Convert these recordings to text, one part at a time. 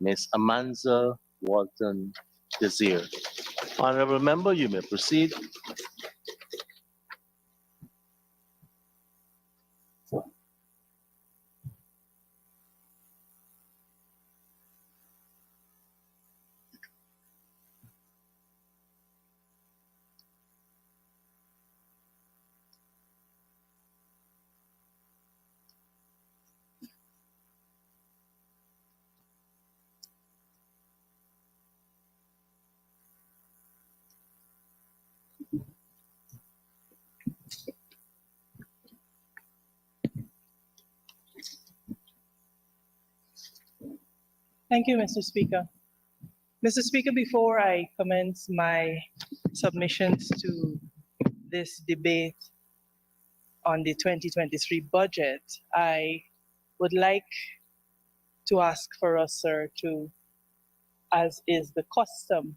Ms. Amanza Walton Desir. Honorable member, you may proceed. Thank you, Mr. Speaker. Mr. Speaker, before I commence my submissions to this debate on the 2023 budget, I would like to ask for us, sir, to, as is the custom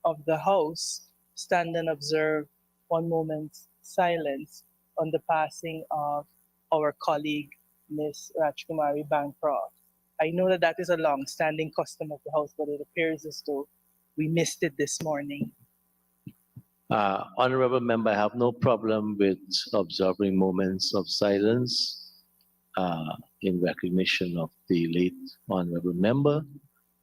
of the House, stand and observe 1 moment's silence on the passing of our colleague, Ms. Rajkumari Bancroft. I know that that is a long-standing custom of the House, but it appears as though we missed it this morning. Honorable member, I have no problem with observing moments of silence in recognition of the late honorable member,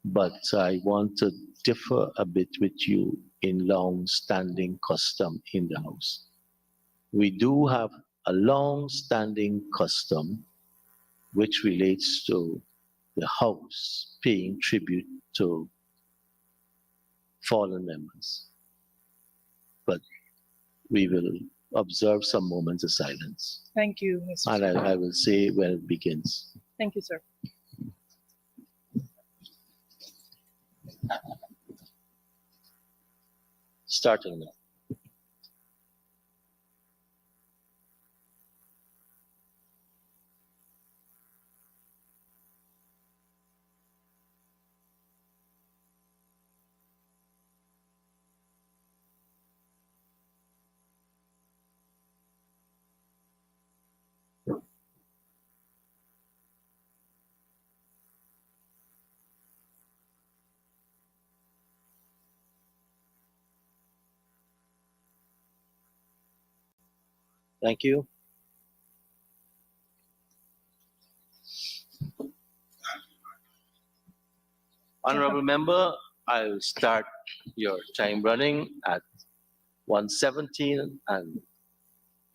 but I want to differ a bit with you in long-standing custom in the House. We do have a long-standing custom which relates to the House paying tribute to fallen members. But we will observe some moments of silence. Thank you, Mr. And I will say when it begins. Thank you, sir. Starting now. Thank you. Honorable member, I will start your time running at 1:17 and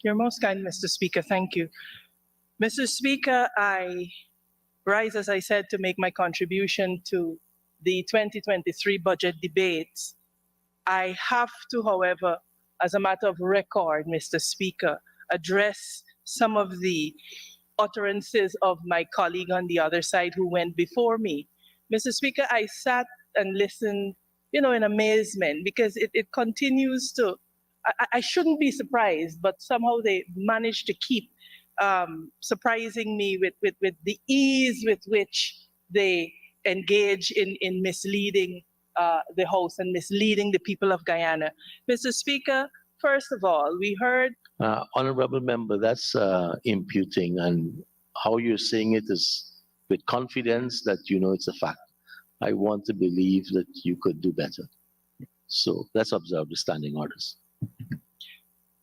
You're most kind, Mr. Speaker. Thank you. Mr. Speaker, I rise, as I said, to make my contribution to the 2023 budget debates. I have to, however, as a matter of record, Mr. Speaker, address some of the utterances of my colleague on the other side who went before me. Mr. Speaker, I sat and listened, in amazement, because it continues to, I shouldn't be surprised, but somehow they managed to keep surprising me with the ease with which they engage in misleading the House and misleading the people of Guyana. Mr. Speaker, first of all, we heard... Honorable member, that's imputing, and how you're saying it is with confidence that you know it's a fact. I want to believe that you could do better. So let's observe the standing orders.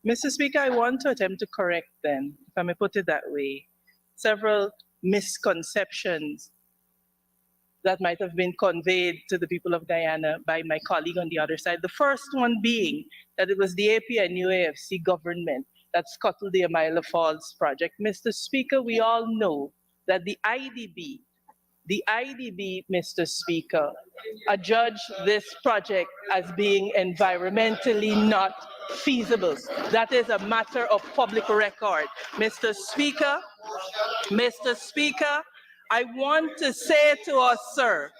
Mr. Speaker, I want to attempt to correct then, if I may put it that way, several misconceptions that might have been conveyed to the people of Guyana by my colleague on the other side. The first one being that it was the APNUAFC government that scuttled the Amaila Falls project. Mr. Speaker, we all know that the IDB, Mr. Speaker, adjudged this project as being environmentally not feasible. That is a matter of public record. Mr. Speaker, I want to say to us, sir,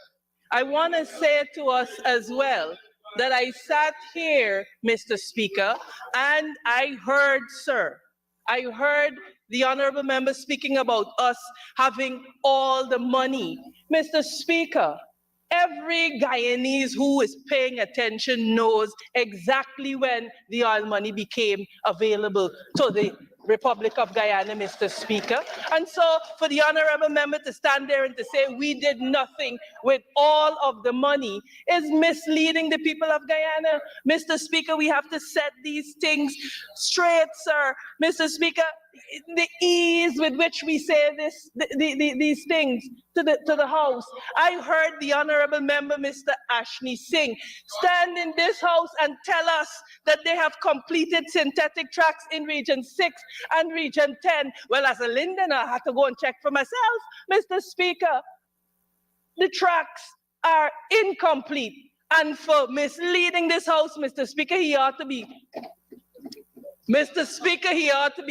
I want to say to us as well that I sat here, Mr. Speaker, and I heard, sir, I heard the honorable member speaking about us having all the money. Mr. Speaker, every Guyanese who is paying attention knows exactly when the oil money became available to the Republic of Guyana, Mr. Speaker. And so for the honorable member to stand there and to say we did nothing with all of the money is misleading the people of Guyana. Mr. Speaker, we have to set these things straight, sir. Mr. Speaker, the ease with which we say these things to the House. I heard the honorable member, Mr. Ashney Singh, stand in this House and tell us that they have completed synthetic tracks in Region 6 and Region 10. Well, as a Lindoner, I had to go and check for myself, Mr. Speaker. The tracks are incomplete. And for misleading this House, Mr. Speaker, he ought to be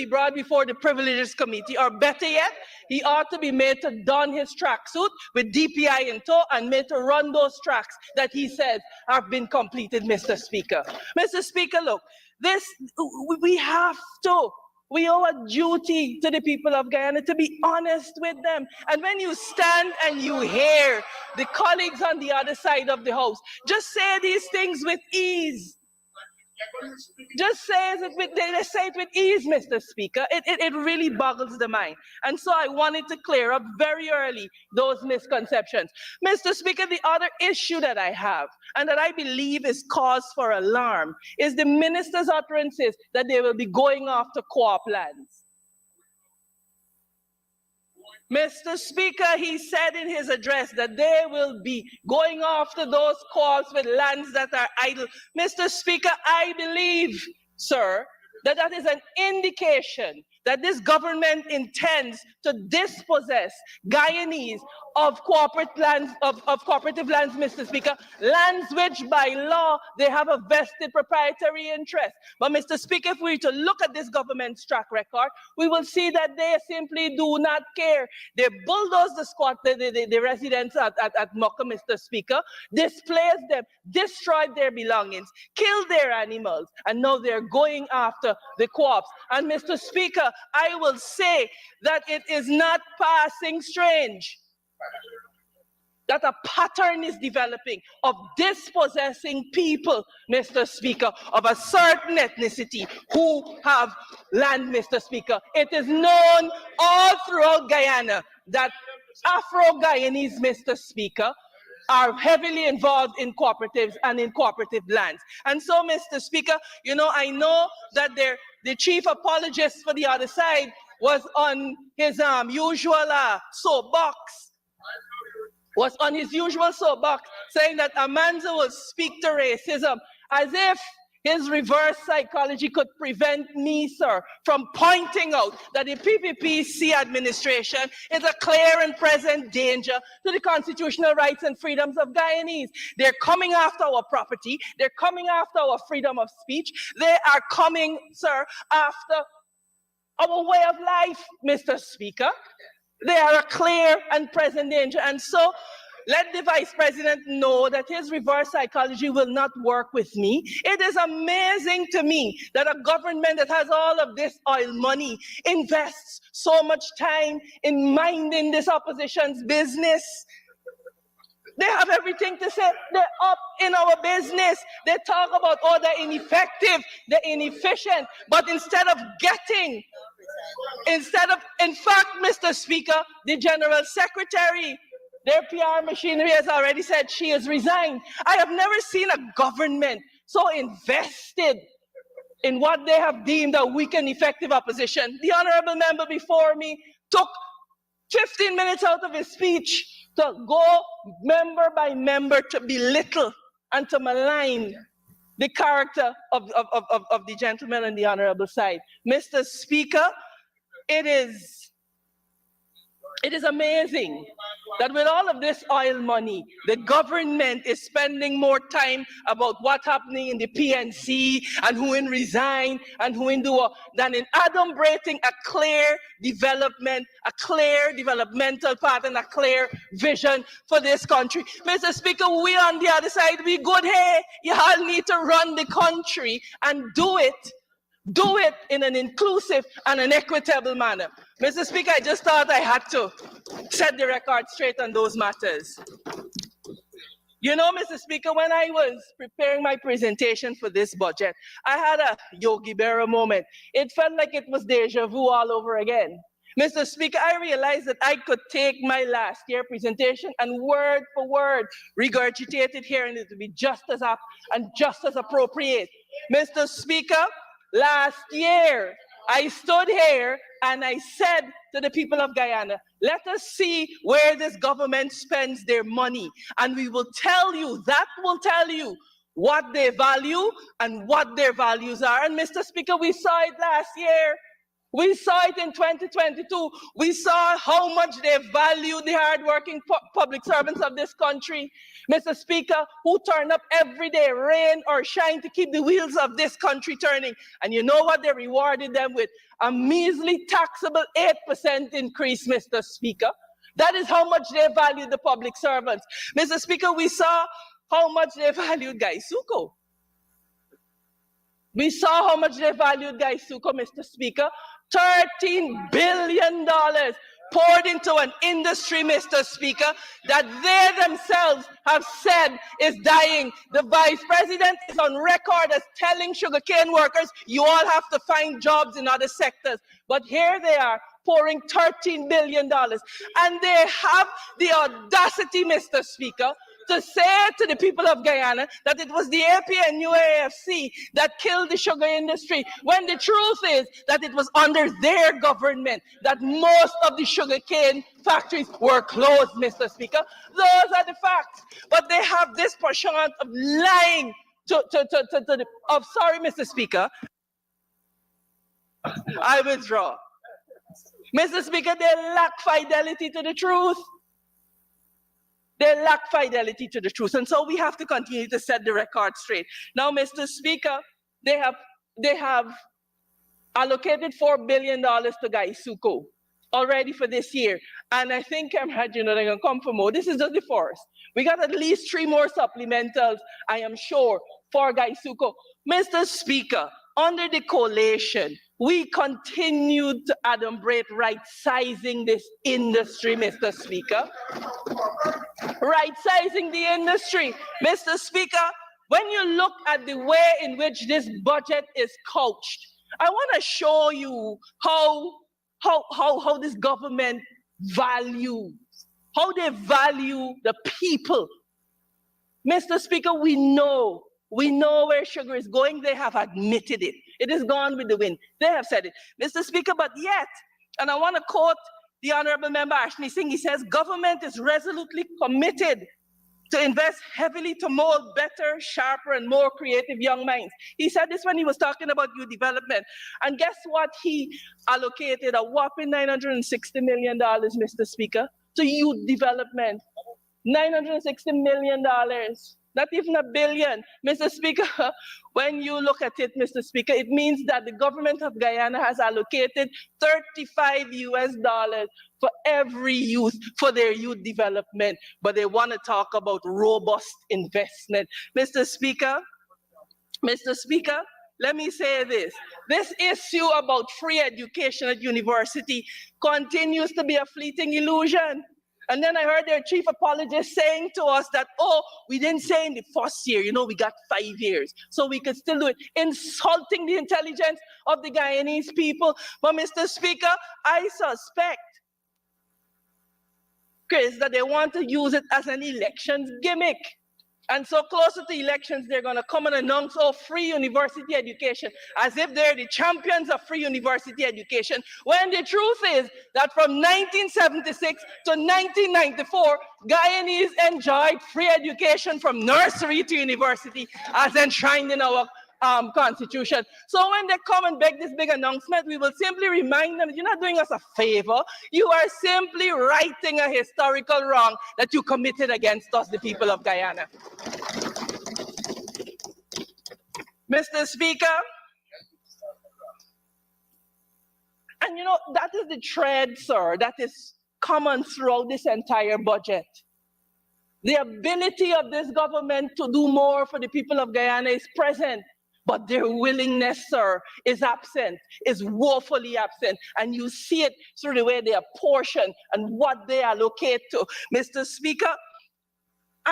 brought before the Privileges Committee, or better yet, he ought to be made to don his tracksuit with DPI in tow and made to run those tracks that he says have been completed, Mr. Speaker. Mr. Speaker, look, we owe a duty to the people of Guyana to be honest with them. And when you stand and you hear the colleagues on the other side of the House, just say these things with ease. Just say they say it with ease, Mr. Speaker. It really boggles the mind. And so I wanted to clear up very early those misconceptions. Mr. Speaker, the other issue that I have, and that I believe is cause for alarm, is the minister's utterances that they will be going after co-op lands. Mr. Speaker, he said in his address that they will be going after those co-ops with lands that are idle. Mr. Speaker, I believe, sir, that is an indication that this government intends to dispossess Guyanese of cooperative lands, Mr. Speaker, lands which by law they have a vested proprietary interest. But Mr. Speaker, if we were to look at this government's track record, we will see that they simply do not care. They bulldoze the residents at Mocha, Mr. Speaker, displaced them, destroyed their belongings, killed their animals, and now they're going after the co-ops. And Mr. Speaker, I will say that it is not passing strange that a pattern is developing of dispossessing people, Mr. Speaker, of a certain ethnicity who have land, Mr. Speaker. It is known all throughout Guyana that Afro-Guyanese, Mr. Speaker, are heavily involved in cooperatives and in cooperative lands. And so, Mr. Speaker, you know, I know that the chief apologist for the other side was on his usual soapbox, saying that Amanza will speak to racism, as if his reverse psychology could prevent me, sir, from pointing out that the PPPC administration is a clear and present danger to the constitutional rights and freedoms of Guyanese. They're coming after our property. They're coming after our freedom of speech. They are coming, sir, after our way of life, Mr. Speaker. They are a clear and present danger. And so let the Vice President know that his reverse psychology will not work with me. It is amazing to me that a government that has all of this oil money invests so much time in minding this opposition's business. They have everything to say. They're up in our business. They talk about, oh, they're ineffective, they're inefficient. But in fact, Mr. Speaker, the General Secretary, their PR machinery has already said she has resigned. I have never seen a government so invested in what they have deemed a weak and effective opposition. The honorable member before me took 15 minutes out of his speech to go member by member to belittle and to malign the character of the gentleman on the honorable side. Mr. Speaker, it is amazing that with all of this oil money, the government is spending more time about what's happening in the PNC and who in resign and who in do than in adumbrating a clear development, a clear developmental path and a clear vision for this country. Mr. Speaker, we on the other side, we good here. You all need to run the country and do it in an inclusive and an equitable manner. Mr. Speaker, I just thought I had to set the record straight on those matters. You know, Mr. Speaker, when I was preparing my presentation for this budget, I had a Yogi Berra moment. It felt like it was deja vu all over again. Mr. Speaker, I realized that I could take my last year presentation and word for word regurgitate it here, and it would be just as up and just as appropriate. Mr. Speaker, last year, I stood here and I said to the people of Guyana, let us see where this government spends their money. And we will tell you, that will tell you what they value and what their values are. And Mr. Speaker, we saw it last year. We saw it in 2022. We saw how much they value the hardworking public servants of this country, Mr. Speaker, who turn up every day, rain or shine, to keep the wheels of this country turning. And you know what they rewarded them with? A measly taxable 8% increase, Mr. Speaker. That is how much they value the public servants. Mr. Speaker, we saw how much they valued Gaisuko. We saw how much they valued Gaisuko, Mr. Speaker. $13 billion poured into an industry, Mr. Speaker, that they themselves have said is dying. The Vice President is on record as telling sugarcane workers, you all have to find jobs in other sectors. But here they are, pouring $13 billion. And they have the audacity, Mr. Speaker, to say to the people of Guyana that it was the APNUAFC that killed the sugar industry, when the truth is that it was under their government that most of the sugarcane factories were closed, Mr. Speaker. Those are the facts. But they have this penchant of lying sorry, Mr. Speaker. I withdraw. Mr. Speaker, they lack fidelity to the truth. They lack fidelity to the truth. And so we have to continue to set the record straight. Now, Mr. Speaker, they have allocated $4 billion to Gaisuko already for this year. And I think they're going to come for more. This is just the first. We got at least 3 more supplementals, I am sure, for Gaisuko. Mr. Speaker, under the coalition, we continued to adumbrate right-sizing this industry, Mr. Speaker. Right-sizing the industry. Mr. Speaker, when you look at the way in which this budget is couched, I want to show you how this government values, how they value the people. Mr. Speaker, we know where sugar is going. They have admitted it. It is gone with the wind. They have said it. Mr. Speaker, but yet, and I want to quote the Honorable Member Ashley Singh, he says, government is resolutely committed to invest heavily to mold better, sharper, and more creative young minds. He said this when he was talking about youth development. And guess what? He allocated a whopping $960 million, Mr. Speaker, to youth development. $960 million. Not even $1 billion. Mr. Speaker, when you look at it, Mr. Speaker, it means that the government of Guyana has allocated $35 for every youth for their youth development, but they want to talk about robust investment. Mr. Speaker, let me say this. This issue about free education at university continues to be a fleeting illusion. And then I heard their chief apologist saying to us that, oh, we didn't say in the first year, we got 5 years, so we could still do it, insulting the intelligence of the Guyanese people. But Mr. Speaker, I suspect, Chris, that they want to use it as an elections gimmick. And so closer to elections, they're going to come and announce, oh, free university education, as if they're the champions of free university education, when the truth is that from 1976 to 1994, Guyanese enjoyed free education from nursery to university as enshrined in our Constitution. So when they come and make this big announcement, we will simply remind them, you're not doing us a favor. You are simply righting a historical wrong that you committed against us, the people of Guyana. Mr. Speaker, and that is the thread, sir, that is common throughout this entire budget. The ability of this government to do more for the people of Guyana is present, but their willingness, sir, is absent, is woefully absent. And you see it through the way they apportion and what they allocate to. Mr. Speaker,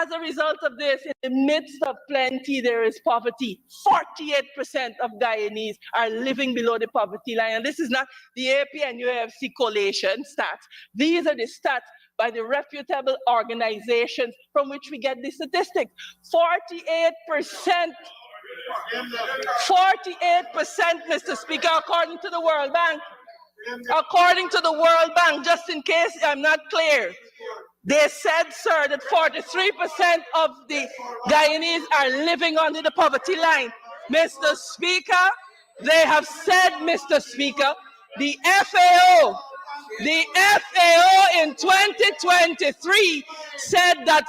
As a result of this, in the midst of plenty, there is poverty. 48% of Guyanese are living below the poverty line. And this is not the AP and UAFC collation stats. These are the stats by the reputable organizations from which we get the statistics. 48%, Mr. Speaker, according to the World Bank. According to the World Bank, just in case I'm not clear, they said, sir, that 43% of the Guyanese are living under the poverty line. Mr. Speaker, they have said, Mr. Speaker, the FAO in 2023 said that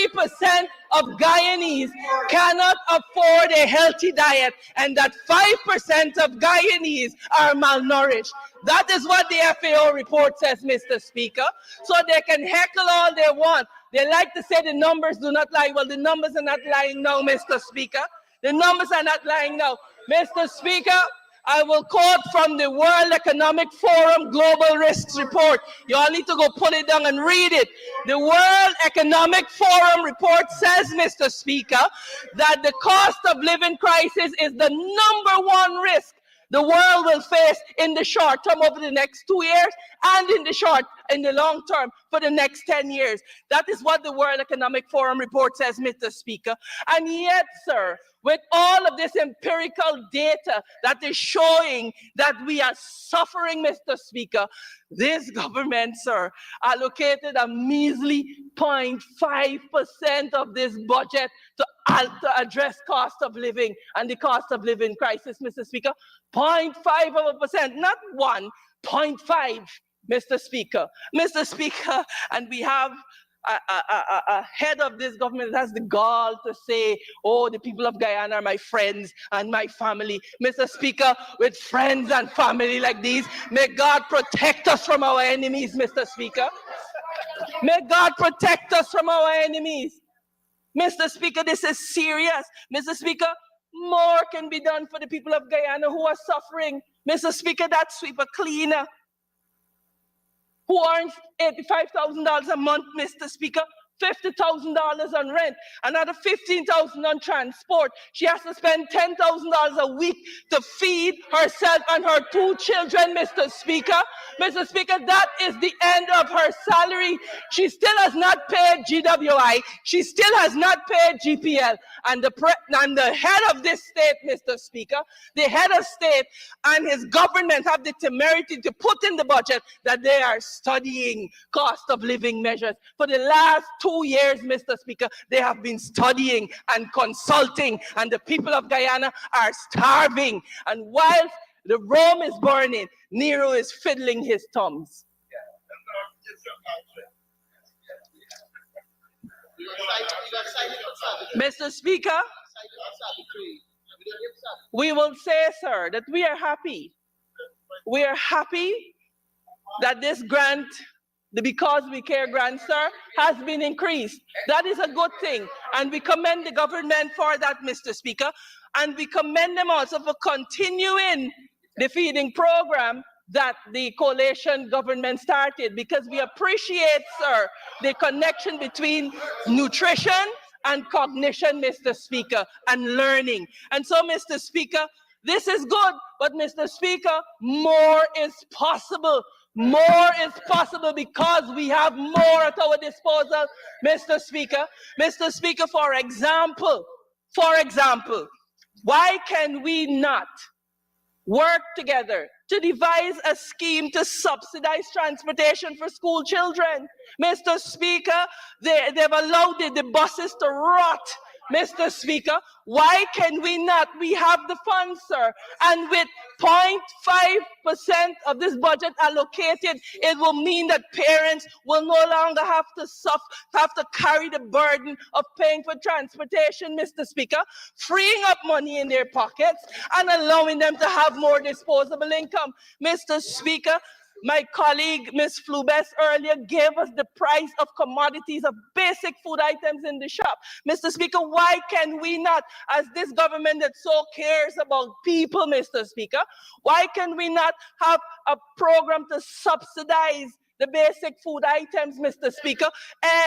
43% of Guyanese cannot afford a healthy diet and that 5% of Guyanese are malnourished. That is what the FAO report says, Mr. Speaker. So they can heckle all they want. They like to say the numbers do not lie. Well, the numbers are not lying now, Mr. Speaker. The numbers are not lying now. Mr. Speaker, I will quote from the World Economic Forum Global Risks Report. You all need to go pull it down and read it. The World Economic Forum report says, Mr. Speaker, that the cost of living crisis is the #1 risk the world will face in the short term over the next 2 years and in the long term for the next 10 years. That is what the World Economic Forum report says, Mr. Speaker. And yet, sir, with all of this empirical data that is showing that we are suffering, Mr. Speaker, this government, sir, allocated a measly 0.5% of this budget to address cost of living and the cost of living crisis, Mr. Speaker. 0.5%, not 1, 0.5, Mr. Speaker. Mr. Speaker, and we have a head of this government that has the gall to say, oh, the people of Guyana are my friends and my family. Mr. Speaker, with friends and family like these, may God protect us from our enemies, Mr. Speaker. May God protect us from our enemies. Mr. Speaker, this is serious. Mr. Speaker, more can be done for the people of Guyana who are suffering. Mr. Speaker, that sweeper cleaner who earns $85,000 a month, Mr. Speaker, $50,000 on rent, another $15,000 on transport. She has to spend $10,000 a week to feed herself and her 2 children, Mr. Speaker. Mr. Speaker, that is the end of her salary. She still has not paid GWI. She still has not paid GPL. And the head of this state, Mr. Speaker, the head of state and his government have the temerity to put in the budget that they are studying cost of living measures. For the last 2 years, Mr. Speaker, they have been studying and consulting, and the people of Guyana are starving. And whilst the Rome is burning, Nero is fiddling his thumbs. Mr. Speaker, we will say, sir, that we are happy. We are happy that this grant, the Because We Care grant, sir, has been increased. That is a good thing. And we commend the government for that, Mr. Speaker. And we commend them also for continuing the feeding program that the coalition government started, because we appreciate, sir, the connection between nutrition and cognition, Mr. Speaker, and learning. And so, Mr. Speaker, this is good, but Mr. Speaker, more is possible. More is possible because we have more at our disposal, Mr. Speaker. Mr. Speaker, for example, why can we not work together to devise a scheme to subsidize transportation for school children? Mr. Speaker, they've allowed the buses to rot. Mr. Speaker, why can we not? We have the funds, sir, and with 0.5% of this budget allocated, it will mean that parents will no longer have to carry the burden of paying for transportation, Mr. Speaker, freeing up money in their pockets and allowing them to have more disposable income. Mr. Speaker, my colleague, Ms. Flubes, earlier gave us the price of commodities, of basic food items in the shop. Mr. Speaker, why can we not, as this government that so cares about people, Mr. Speaker, why can we not have a program to subsidize the basic food items, Mr. Speaker,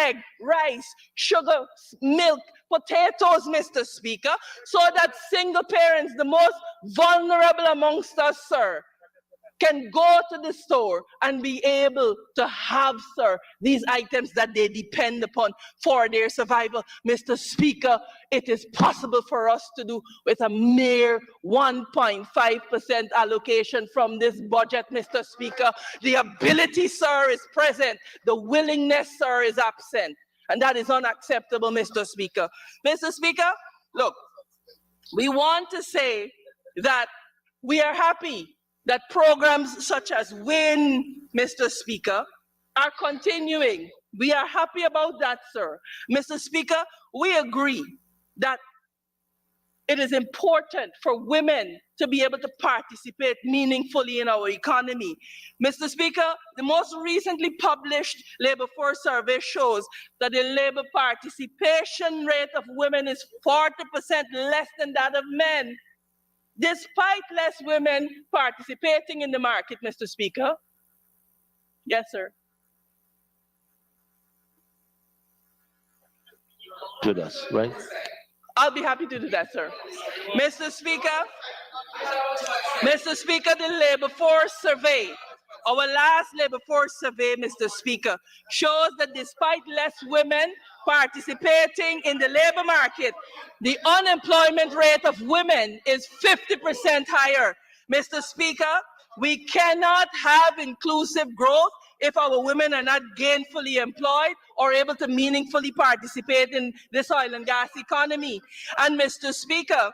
egg, rice, sugar, milk, potatoes, Mr. Speaker, so that single parents, the most vulnerable amongst us, sir, can go to the store and be able to have, sir, these items that they depend upon for their survival. Mr. Speaker, it is possible for us to do with a mere 1.5% allocation from this budget, Mr. Speaker. The ability, sir, is present. The willingness, sir, is absent. And that is unacceptable, Mr. Speaker. Mr. Speaker, look, we want to say that we are happy that programs such as WIN, Mr. Speaker, are continuing. We are happy about that, sir. Mr. Speaker, we agree that it is important for women to be able to participate meaningfully in our economy. Mr. Speaker, the most recently published labor force survey shows that the labor participation rate of women is 40% less than that of men. Despite less women participating in the market, Mr. Speaker. Yes, sir. With us, right? I'll be happy to do that, sir. Mr. Speaker, the labor force survey, our last labor force survey, Mr. Speaker, shows that despite less women participating in the labor market, the unemployment rate of women is 50% higher. Mr. Speaker, we cannot have inclusive growth if our women are not gainfully employed or able to meaningfully participate in this oil and gas economy. And Mr. Speaker,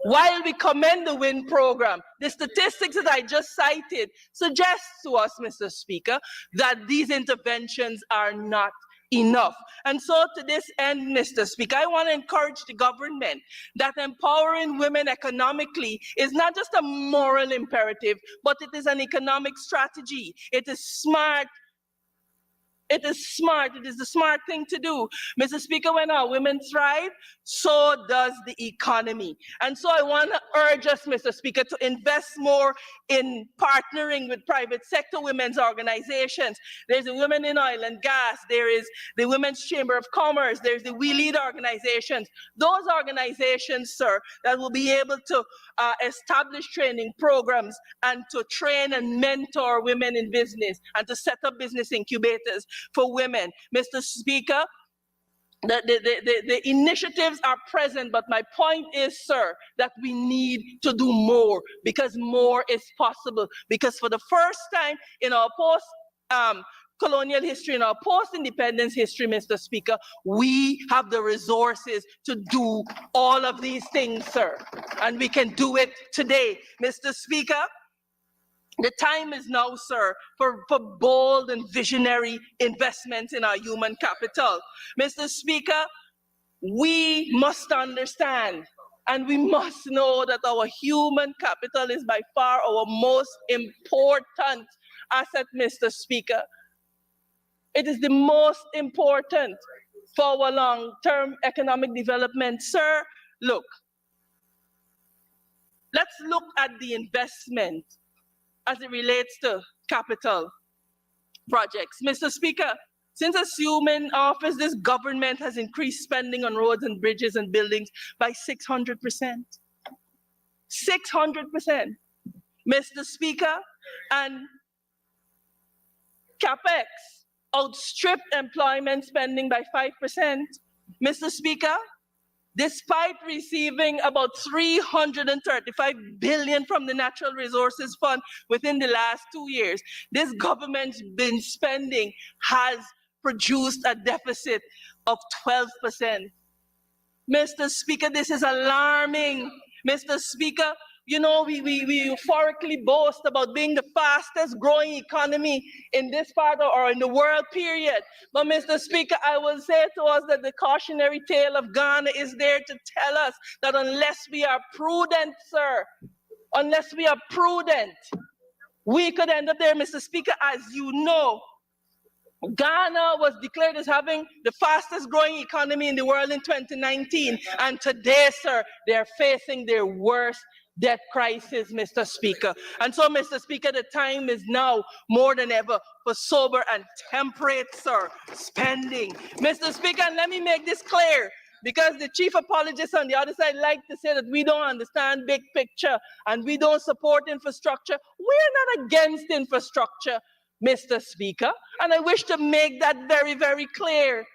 while we commend the WIN program, the statistics that I just cited suggest to us, Mr. Speaker, that these interventions are not enough. And so to this end, Mr. Speaker, I want to encourage the government that empowering women economically is not just a moral imperative, but it is an economic strategy. It is smart. It is smart. It is the smart thing to do. Mr. Speaker, when our women thrive, so does the economy. And so I want to urge us, Mr. Speaker, to invest more in partnering with private sector women's organizations. There's the Women in Oil and Gas. There is the Women's Chamber of Commerce. There's the We Lead organizations. Those organizations, sir, that will be able to establish training programs and to train and mentor women in business and to set up business incubators for women. Mr. Speaker, the initiatives are present, but my point is, sir, that we need to do more because more is possible. Because for the first time in our post-colonial history, in our post-independence history, Mr. Speaker, we have the resources to do all of these things, sir. And we can do it today. Mr. Speaker, the time is now, sir, for bold and visionary investments in our human capital. Mr. Speaker, we must understand and we must know that our human capital is by far our most important asset, Mr. Speaker. It is the most important for our long-term economic development. Sir, look, let's look at the investment as it relates to capital projects. Mr. Speaker, since assuming office, this government has increased spending on roads and bridges and buildings by 600%. 600%. Mr. Speaker, and CapEx outstripped employment spending by 5%. Mr. Speaker, despite receiving about $335 billion from the Natural Resources Fund within the last 2 years, this government's been spending has produced a deficit of 12%. Mr. Speaker, this is alarming. Mr. Speaker, you know, we euphorically boast about being the fastest growing economy in this part or in the world, period. But Mr. Speaker, I will say to us that the cautionary tale of Ghana is there to tell us that unless we are prudent, sir, unless we are prudent, we could end up there, Mr. Speaker. As you know, Ghana was declared as having the fastest growing economy in the world in 2019. And today, sir, they're facing their worst debt crisis, Mr. Speaker. And so, Mr. Speaker, the time is now more than ever for sober and temperate, sir, spending. Mr. Speaker, and let me make this clear, because the chief apologists on the other side like to say that we don't understand big picture and we don't support infrastructure. We're not against infrastructure, Mr. Speaker, and I wish to make that very, very clear.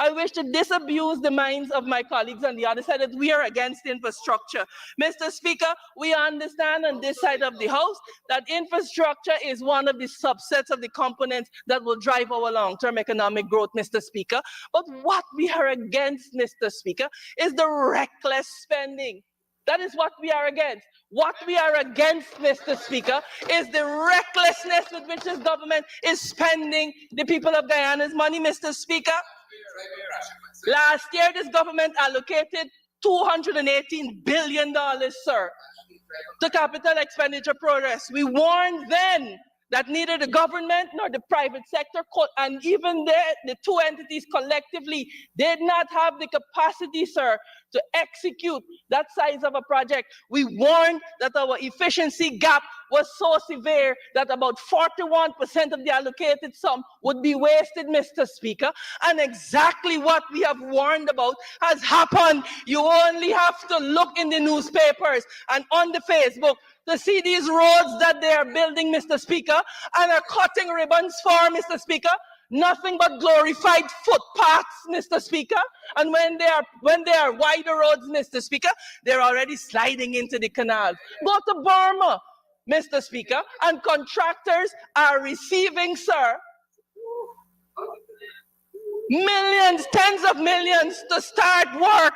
I wish to disabuse the minds of my colleagues on the other side that we are against infrastructure. Mr. Speaker, we understand on this side of the House that infrastructure is one of the subsets of the components that will drive our long-term economic growth, Mr. Speaker. But what we are against, Mr. Speaker, is the reckless spending. That is what we are against. What we are against, Mr. Speaker, is the recklessness with which this government is spending the people of Guyana's money, Mr. Speaker. Last year, this government allocated $218 billion, sir, to capital expenditure progress. We warned then that neither the government nor the private sector could, and even the two entities collectively did not have the capacity, sir, to execute that size of a project. We warned that our efficiency gap was so severe that about 41% of the allocated sum would be wasted, Mr. Speaker. And exactly what we have warned about has happened. You only have to look in the newspapers and on the Facebook to see these roads that they are building, Mr. Speaker, and are cutting ribbons for, Mr. Speaker. Nothing but glorified footpaths, Mr. Speaker. And when they are wider roads, Mr. Speaker, they're already sliding into the canals. Go to Burma, Mr. Speaker, and contractors are receiving, sir, millions, tens of millions to start work.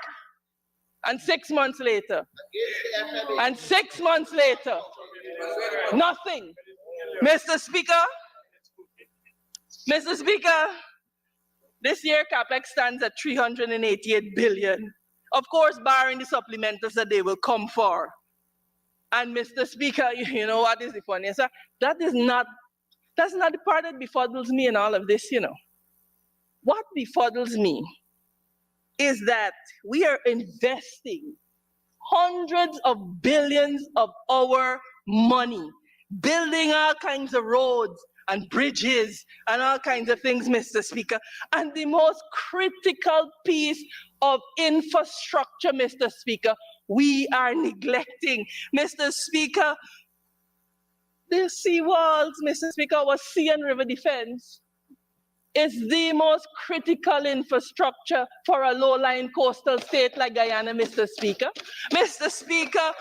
And 6 months later, nothing. Mr. Speaker, this year CapEx stands at $388 billion. Of course, barring the supplementals that they will come for. And Mr. Speaker, you know what is the funniest? That's not the part that befuddles me in all of this, you know. What befuddles me is that we are investing hundreds of billions of our money, building all kinds of roads and bridges and all kinds of things, Mr. Speaker. And the most critical piece of infrastructure, Mr. Speaker, we are neglecting. Mr. Speaker, the seawalls, Mr. Speaker, our sea and river defense is the most critical infrastructure for a low-lying coastal state like Guyana, Mr. Speaker. Mr. Speaker,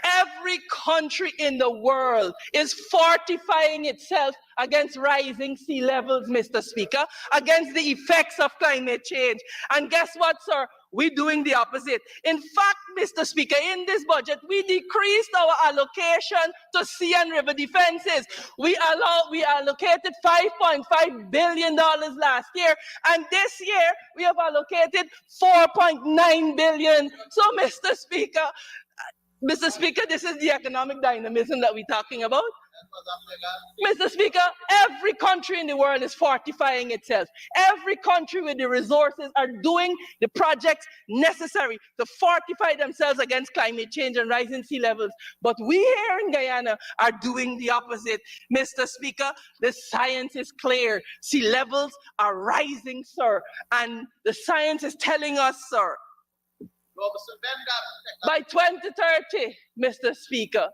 every country in the world is fortifying itself against rising sea levels, Mr. Speaker, against the effects of climate change. And guess what, sir? We're doing the opposite. In fact, Mr. Speaker, in this budget, we decreased our allocation to sea and river defenses. We allocated $5.5 billion last year, and this year we have allocated $4.9 billion. So, Mr. Speaker, this is the economic dynamism that we're talking about. Mr. Speaker, every country in the world is fortifying itself. Every country with the resources are doing the projects necessary to fortify themselves against climate change and rising sea levels. But we here in Guyana are doing the opposite. Mr. Speaker, the science is clear. Sea levels are rising, sir. And the science is telling us, sir, by 2030, Mr. Speaker,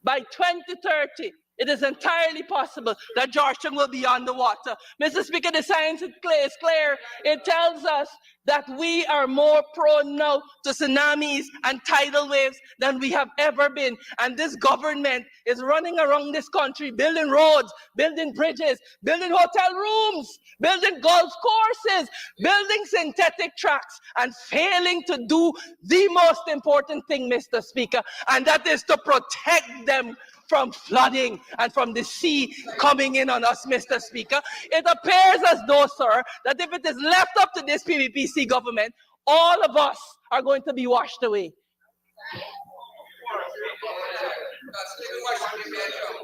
by 2030, it is entirely possible that Georgetown will be underwater. Mr. Speaker, the science is clear. It tells us that we are more prone now to tsunamis and tidal waves than we have ever been. And this government is running around this country, building roads, building bridges, building hotel rooms, building golf courses, building synthetic tracks, and failing to do the most important thing, Mr. Speaker, and that is to protect them from flooding and from the sea coming in on us, Mr. Speaker. It appears as though, sir, that if it is left up to this PVPC government, all of us are going to be washed away.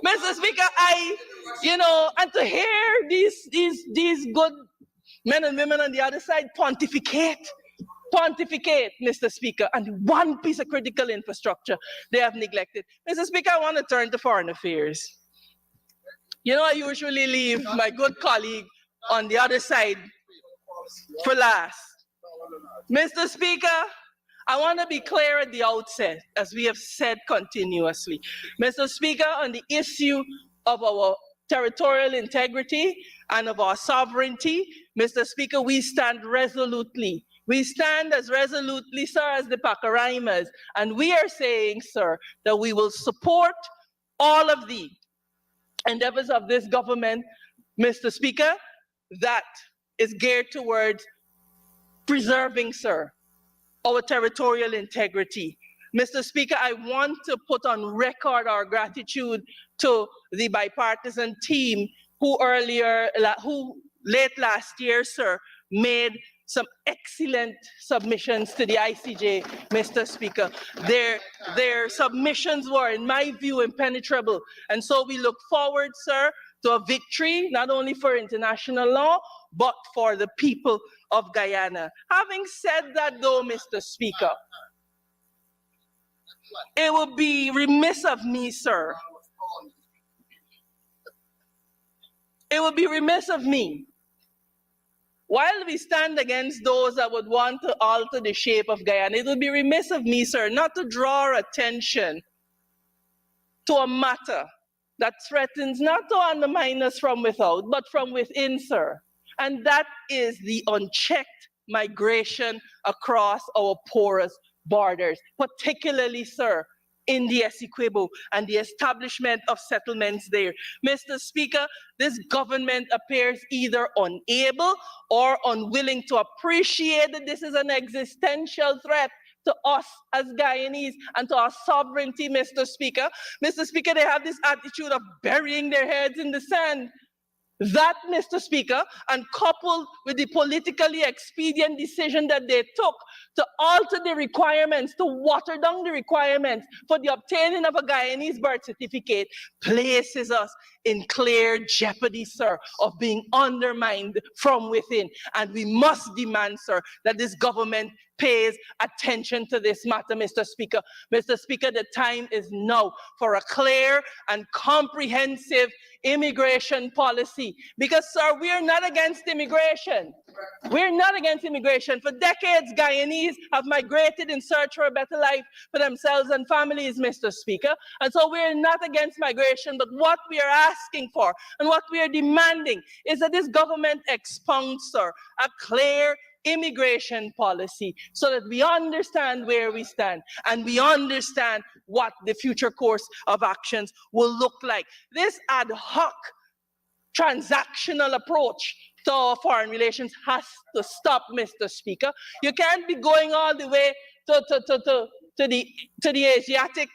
Mr. Speaker, and to hear these good men and women on the other side pontificate pontificate, Mr. Speaker, and one piece of critical infrastructure they have neglected. Mr. Speaker, I want to turn to foreign affairs. You know, I usually leave my good colleague on the other side for last. Mr. Speaker, I want to be clear at the outset, as we have said continuously. Mr. Speaker, on the issue of our territorial integrity and of our sovereignty, Mr. Speaker, we stand resolutely. We stand as resolutely, sir, as the Pacaraimas. And we are saying, sir, that we will support all of the endeavors of this government, Mr. Speaker, that is geared towards preserving, sir, our territorial integrity. Mr. Speaker, I want to put on record our gratitude to the bipartisan team who late last year, sir, made some excellent submissions to the ICJ, Mr. Speaker. Their submissions were, in my view, impenetrable. And so we look forward, sir, to a victory, not only for international law, but for the people of Guyana. Having said that, though, Mr. Speaker, it would be remiss of me, sir. It would be remiss of me, while we stand against those that would want to alter the shape of Guyana, it would be remiss of me, sir, not to draw our attention to a matter that threatens not to undermine us from without, but from within, sir. And that is the unchecked migration across our porous borders, particularly, sir, in the Essequibo and the establishment of settlements there. Mr. Speaker, this government appears either unable or unwilling to appreciate that this is an existential threat to us as Guyanese and to our sovereignty, Mr. Speaker. Mr. Speaker, they have this attitude of burying their heads in the sand. That, Mr. Speaker, and coupled with the politically expedient decision that they took to alter the requirements, to water down the requirements for the obtaining of a Guyanese birth certificate, places us in clear jeopardy, sir, of being undermined from within. And we must demand, sir, that this government pays attention to this matter, Mr. Speaker. Mr. Speaker, the time is now for a clear and comprehensive immigration policy. Because, sir, we are not against immigration. We're not against immigration. For decades, Guyanese have migrated in search for a better life for themselves and families, Mr. Speaker. And so we're not against migration, but what we are asking for and what we are demanding is that this government expounds, sir, a clear immigration policy so that we understand where we stand and we understand what the future course of actions will look like. This ad hoc transactional approach to our foreign relations has to stop, Mr. Speaker. You can't be going all the way to the Asiatic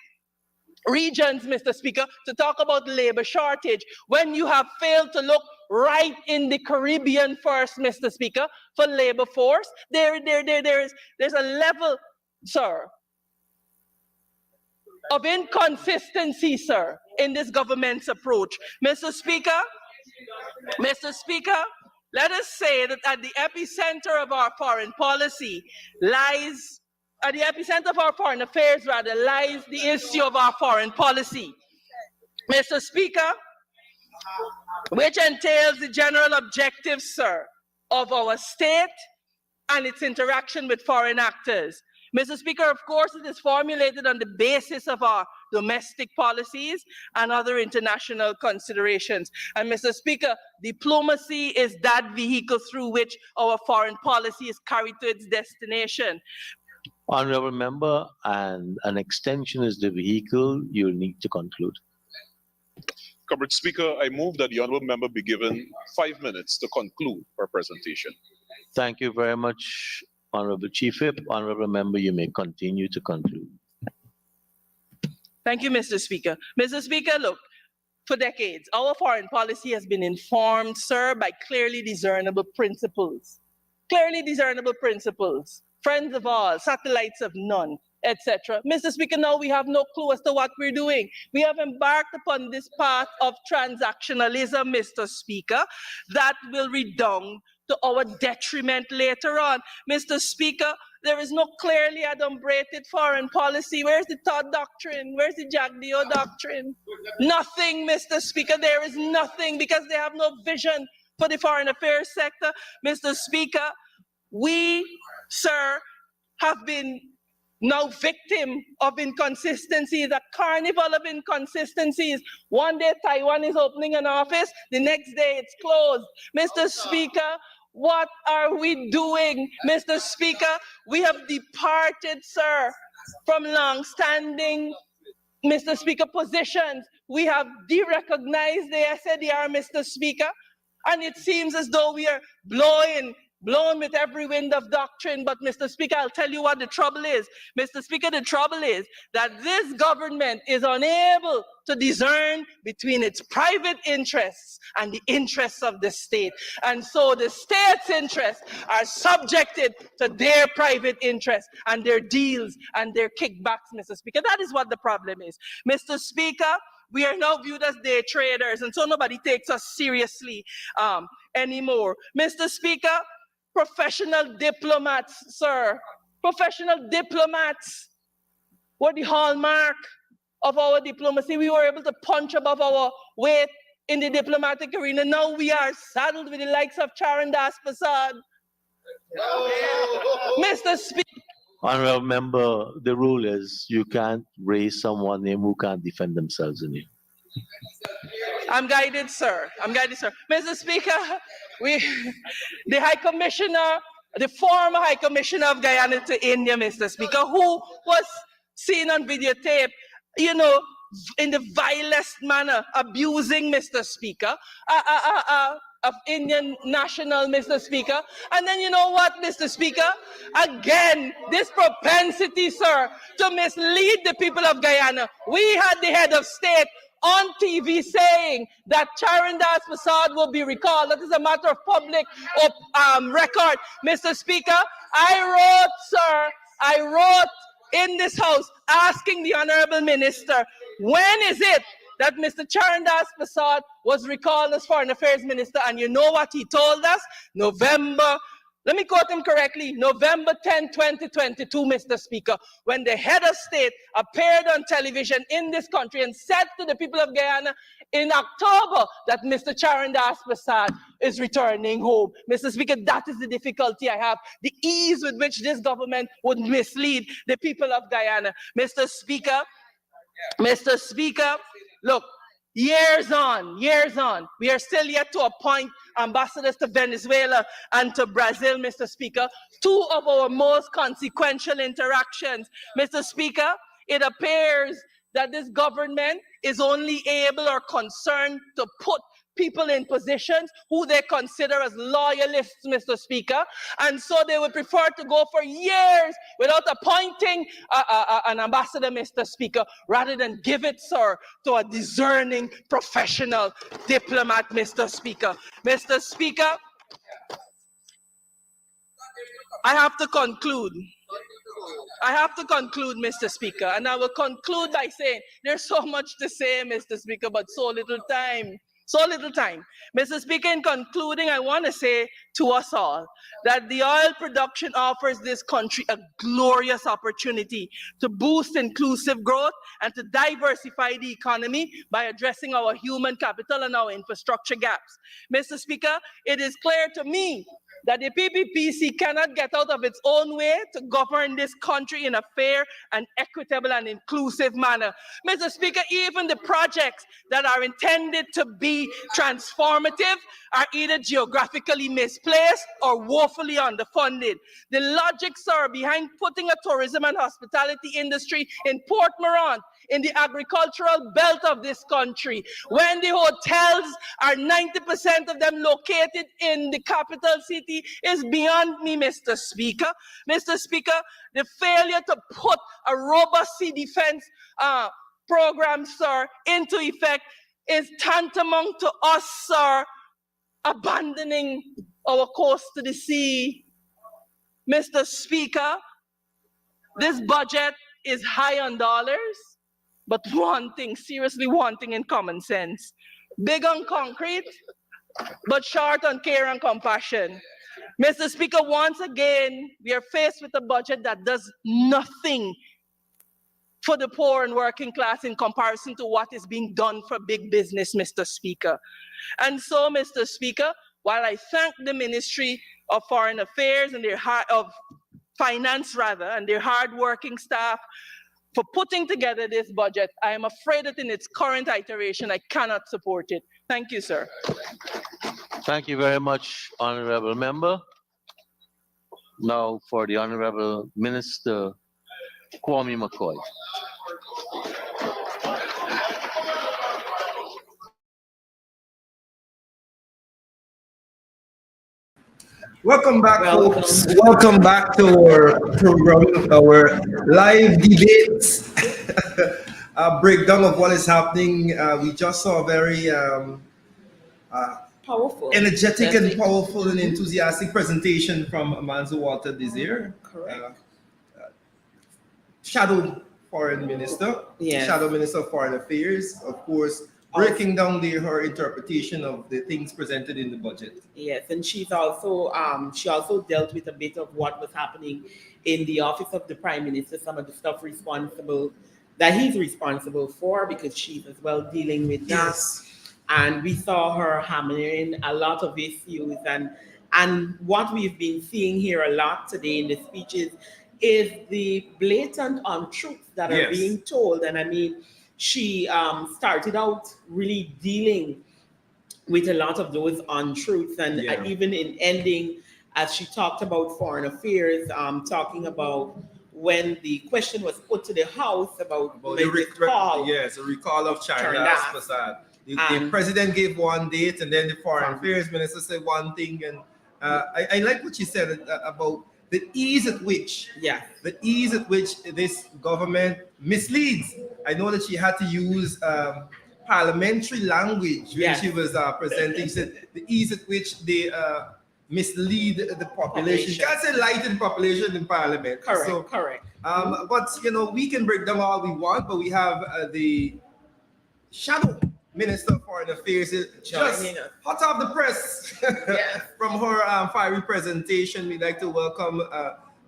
regions, Mr. Speaker, to talk about labor shortage when you have failed to look right in the Caribbean first, Mr. Speaker, for labor force. There's a level, sir, of inconsistency, sir, in this government's approach. Mr. Speaker, let us say that at the epicenter of our foreign policy lies, at the epicenter of our foreign affairs, rather, lies the issue of our foreign policy. Mr. Speaker, which entails the general objectives, sir, of our state and its interaction with foreign actors. Mr. Speaker, of course, it is formulated on the basis of our domestic policies and other international considerations. And Mr. Speaker, diplomacy is that vehicle through which our foreign policy is carried to its destination. Honorable member, and an extension is the vehicle. You'll need to conclude. Comrade Speaker, I move that the honourable member be given 5 minutes to conclude her presentation. Thank you very much, Honorable Chief Whip. Honorable member, you may continue to conclude. Thank you, Mr. Speaker. Mr. Speaker, look, for decades, our foreign policy has been informed, sir, by clearly discernible principles. Clearly discernible principles. Friends of all, satellites of none, etc. Mr. Speaker, now we have no clue as to what we're doing. We have embarked upon this path of transactionalism, Mr. Speaker, that will redound to our detriment later on. Mr. Speaker, There is no clearly adumbrated foreign policy. Where's the Todd Doctrine? Where's the Jagdeo Doctrine? Nothing, Mr. Speaker. There is nothing because they have no vision for the foreign affairs sector. Mr. Speaker, we, sir, have been now victim of inconsistencies, a carnival of inconsistencies. One day Taiwan is opening an office, the next day it's closed. Mr. Speaker, what are we doing? Mr. Speaker, we have departed, sir, from long-standing, Mr. Speaker, positions. We have de-recognized the SADR, Mr. Speaker, and it seems as though we are blown with every wind of doctrine. But Mr. Speaker, I'll tell you what the trouble is. Mr. Speaker, the trouble is that this government is unable to discern between its private interests and the interests of the state. And so the state's interests are subjected to their private interests and their deals and their kickbacks, Mr. Speaker. That is what the problem is. Mr. Speaker, we are now viewed as day traders, and so nobody takes us seriously anymore. Mr. Speaker, professional diplomats, sir, professional diplomats were the hallmark of our diplomacy. We were able to punch above our weight in the diplomatic arena. Now we are saddled with the likes of Charan Das Prasad. Mr. Speaker. Honorable member, the rule is you can't raise someone name who can't defend themselves in here. I'm guided, sir. I'm guided, sir. Mr. Speaker, the High Commissioner, the former High Commissioner of Guyana to India, Mr. Speaker, who was seen on videotape, you know, in the vilest manner, abusing, Mr. Speaker, of Indian national, Mr. Speaker. And then you know what, Mr. Speaker? Again, this propensity, sir, to mislead the people of Guyana. We had the head of state on TV saying that Charan Das Prasad will be recalled. That is a matter of public record. Mr. Speaker, I wrote in this house asking the Honorable Minister, when is it that Mr. Charan Das Prasad was recalled as Foreign Affairs Minister? And you know what he told us? November, let me quote him correctly, November 10, 2022, Mr. Speaker, when the head of state appeared on television in this country and said to the people of Guyana in October that Mr. Charan Das Prasad is returning home. Mr. Speaker, that is the difficulty I have, the ease with which this government would mislead the people of Guyana. Mr. Speaker, look, years on, we are still yet to appoint ambassadors to Venezuela and to Brazil, Mr. Speaker, two of our most consequential interactions. Mr. Speaker, it appears that this government is only able or concerned to put people in positions who they consider as loyalists, Mr. Speaker, and so they would prefer to go for years without appointing an ambassador, Mr. Speaker, rather than give it, sir, to a discerning professional diplomat, Mr. Speaker. Mr. Speaker, I have to conclude. Mr. Speaker, and I will conclude by saying there's so much to say, Mr. Speaker, but so little time. Mr. Speaker, in concluding, I want to say to us all that the oil production offers this country a glorious opportunity to boost inclusive growth and to diversify the economy by addressing our human capital and our infrastructure gaps. Mr. Speaker, it is clear to me that the PPPC cannot get out of its own way to govern this country in a fair and equitable and inclusive manner. Mr. Speaker, even the projects that are intended to be transformative are either geographically misplaced or woefully underfunded. The logic, sir, behind putting a tourism and hospitality industry in Port Morant, in the agricultural belt of this country, when the hotels are 90% of them located in the capital city, is beyond me, Mr. Speaker. Mr. Speaker, the failure to put a robust sea defense program, sir, into effect is tantamount to us, sir, abandoning our coast to the sea. Mr. Speaker, this budget is high on dollars, but seriously wanting in common sense. Big on concrete, but short on care and compassion. Mr. Speaker, once again, we are faced with a budget that does nothing for the poor and working class in comparison to what is being done for big business, Mr. Speaker. And so, Mr. Speaker, while I thank the Ministry of Foreign Affairs and of Finance rather, and their hardworking staff for putting together this budget, I am afraid that in its current iteration, I cannot support it. Thank you, sir. Thank you very much, Honorable Member. Now for the Honorable Minister Kwame McCoy. Welcome back, folks. Welcome back to our program, our live debates, a breakdown of what is happening. We just saw a very Powerful, energetic and powerful and enthusiastic presentation from Amanzo Walter Desir, Correct. Shadow Foreign Minister, Yes. Shadow Minister of Foreign Affairs, of course, breaking down her interpretation of the things presented in the budget. Yes, and she's also she also dealt with a bit of what was happening in the office of the Prime Minister, some of the stuff that he's responsible for, because she's as well dealing with that. Yes. And we saw her hammering a lot of issues, and what we've been seeing here a lot today in the speeches is the blatant untruths that are Yes. being told. And I mean, she started out really dealing with a lot of those untruths, and Yeah. even in ending, as she talked about foreign affairs, talking about when the question was put to the House about About the recall. yes, a recall of China Charnas. Prasad. The And- president gave one date, and then the foreign affairs minister said one thing. And I like what she said about the ease at which this government misleads. I know that she had to use parliamentary language when Yes. she was presenting. She said the ease at which they mislead the population. You can't say lie to the population in parliament. Correct, So, correct. but we can break down all we want, but we have the shadow minister of foreign affairs just Joining us. hot off the press Yes. from her fiery presentation. We'd like to welcome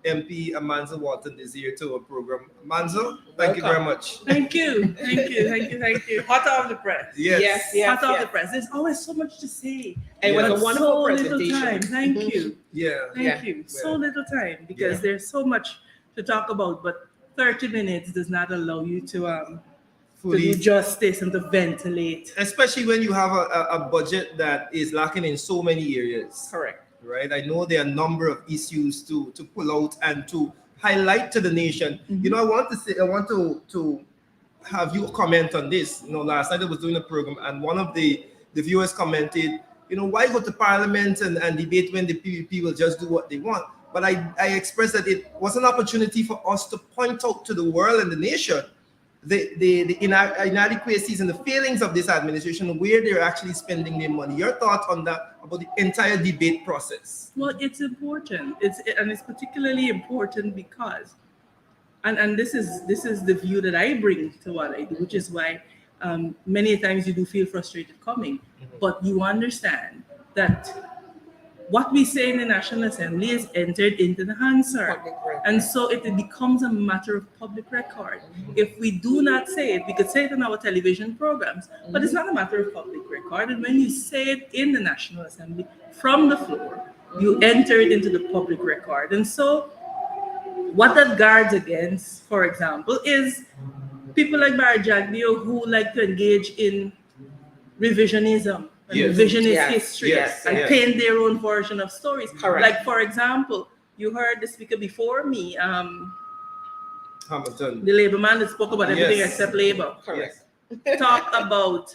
MP Amanzo Walton Desir to our program. Amanzo, thank you very Welcome. much. Thank you, thank you. Hot off the press. Yes. Hot off the press. There's always so much to say. It was Yeah. a wonderful so little presentation. time. Thank you. Yeah. Thank Yeah. you. So Yeah. little time because Yeah. there's so much to talk about, but 30 minutes does not allow you to do Fully, justice and to ventilate. especially when you have a budget that is lacking in so many areas. Correct. Right? I know there are a number of issues to pull out and to highlight to the nation. Mhm. I want to have you comment on this. Last night I was doing a program, and one of the viewers commented, why go to parliament and debate when the PVP will just do what they want? But I expressed that it was an opportunity for us to point out to the world and the nation the inadequacies and the failings of this administration, where they're actually spending their money. Your thoughts on that, about the entire debate process? Well, it's important. It's particularly important because, and this is the view that I bring to what I do, which is why many times you do feel frustrated coming, but you understand that what we say in the National Assembly is entered into the Hansard. Public record. And so it becomes a matter of public record. If we do not say it, we could say it in our television programs, but it's not a matter of public record. And when you say it in the National Assembly from the floor, you enter it into the public record. And so what that guards against, for example, is people like Barry Jagdeo who like to engage in revisionism. And Yes. revisionist Yes. history Yes. and Yes. paint their own version of stories. Correct. Like, for example, you heard the speaker before me, Hamilton. the labor man that spoke about everything Yes. except labor, Correct. talk about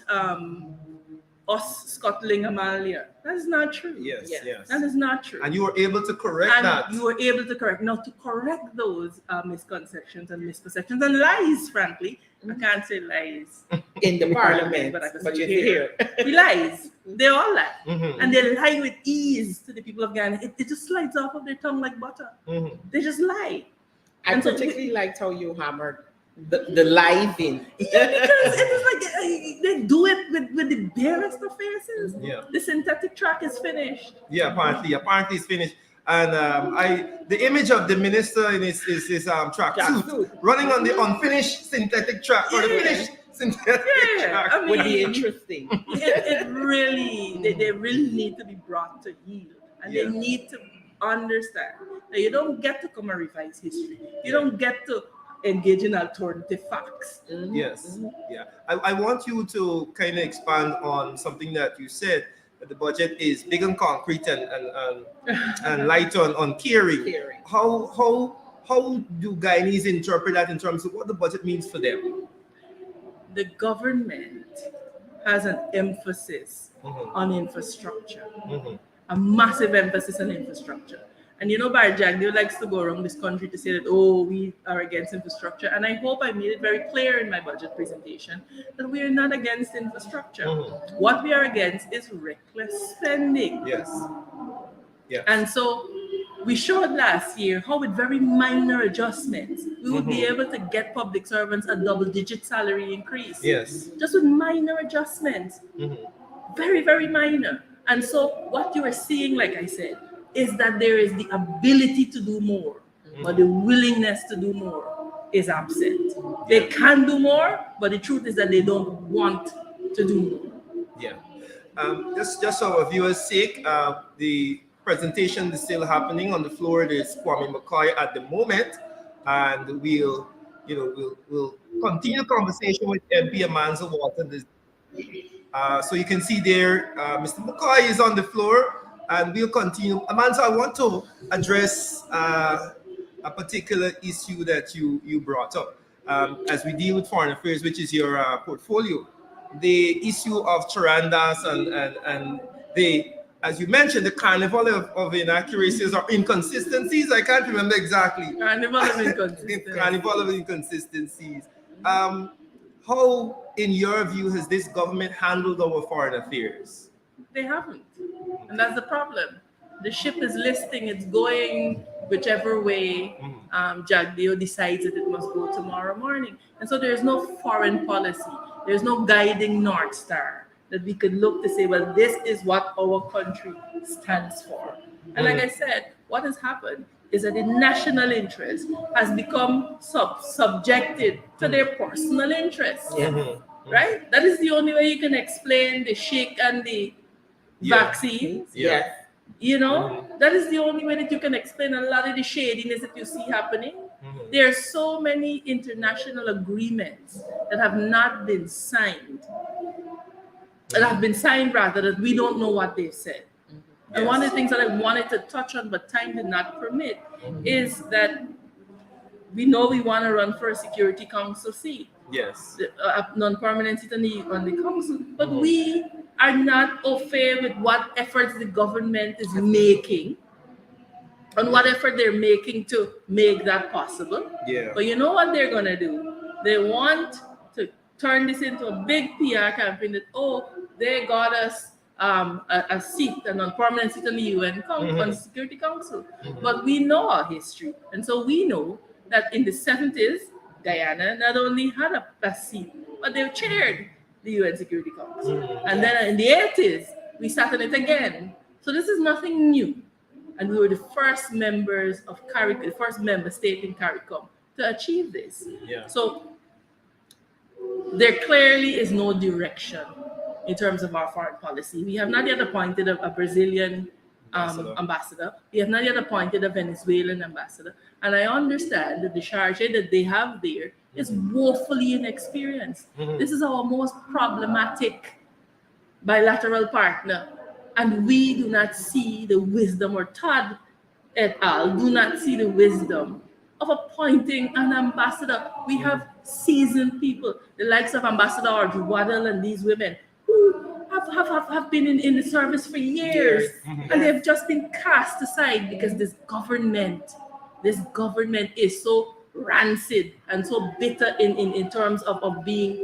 us scuttling Amalia. That is not true. Yes, Yes. yes. That is not true. And you were able to correct And that. you were able to correct. Now, to correct those misconceptions and misperceptions and lies, frankly, I can't say lies. In the parliament, But I can but say you're here. The lies, they all lie. Mhm, And they lie with ease to the people of Ghana. It just slides off of their tongue like butter. mhm. They just lie. I And so particularly liked how you hammered the lies in. Because it is like they do it with the barest of faces. Yeah. The synthetic track is finished. Yeah, apparently it's finished. And the image of the minister in his tracksuit Tracksuit. running on the unfinished synthetic track or the Yeah. finished synthetic Yeah, track. I Would be mean, interesting. it really, they really need to be brought to heel, and Yeah. they need to understand that you don't get to come and revise history. You don't get to engage in alternative facts. Yes, yeah. I want you to kind of expand on something that you said, that the budget is big and concrete and light on caring. Caring. How do Guyanese interpret that in terms of what the budget means for them? The government has an emphasis Mhm, on infrastructure, mhm. a massive emphasis on infrastructure. And you know, Barry Jagdeo likes to go around this country to say that, oh, we are against infrastructure. And I hope I made it very clear in my budget presentation that we are not against infrastructure. Mhm. What we are against is reckless spending. Yes. Yeah. And so we showed last year how with very minor adjustments, we would be able to get public servants a double-digit salary increase. Yes. Just with minor adjustments. Mhm. Very, very minor. And so what you are seeing, like I said, is that there is the ability to do more, but the willingness to do more is absent. They can do more, but the truth is that they don't want to do more. Yeah. Just for our viewers' sake, the presentation is still happening on the floor. There's Kwame McCoy at the moment, and we'll continue the conversation with MP Amanzo Walton. So you can see there, Mr. McCoy is on the floor, and we'll continue. Amanzo, I want to address a particular issue that you brought up as we deal with foreign affairs, which is your portfolio. The issue of Charandas and the, as you mentioned, the carnival of inaccuracies or inconsistencies. I can't remember exactly. Carnival of The inconsistency. carnival of inconsistencies. How, in your view, has this government handled our foreign affairs? They haven't. And that's the problem. The ship is listing, it's going whichever way Jagdeo decides that it must go tomorrow morning. And so there's no foreign policy. There's no guiding North Star that we could look to say, well, this is what our country stands for. And like I said, what has happened is that the national interest has become subjected to their personal interests. Right? That is the only way you can explain the shake and the vaccines. Yes. You know, that is the only way that you can explain a lot of the shadiness that you see happening. There are so many international agreements that have not been signed, that have been signed rather, that we don't know what they've said. And one of the things that I wanted to touch on, but time did not permit, is that we know we want to run for a Security Council seat, Yes. a non-permanent seat on the council, but we are not au fait with what efforts the government is making and what effort they're making to make that possible. Yeah. But you know what they're going to do? They want to turn this into a big PR campaign that, oh, they got us a seat, a non-permanent seat on the UN on the Security Council. But we know our history. And so we know that in the 70s, Guyana not only had a seat, but they chaired the UN Security Council. And then in the 80s, we sat on it again. So this is nothing new. And we were the first members of CARICOM, the first member state in CARICOM to achieve this. Yeah. So there clearly is no direction in terms of our foreign policy. We have not yet appointed a Brazilian ambassador. We have not yet appointed a Venezuelan ambassador. And I understand that the charge that they have there is woefully inexperienced. This is our most problematic bilateral partner. And we do not see the wisdom, or Todd et al. Do not see the wisdom of appointing an ambassador. We have seasoned people, the likes of Ambassador Audrey Waddell and these women who have been in the service for years, and they've just been cast aside because this government is so rancid and so bitter in terms of being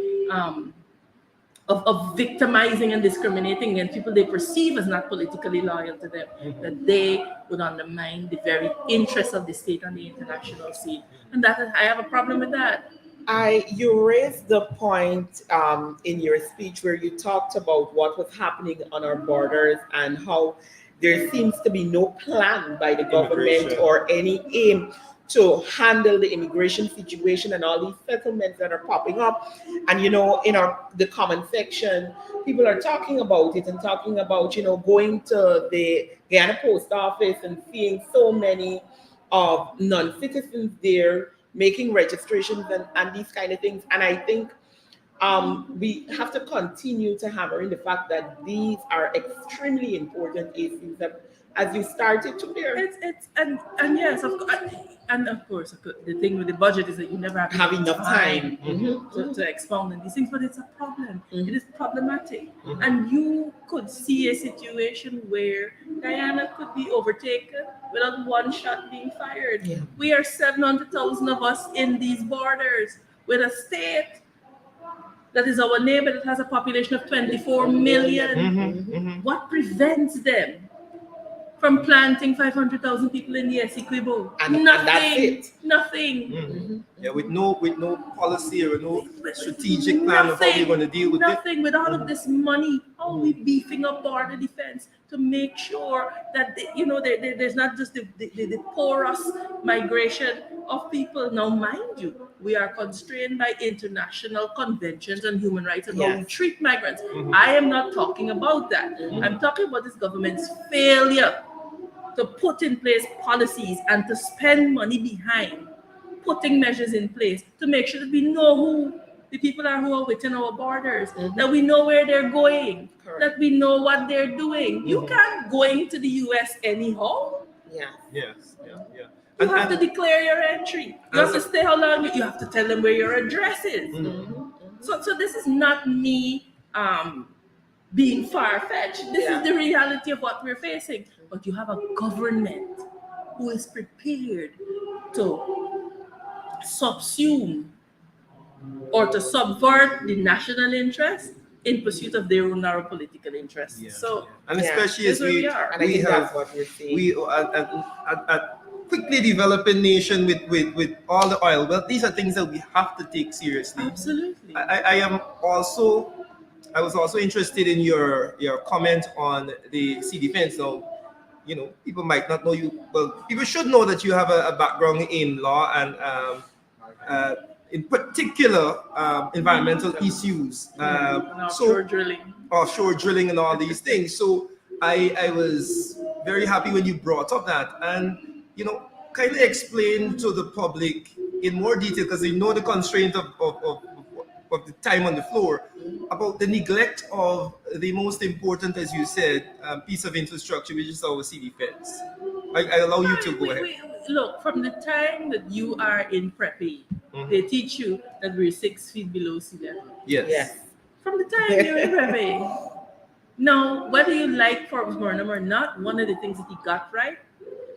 of victimizing and discriminating against people they perceive as not politically loyal to them, that they would undermine the very interests of the state on the international scene. And that I have a problem with that. You raised the point in your speech where you talked about what was happening on our borders and how there seems to be no plan by the government Immigration. or any aim to handle the immigration situation and all these settlements that are popping up. And in the comment section, people are talking about it and talking about going to the Guyana Post Office and seeing so many of non-citizens there making registrations and these kind of things. And I think we have to continue to hammer in the fact that these are extremely important issues that, as you started to hear, It's and yes, of course, and of course, the thing with the budget is that you never have enough time. to expound on these things, but it's a problem. Mhm. It is problematic, and you could see a situation where Guyana could be overtaken without one shot being fired. Yeah. We are 700,000 of us in these borders with a state that is our neighbor that has a population of 24 million. What prevents them from planting 500,000 people in the Essequibo? And Nothing. that's it. Nothing. Yeah, with no policy or no strategic plan of how we're going to deal with it. Nothing. With all of this money, how are we beefing up border defense to make sure that there's not just the porous migration of people? Now, mind you, we are constrained by international conventions on human rights and how we Yes. treat migrants. I am not talking about that. I'm talking about this government's failure to put in place policies and to spend money behind putting measures in place to make sure that we know who the people are who are within our borders, that we know where they're going, Correct. that we know what they're doing. You can't go into the US anyhow. Yeah. Yes, yeah. You have to declare your entry. You have to stay how long. You have to tell them where your address is. So this is not me being far-fetched. This is the reality of what we're facing. But you have a government who is prepared to subsume or to subvert the national interest in pursuit of their own narrow political interests. Yeah. So And Yeah. especially this as is where we we are. And I we think have that's what we're seeing. we a quickly developing nation with all the oil. Well, these are things that we have to take seriously. Absolutely. I was also interested in your comment on the sea defense. Now, people might not know you. Well, people should know that you have a background in law and in particular environmental issues. And offshore drilling. Offshore drilling and all these things. So I was very happy when you brought up that, and kind of explain to the public in more detail, because they know the constraint of the time on the floor, about the neglect of the most important, as you said, piece of infrastructure, which is our sea defense. I allow you to go ahead. Look, from the time that you are in prep A, they teach you that we're 6 feet below sea level. Yes. Yes. From the time you're in prep A. Now, whether you like Forbes Burnham or not, one of the things that he got right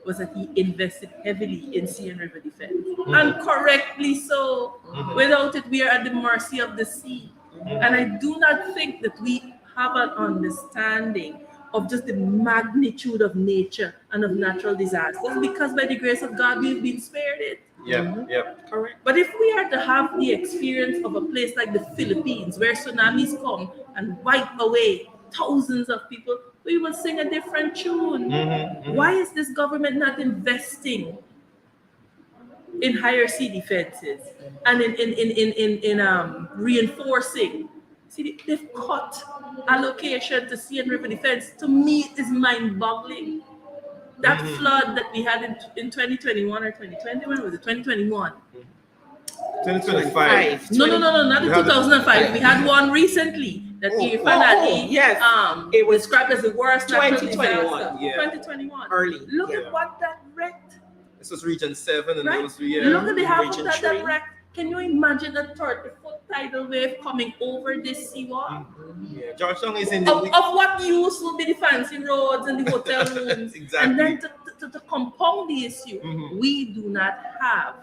was that he invested heavily in sea and river defense. And correctly so. Without it, we are at the mercy of the sea. And I do not think that we have an understanding of just the magnitude of nature and of natural disasters, because by the grace of God, we've been spared it. Yeah. Correct. But if we are to have the experience of a place like the Philippines, where tsunamis come and wipe away thousands of people, we will sing a different tune. Why is this government not investing in higher sea defenses and in reinforcing? See, they've cut allocation to sea and river defense. To me, it is mind-boggling. That flood that we had in 2021 or 2020, when was it? 2021. 2025. No, not in We had 2005. We had one recently that yes. it was described as the worst natural 2021. disaster. Yeah. 2021. Early. Look Yeah. at what that wrecked. This was Region 7, and Right? those Look at the half of Region that three. wrecked. Can you imagine a 30-foot tidal wave coming over this seawall? Yeah, Georgetown is in the Of what use will be the fancy roads and the hotel rooms? Exactly. And then to compound the issue, we do not have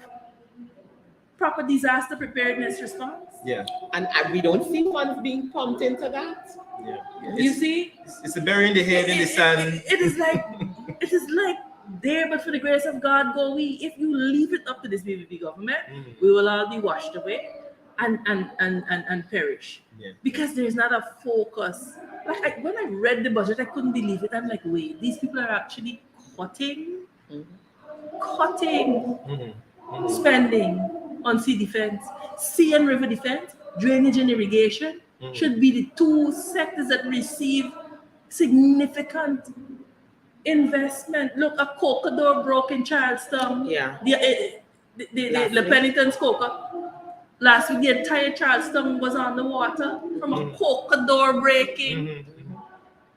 proper disaster preparedness response. yeah. And we don't see funds being pumped into that. You see? It's a burying the head in the sand. It is like there, but for the grace of God, go we. If you leave it up to this BBB government, we will all be washed away. and perish. Yeah. Because there's not a focus. Like when I read the budget, I couldn't believe it. I'm like, wait, these people are actually cutting spending on sea defense, sea and river defense, drainage and irrigation should be the two sectors that receive significant investment. Look, a coca door broke in Charleston. Yeah. The Penitence Coca. Last week, the entire Charleston was on the water from a coca door breaking.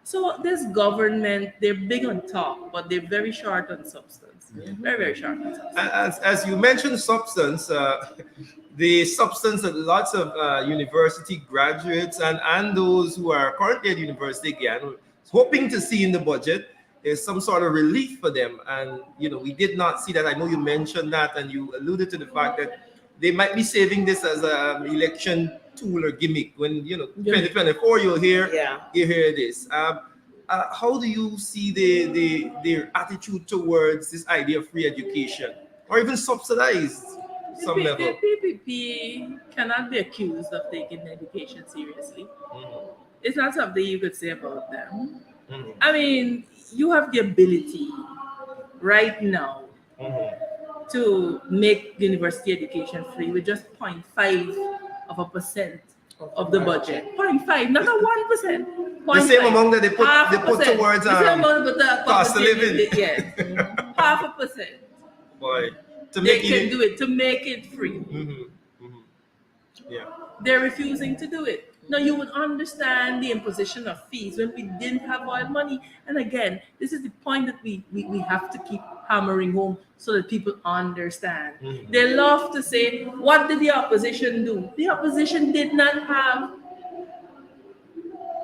So this government, they're big on talk, but they're very short on substance. Very, very short on substance. As you mentioned substance, the substance that lots of university graduates and those who are currently at university again, hoping to see in the budget is some sort of relief for them. And, we did not see that. I know you mentioned that and you alluded to the fact that they might be saving this as an election tool or gimmick. When, 2024, you'll hear this. How do you see their attitude towards this idea of free education or even subsidized some The level? PPP cannot be accused of taking education seriously. It's not something you could say about them. I mean, you have the ability right now to make university education free with just 0.5% of the budget. 0.5, not a 1%. The same amount that they put towards the same amount with the cost of living. Yes, 0.5%. Boy, to They make can do it to make it free. Yeah. They're refusing to do it. Now you would understand the imposition of fees when we didn't have oil money. And again, this is the point that we have to keep hammering home so that people understand. They love to say, what did the opposition do? The opposition did not have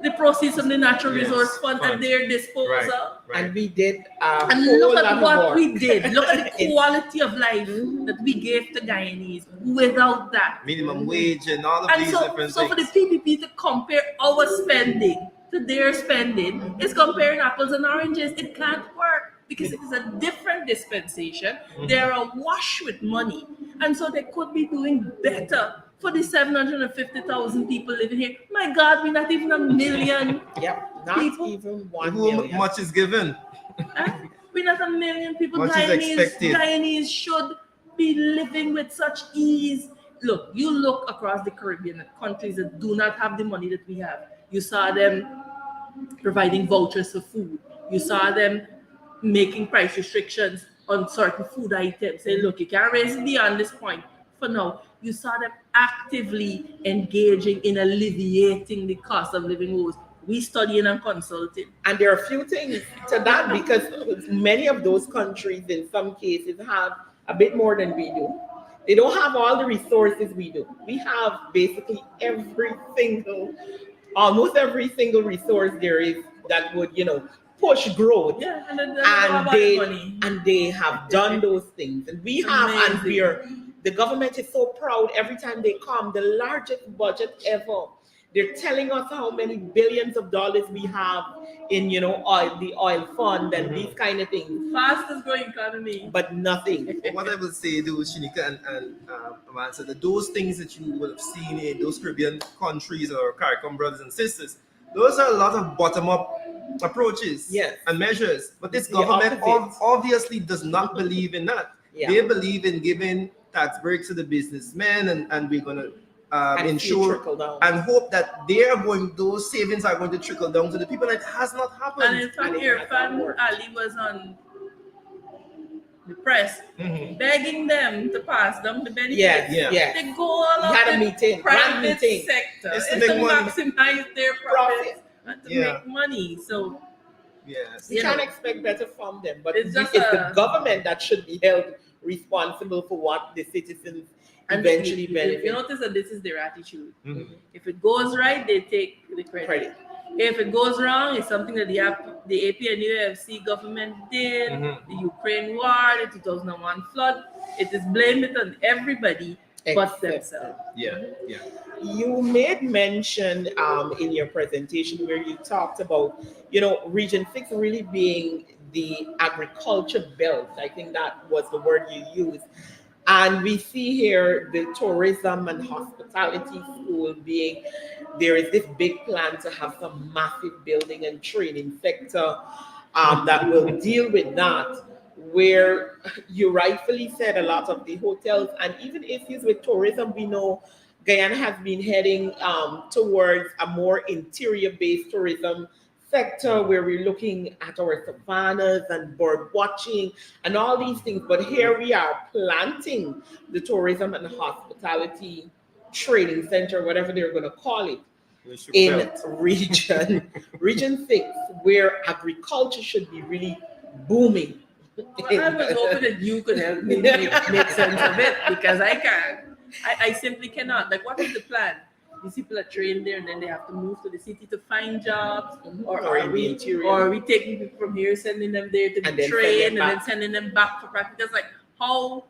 the proceeds from the Natural Resource Fund at their disposal. Right. And we did And look at what we did. Look at the quality of life that we gave to Guyanese without that. Minimum wage and all of And these different so for the things. PPP to compare our spending to their spending is comparing apples and oranges. It can't work because it is a different dispensation. They're awash with money. And so they could be doing better for the 750,000 people living here. My God, we're not even a million. not people. even 1 Who million. much is given? We're not a million people. Much is expected. Guyanese should be living with such ease. Look, you look across the Caribbean at countries that do not have the money that we have. You saw them providing vouchers for food. You saw them making price restrictions on certain food items. Say, look, you can't raise it beyond this point. For now, you saw them actively engaging in alleviating the cost of living woes. We studying and consulting. And there are a few things to that because many of those countries, in some cases, have a bit more than we do. They don't have all the resources we do. We have basically almost every single resource there is that would, push growth. Yeah, And they have done those things. And we have, and the government is so proud every time they come, the largest budget ever. They're telling us how many billions of dollars we have in, the oil fund and these kind of things. Fastest growing economy. But nothing. What I will say, though, Shanika and Amansa, that those things that you would have seen in those Caribbean countries or CARICOM brothers and sisters, those are a lot of bottom-up approaches and measures. But this government obviously does not believe in that. Yeah. They believe in giving tax breaks to the businessmen, and we're going to ensure and hope that those savings are going to trickle down to the people. And it has not happened. And in fact, Irfan Ali was on the press begging them to pass them the benefits. Yes. They go all We had a the meeting, private grand meeting. sector It's to is make to money. maximize their profits and to make money. So Yes. We can't expect better from them, but It's it's just the government that should be held responsible for what the citizens and eventually if benefit. you notice that this is their attitude. If it goes right, they take the credit. If it goes wrong, it's something that the AP and UFC government did, the Ukraine war, the 2001 flood. It is blamed it on everybody but Except themselves. You made mention in your presentation where you talked about, Region 6 really being the agriculture belt. I think that was the word you used. And we see here the tourism and hospitality school being, there is this big plan to have some massive building and training sector that will deal with that, where you rightfully said a lot of the hotels and even issues with tourism, we know Guyana has been heading towards a more interior-based tourism sector where we're looking at our savannas and bird watching and all these things. But here we are planting the tourism and hospitality training center, whatever they're going to call it, in region 6, where agriculture should be really booming. Well, I was hoping that you could help me make sense of it, because I can't. I simply cannot. Like, what is the plan? These people are trained there and then they have to move to the city to find jobs, or Or in are the we interior. or are we taking people from here, sending them there to And be then send trained, them and then back. sending them back for practicals? Like, how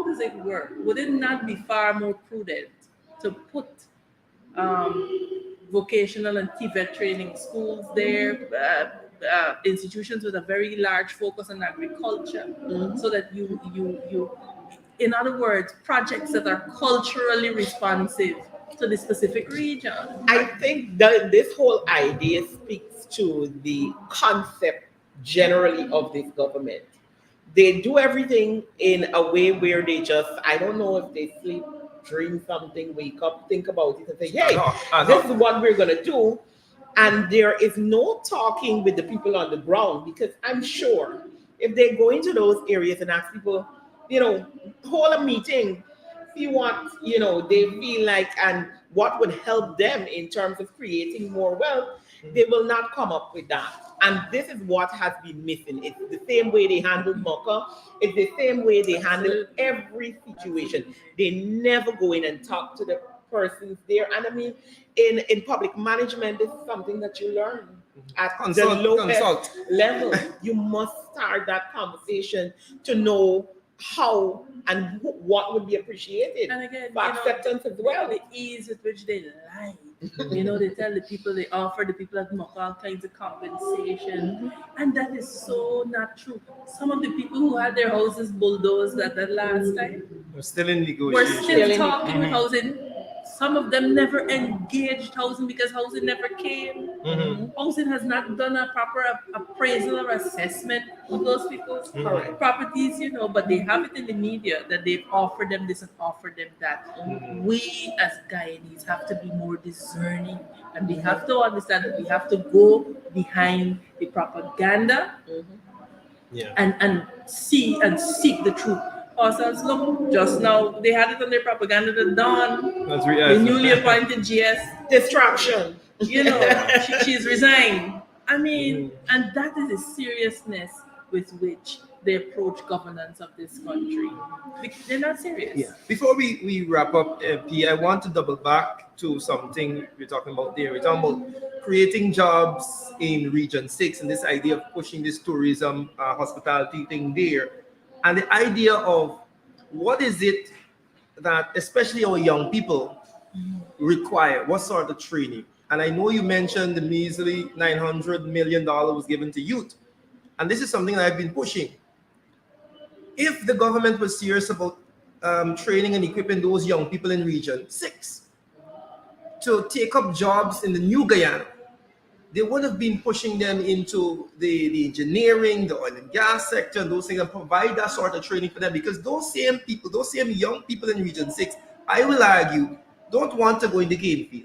does it work? Would it not be far more prudent to put vocational and TVET training schools there, institutions with a very large focus on agriculture, so that you in other words, projects that are culturally responsive to the specific region? I think that this whole idea speaks to the concept generally of this government. They do everything in a way where they just, I don't know if they sleep, dream something, wake up, think about it, and say, hey, this is what we're going to do. And there is no talking with the people on the ground, because I'm sure if they go into those areas and ask people, hold a meeting, see what, they feel like and what would help them in terms of creating more wealth, they will not come up with that. And this is what has been missing. It's the same way they handle MOCA. It's the same way they handle every situation. They never go in and talk to the persons there. And I mean, in public management, this is something that you learn at the lowest level. You must start that conversation to know how and what would be appreciated And again, for acceptance as well. The ease with which they lie. They tell the people, they offer the people at MOCA all kinds of compensation. And that is so not true. Some of the people who had their houses bulldozed at that last time We're still in were negotiation. still talking with housing. Some of them never engaged housing because housing never came. Housing has not done a proper appraisal or assessment of those people's properties, but they have it in the media that they've offered them this and offered them that. We as Guyanese have to be more discerning, and we have to understand that we have to go behind the propaganda and see and seek the truth. Ourselves, look, just now they had it on their propaganda that Dawn, the newly appointed GS, Distraction. she's resigned. I mean, and that is the seriousness with which they approach governance of this country. They're not serious. Yeah. Before we wrap up, P, I want to double back to something we're talking about there. We're talking about creating jobs in Region 6 and this idea of pushing this tourism, hospitality thing there. And the idea of what is it that especially our young people require, what sort of training? And I know you mentioned the measly $900 million was given to youth. And this is something that I've been pushing. If the government was serious about training and equipping those young people in Region 6 to take up jobs in the new Guyana, they would have been pushing them into the engineering, the oil and gas sector, and those things, and provide that sort of training for them, because those same people, those same young people in Region 6, I will argue, don't want to go in the game field,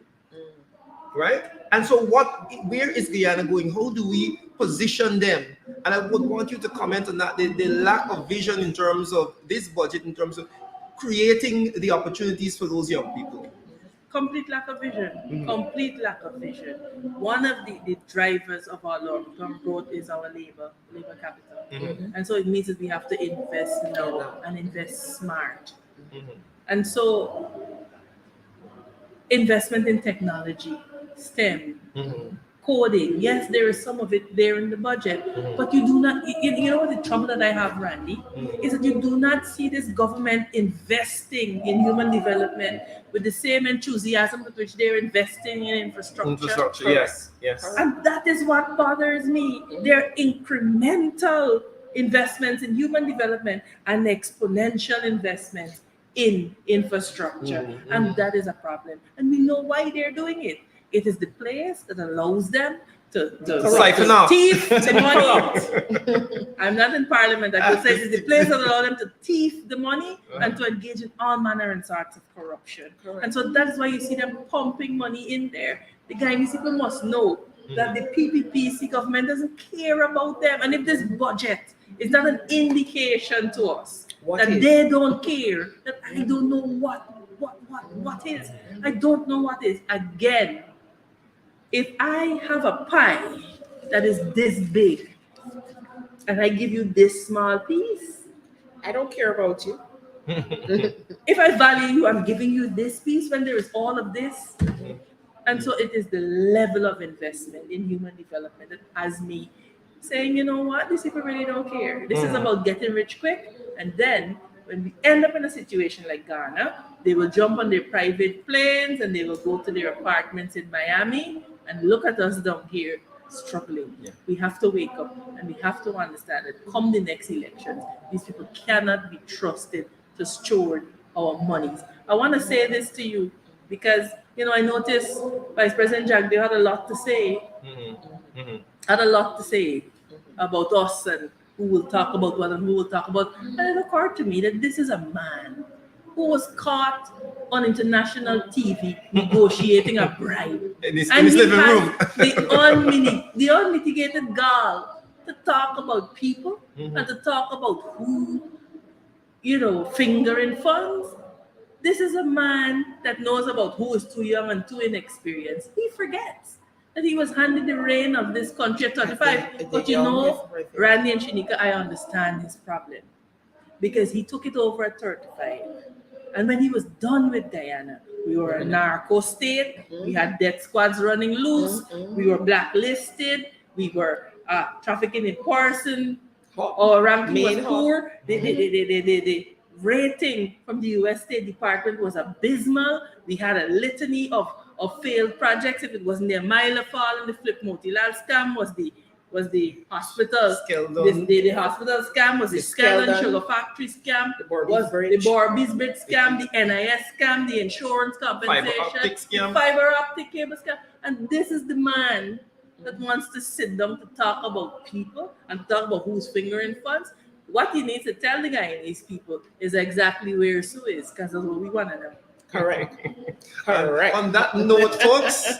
right? And so where is Guyana going? How do we position them? And I would want you to comment on that, the lack of vision in terms of this budget, in terms of creating the opportunities for those young people. Complete lack of vision. Complete lack of vision. One of the drivers of our long-term growth is our labor capital. And so it means that we have to invest now and invest smart. And so investment in technology, STEM, coding, yes, there is some of it there in the budget, but you do not, you know what the trouble that I have, Randy, is that you do not see this government investing in human development with the same enthusiasm with which they're investing in infrastructure. Yes. And that is what bothers me. They're incremental investments in human development and exponential investments in infrastructure. And that is a problem. And we know why they're doing it. It is the place that allows them to Siphon off. thief the money. I'm not in parliament. I could say it's the place that allows them to thief the money and to engage in all manner and sorts of corruption. And so that's why you see them pumping money in there. The Guyanese people must know that the PPPC government doesn't care about them. And if this budget is not an indication to us that they don't care, that I don't know what is. I don't know what is. Again, if I have a pie that is this big and I give you this small piece, I don't care about you. if I value you, I'm giving you this piece when there is all of this. And so it is the level of investment in human development that has me saying, you know what, these people really don't care. This is about getting rich quick. And then when we end up in a situation like Ghana, they will jump on their private planes and they will go to their apartments in Miami and look at us down here struggling. We have to wake up and we have to understand that come the next election, these people cannot be trusted to steward our monies. I want to say this to you because, you know, I noticed Vice President Jagdeo had a lot to say, had a lot to say about us and who will talk about what and who will talk about. And it occurred to me that this is a man who was caught on international TV negotiating a bribe. In his And he living had room. the unmitigated gall to talk about people and to talk about who, you know, fingering funds. This is a man that knows about who is too young and too inexperienced. He forgets that he was handed the reign of this country at 35. But you know, Randy and Shinika, I understand his problem because he took it over at 35. And when he was done with Guyana, we were a narco state. We had death squads running loose. We were blacklisted. We were trafficking in person. Our ranking was poor. The rating from the U.S. State Department was abysmal. We had a litany of failed projects. If it wasn't the Mila Fall and the Flip Motilal scam, was the hospital. The hospital scam was the Skeldon Sugar Factory scam. Was the Borby's Bridge scam, the NIS scam, the insurance compensation, fiber optic cable scam. And this is the man that wants to sit down to talk about people and talk about who's fingering funds. What he needs to tell the Guyanese people is exactly where Sue is, because that's what we want to know. Correct. Correct. On that note, folks,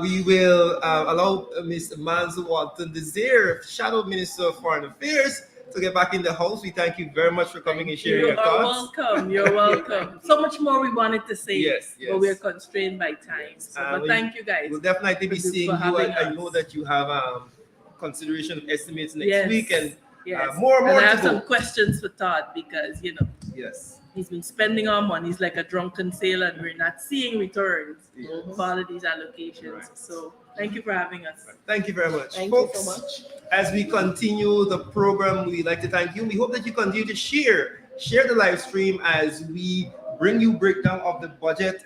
we will allow Mr. Manzo Walton Desir, Shadow Minister of Foreign Affairs, to get back in the house. We thank you very much for coming and sharing your thoughts. Welcome. You're welcome. So much more we wanted to say, Yes. but we're constrained by time. So, but thank you guys. We'll definitely be seeing you. I know that you have consideration of estimates next week, and more and I have to go. some questions for Todd because, you know, he's been spending our money. He's like a drunken sailor and we're not seeing returns for all of these allocations. So thank you for having us. Thank you very much. Thank Folks, you so much. As we continue the program, we'd like to thank you. We hope that you continue to share the live stream as we bring you breakdown of the budget.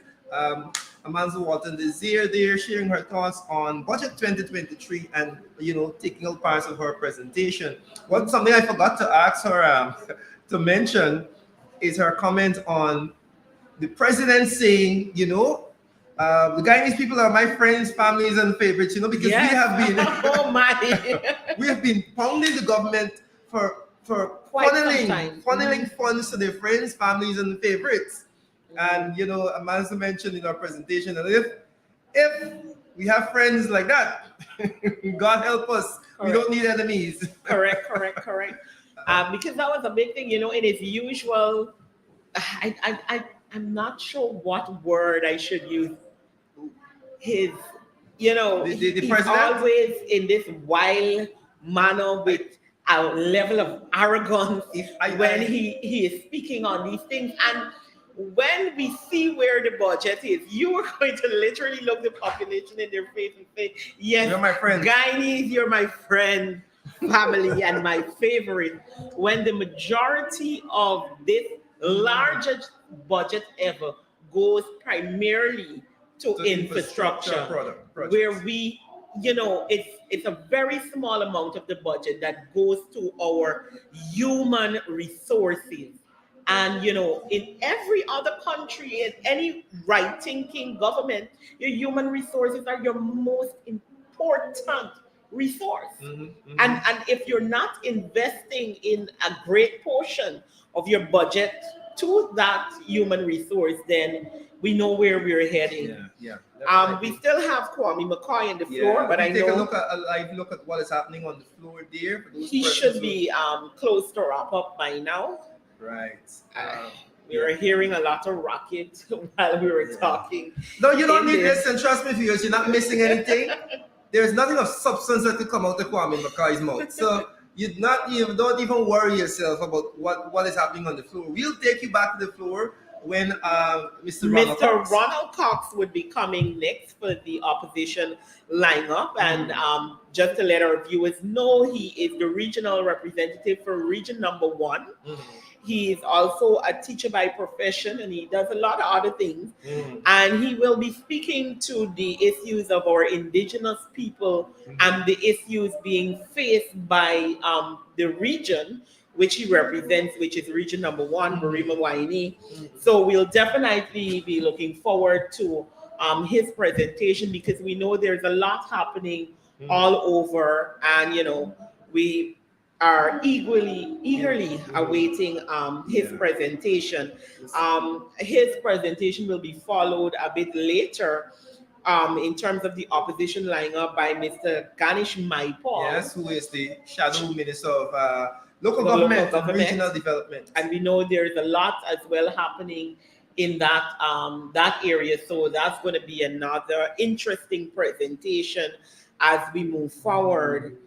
Amanzo Walton Desir there sharing her thoughts on budget 2023 and, you know, taking out parts of her presentation. Something I forgot to ask her to mention is her comment on the president saying, you know, the Guyanese people are my friends, families, and favorites, you know, because we have been we have been pounding the government for funneling funds to their friends, families, and favorites. And, you know, as I mentioned in our presentation, that if we have friends like that, God help us, we don't need enemies. Correct. Because that was a big thing, you know, in his usual, I'm not sure what word I should use. His, you know, the he's president? always in this wild manner with a level of arrogance when he is speaking on these things. And when we see where the budget is, you are going to literally look the population in their face and say, yes, You're my friend. Guyanese, you're my friend, family, and my favorite. When the majority of this largest budget ever goes primarily to infrastructure, projects. where we you know, it's a very small amount of the budget that goes to our human resources. And you know, in every other country, in any right-thinking government, your human resources are your most important resource. And if you're not investing in a great portion of your budget to that human resource, then we know where we're heading. We still have Kwame McCoy on the floor, but I take a know look at a live look at what is happening on the floor there. For those he persons should who- be close to wrap up by now. right. We were hearing a lot of racket while we were talking. No, you don't in need this. this, and trust me, viewers, you're not missing anything. There's nothing of substance that could come out of Kwame McCoy's mouth. So you don't even worry yourself about what is happening on the floor. We'll take you back to the floor when Mr. Ronald Mr. Cox. Ronald Cox would be coming next for the opposition lineup. And just to let our viewers know, he is the regional representative for Region Number 1. He is also a teacher by profession, and he does a lot of other things. And he will be speaking to the issues of our indigenous people and the issues being faced by the region which he represents, which is Region Number 1, Barima Waini. So we'll definitely be looking forward to his presentation, because we know there's a lot happening all over, and you know, we are eagerly awaiting his presentation. His presentation will be followed a bit later in terms of the opposition lineup by Mr. Ganesh Maipal. Yes, who is the Shadow Minister of Local Government and Regional Development. And we know there's a lot as well happening in that that area. So that's going to be another interesting presentation as we move forward.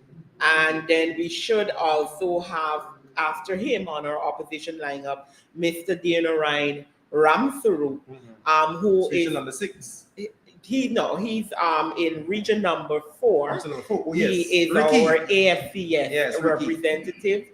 And then we should also have, after him on our opposition lineup, Mr. Dino-Ryan Ramsuru, who is Region number 6. he's in Region Number 4. Region number 4. Oh, He yes. is Ricky. our AFCS Yes, Ricky. representative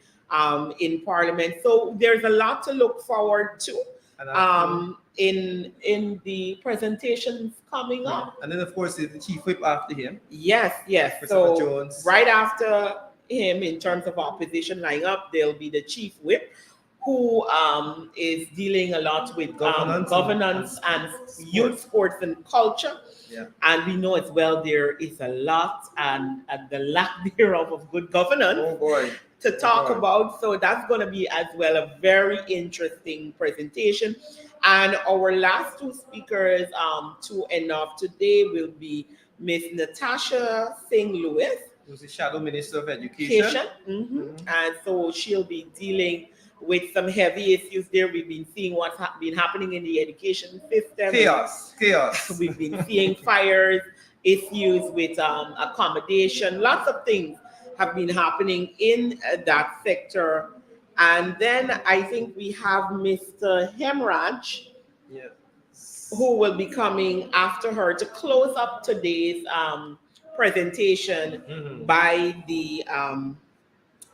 in Parliament. So there's a lot to look forward to And in the presentations coming up. and then, of course, the Chief Whip after him, Yes. Christopher So Jones. right after him, in terms of opposition lineup, there'll be the Chief Whip, who is dealing a lot with governance and youth, sports, and culture. Yeah. And we know as well there is a lot and the lack thereof of good governance Oh boy. to talk boy. about. So that's going to be as well a very interesting presentation. And our last two speakers to end off today will be Miss Natasha Singh Lewis, Who's the Shadow Minister of Education. and so she'll be dealing with some heavy issues there. We've been seeing what's been happening in the education system. Chaos. We've been seeing fires, issues with accommodation, lots of things have been happening in that sector. And then I think we have Mr. Hemraj, Yes. who will be coming after her to close up today's presentation by the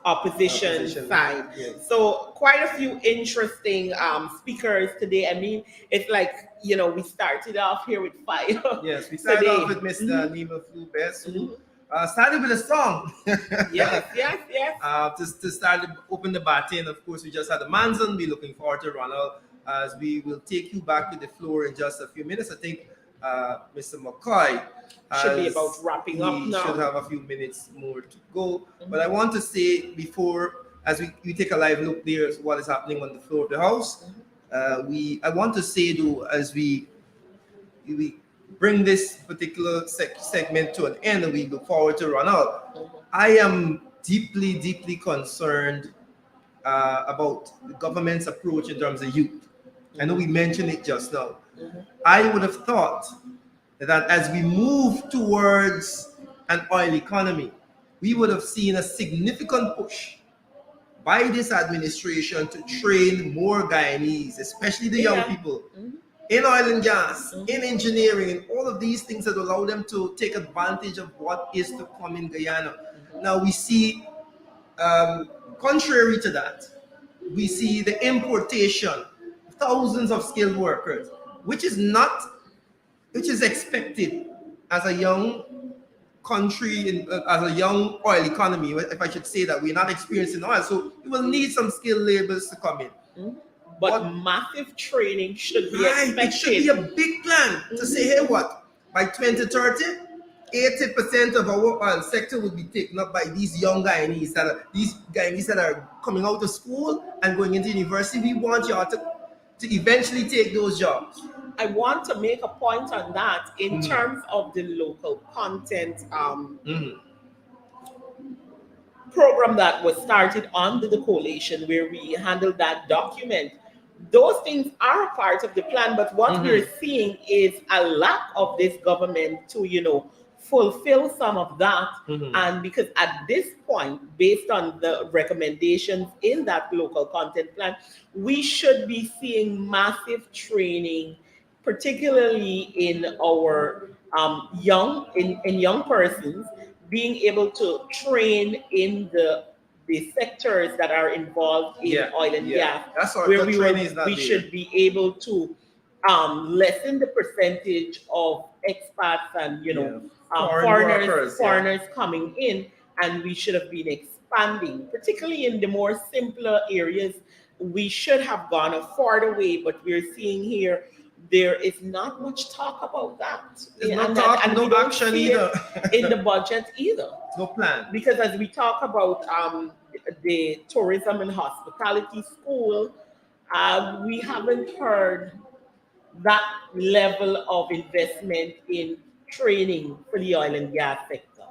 opposition side. Yes. So quite a few interesting speakers today. I mean, it's like, you know, we started off here with fire. Yes, we started Today. off with Mr. Nima Flubes, who started with a song. Yes. To start open the baton. Of course, we just had the Manzon. We're looking forward to Ronald, as we will take you back to the floor in just a few minutes. I think Mr. McCoy Should be has- about wrapping up he now. should have a few minutes more to go. But I want to say before, as we take a live look there at what is happening on the floor of the House, I want to say though, as we bring this particular segment to an end and we look forward to Ronald, I am deeply concerned about the government's approach in terms of youth. I know we mentioned it just now. I would have thought that as we move towards an oil economy, we would have seen a significant push by this administration to train more Guyanese, especially the young people, in oil and gas, in engineering, and all of these things that allow them to take advantage of what is to come in Guyana. Now we see, contrary to that, we see the importation of thousands of skilled workers, which is expected as a young country as a young oil economy, if I should say that, we're not experiencing oil, so we will need some skilled laborers to come in. But massive training should be Right, expected. it should be a big plan to say, hey, what, by 2030, 80% of our oil sector will be taken up by these young Guyanese that are coming out of school and going into university. We want y'all to eventually take those jobs. I want to make a point on that in terms of the local content program that was started under the coalition, where we handled that document. Those things are a part of the plan, but what we're seeing is a lack of this government to, fulfill some of that. And because at this point, based on the recommendations in that local content plan, we should be seeing massive training, particularly in our young persons, being able to train in the sectors that are involved in oil and gas, That's our where training is not we there. should be able to lessen the percentage of expats and foreigners coming in, and we should have been expanding, particularly in the more simpler areas. We should have gone a farther way, but we're seeing here there is not much talk about that. There's no talk, and no we don't action see it either. in the budget either. No plan. Because as we talk about the tourism and hospitality school, we haven't heard that level of investment in training for the oil and gas sector.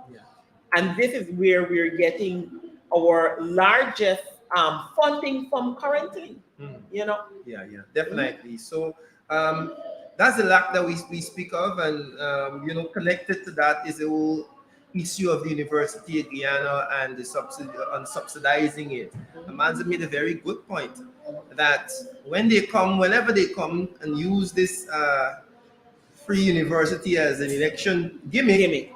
And this is where we're getting our largest funding from currently, Yeah, definitely. So that's the lack that we speak of, and connected to that is the whole issue of the University of Guyana and the subsidizing it. Amanza made a very good point that whenever they come and use this free university as an election gimmick,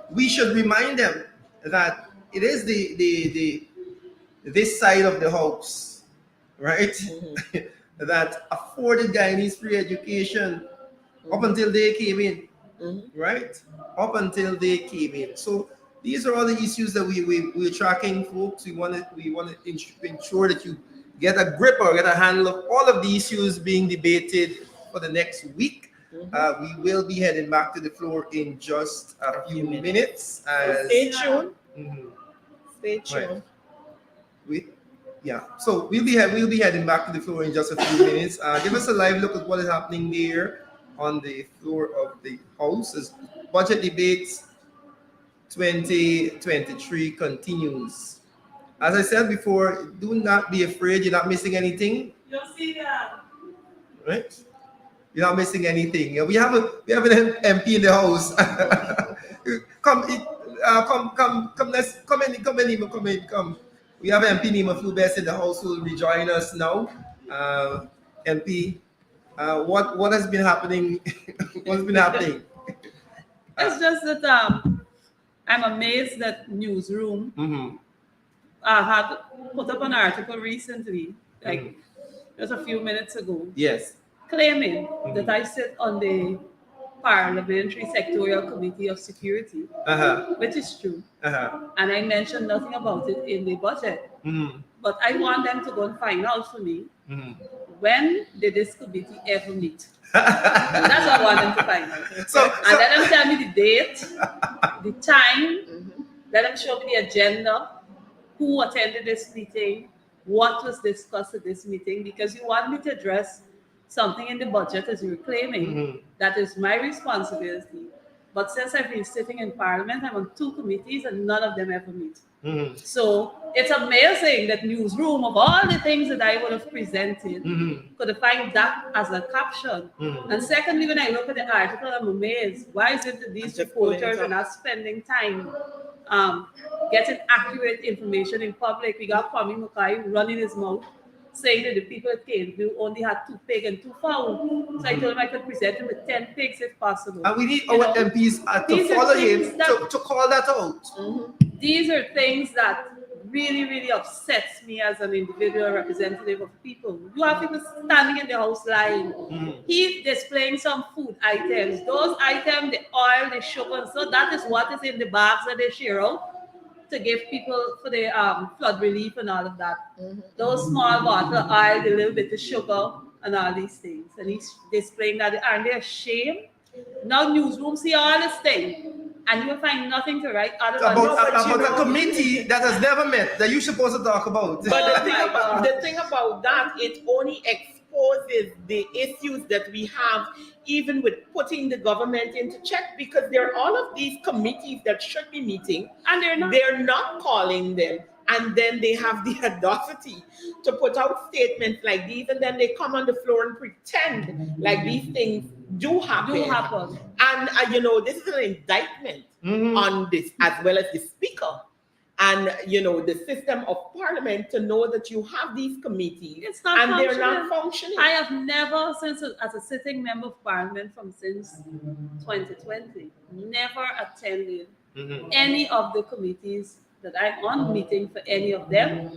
we should remind them that it is this side of the house, right? That afforded Guyanese free education up until they came in, right? Up until they came in. So these are all the issues that we're tracking, folks. We want to ensure that you get a grip or get a handle of all of the issues being debated for the next week. We will be heading back to the floor in just a few minutes. Stay tuned. Stay tuned. So we'll be heading back to the floor in just a few minutes. Give us a live look at what is happening there on the floor of the House as budget debates 2023 continues. As I said before, do not be afraid. You're not missing anything. You'll see that. Right? You're not missing anything. We have an MP in the house. Come. We have MP Nima Flubes in the house who will rejoin us now. MP, what has been happening? What's been happening? It's just that I'm amazed that Newsroom had put up an article recently, like just a few minutes ago, Yes. claiming that I sit on the Parliamentary Sectorial Committee of Security, which is true. And I mentioned nothing about it in the budget. But I want them to go and find out for me, when did this committee ever meet? That's what I want them to find out. And let them tell me the date, the time, let them show me the agenda, who attended this meeting, what was discussed at this meeting, because you want me to address something in the budget, as you're claiming, that is my responsibility. But since I've been sitting in Parliament, I'm on 2 committees and none of them ever meet. So it's amazing that Newsroom, of all the things that I would have presented, could find that as a caption. And secondly, when I look at the article, I'm amazed. Why is it that these reporters are not spending time getting accurate information in public? We got Kwame Mukai running his mouth, saying that the people at Caneville only had 2 pigs and 2 fowl. So I told him I could present him with 10 pigs if possible. And we need our MPs to these are follow things him that- to call that out. These are things that really, really upsets me as an individual representative of people. You have people standing in the house lying. He's displaying some food items. Those items, the oil, the sugar, so that is what is in the bags that they share out to give people for the flood relief and all of that. Those small bottle of oil, the little bit of sugar, and all these things. And he's displaying that. Aren't they ashamed? Now newsrooms see all this thing, and you will find nothing to write other than About a committee that has never met that you're supposed to talk about. But the thing about that, it only exposes the issues that we have, even with putting the government into check, because there are all of these committees that should be meeting, and they're not calling them. And then they have the audacity to put out statements like these, and then they come on the floor and pretend like these things do happen. And this is an indictment on this, as well as the speaker and the system of parliament, to know that you have these committees and they're not functioning. I have never, since as a sitting member of parliament since 2020, never attended any of the committees that I'm on, meeting for any of them.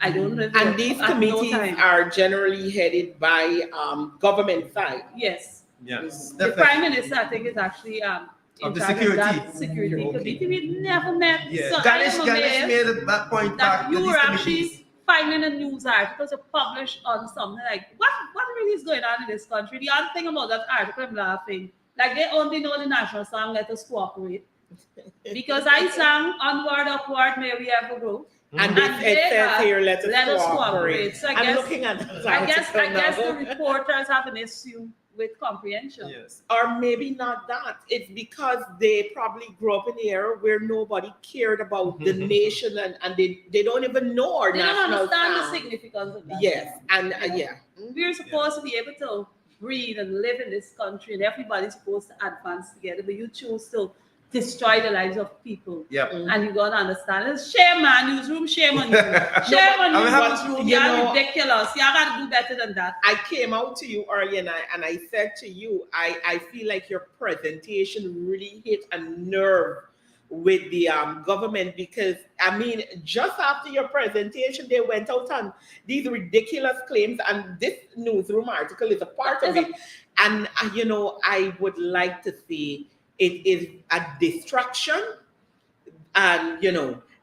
I don't know. And these committees are generally headed by government side. Yes. Yes. The Prime Minister, I think, is actually Of the in charge security. That security committee. We never met. Yeah. So Ganesh I am amazed made that point that back. you with were these actually committees. finding a news article to publish on something like what really is going on in this country. The other thing about that article, I'm laughing. Like they only know the national song "Let Us Cooperate," because I sang "Onward, Upward, May We Ever Grow." And it says here, let us cooperate. So I'm looking at that I guess article the now. reporters have an issue with comprehension. Yes. Or maybe not that. It's because they probably grew up in the era where nobody cared about the nation, and they don't even know our They don't national understand the song. significance of that. Yes, and yeah. We're supposed to be able to breathe and live in this country, and everybody's supposed to advance together, but you choose to destroy the lives of people. Yep. And you gotta understand. It's shame, man. Newsroom, shame on you. Shame on you, newsroom. You're ridiculous. You gotta do better than that. I came out to you earlier and I said to you, I feel like your presentation really hit a nerve with the government, because I mean, just after your presentation, they went out on these ridiculous claims, and this newsroom article is a part of it. And I would like to see it is a distraction, and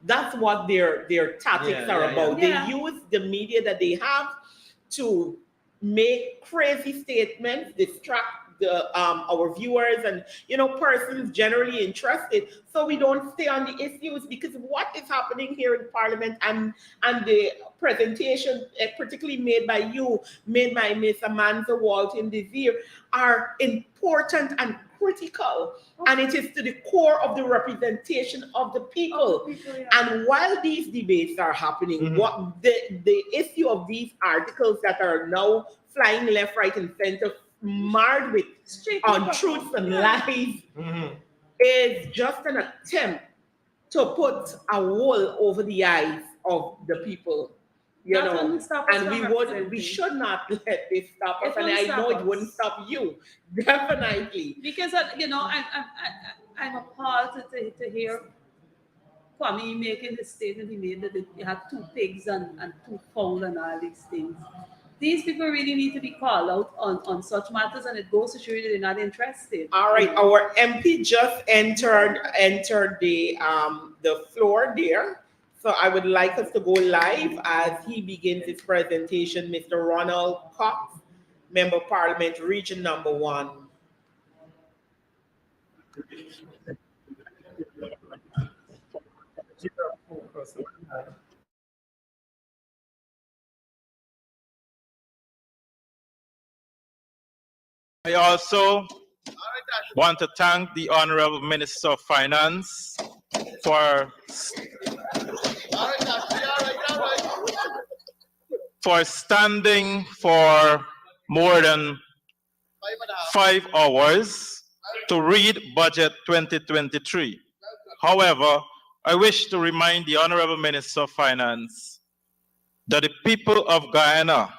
that's what their tactics are about. Yeah. They use the media that they have to make crazy statements, distract our viewers and persons generally interested, so we don't stay on the issues. Because what is happening here in Parliament and the presentation, particularly made by Miss Amanda Walton this year, are important and critical, and it is to the core of the representation of the people. And while these debates are happening, what the issue of these articles that are now flying left, right, and center, marred with untruths and lies, is just an attempt to put a wool over the eyes of the people. And we should not let this stop us. And I know it wouldn't stop you, definitely. Because I'm appalled to hear Kwame making the statement he made that you had 2 pigs and 2 fowl and all these things. These people really need to be called out on such matters, and it goes to show you that they're not interested. All right, our MP just entered the floor there. So I would like us to go live as he begins his presentation. Mr. Ronald Cox, Member of Parliament, Region Number 1. I also want to thank the Honorable Minister of Finance for standing for more than 5 hours to read Budget 2023. However, I wish to remind the Honorable Minister of Finance that the people of Guyana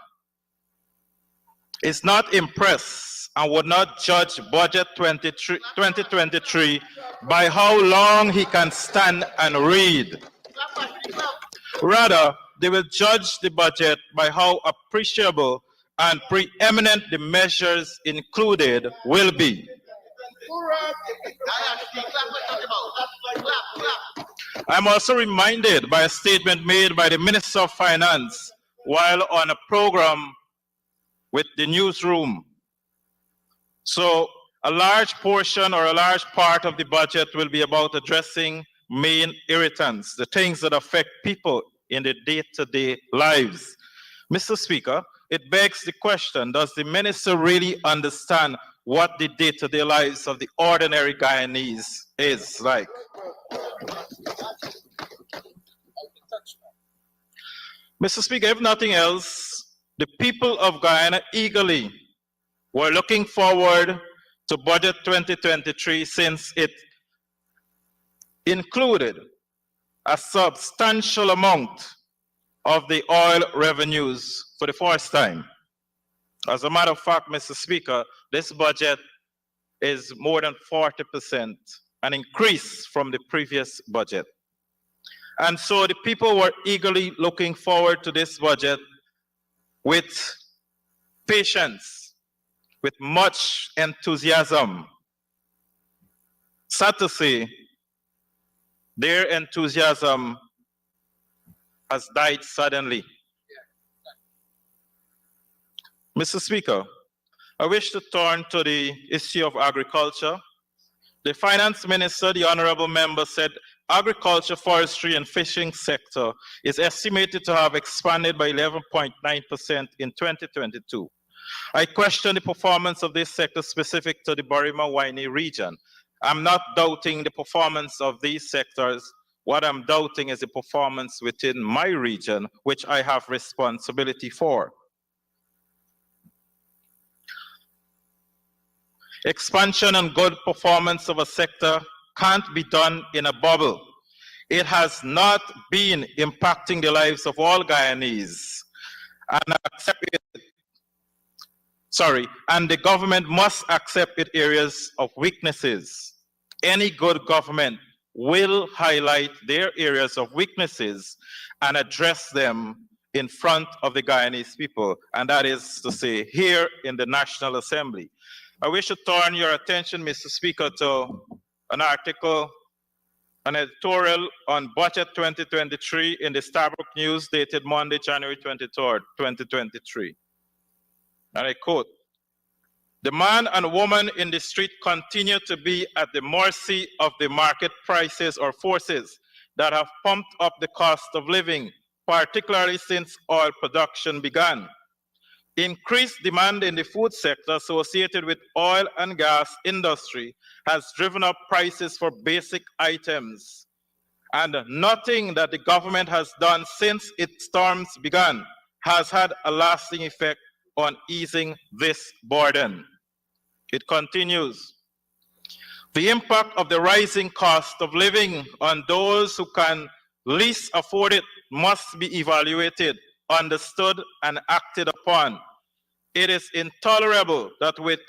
is not impressed and would not judge Budget 2023 by how long he can stand and read. Rather, they will judge the budget by how appreciable and preeminent the measures included will be. I'm also reminded by a statement made by the Minister of Finance while on a program with the newsroom. So a large portion or a large part of the budget will be about addressing main irritants, the things that affect people in their day-to-day lives. Mr. Speaker, it begs the question, does the minister really understand what the day-to-day lives of the ordinary Guyanese is like? Mr. Speaker, if nothing else, the people of Guyana eagerly were looking forward to Budget 2023 since it included a substantial amount of the oil revenues for the first time. As a matter of fact, Mr. Speaker, this budget is more than 40%, an increase from the previous budget. And so the people were eagerly looking forward to this budget with patience, with much enthusiasm. Sad to say, their enthusiasm has died suddenly. Mr. Speaker, I wish to turn to the issue of agriculture. The finance minister, the honorable member, said agriculture, forestry, and fishing sector is estimated to have expanded by 11.9% in 2022. I question the performance of this sector specific to the Borima-Waini region. I'm not doubting the performance of these sectors. What I'm doubting is the performance within my region, which I have responsibility for. Expansion and good performance of a sector can't be done in a bubble. It has not been impacting the lives of all Guyanese. And the government must accept its areas of weaknesses. Any good government will highlight their areas of weaknesses and address them in front of the Guyanese people, and that is to say, here in the National Assembly. I wish to turn your attention, Mr. Speaker, to an article, an editorial on Budget 2023 in the Stabroek News dated Monday, January 23rd, 2023. And I quote, "The man and woman in the street continue to be at the mercy of the market prices or forces that have pumped up the cost of living, particularly since oil production began. Increased demand in the food sector associated with oil and gas industry has driven up prices for basic items, and nothing that the government has done since its terms began has had a lasting effect on easing this burden." It continues, "The impact of the rising cost of living on those who can least afford it must be evaluated, understood, and acted upon. It is intolerable that with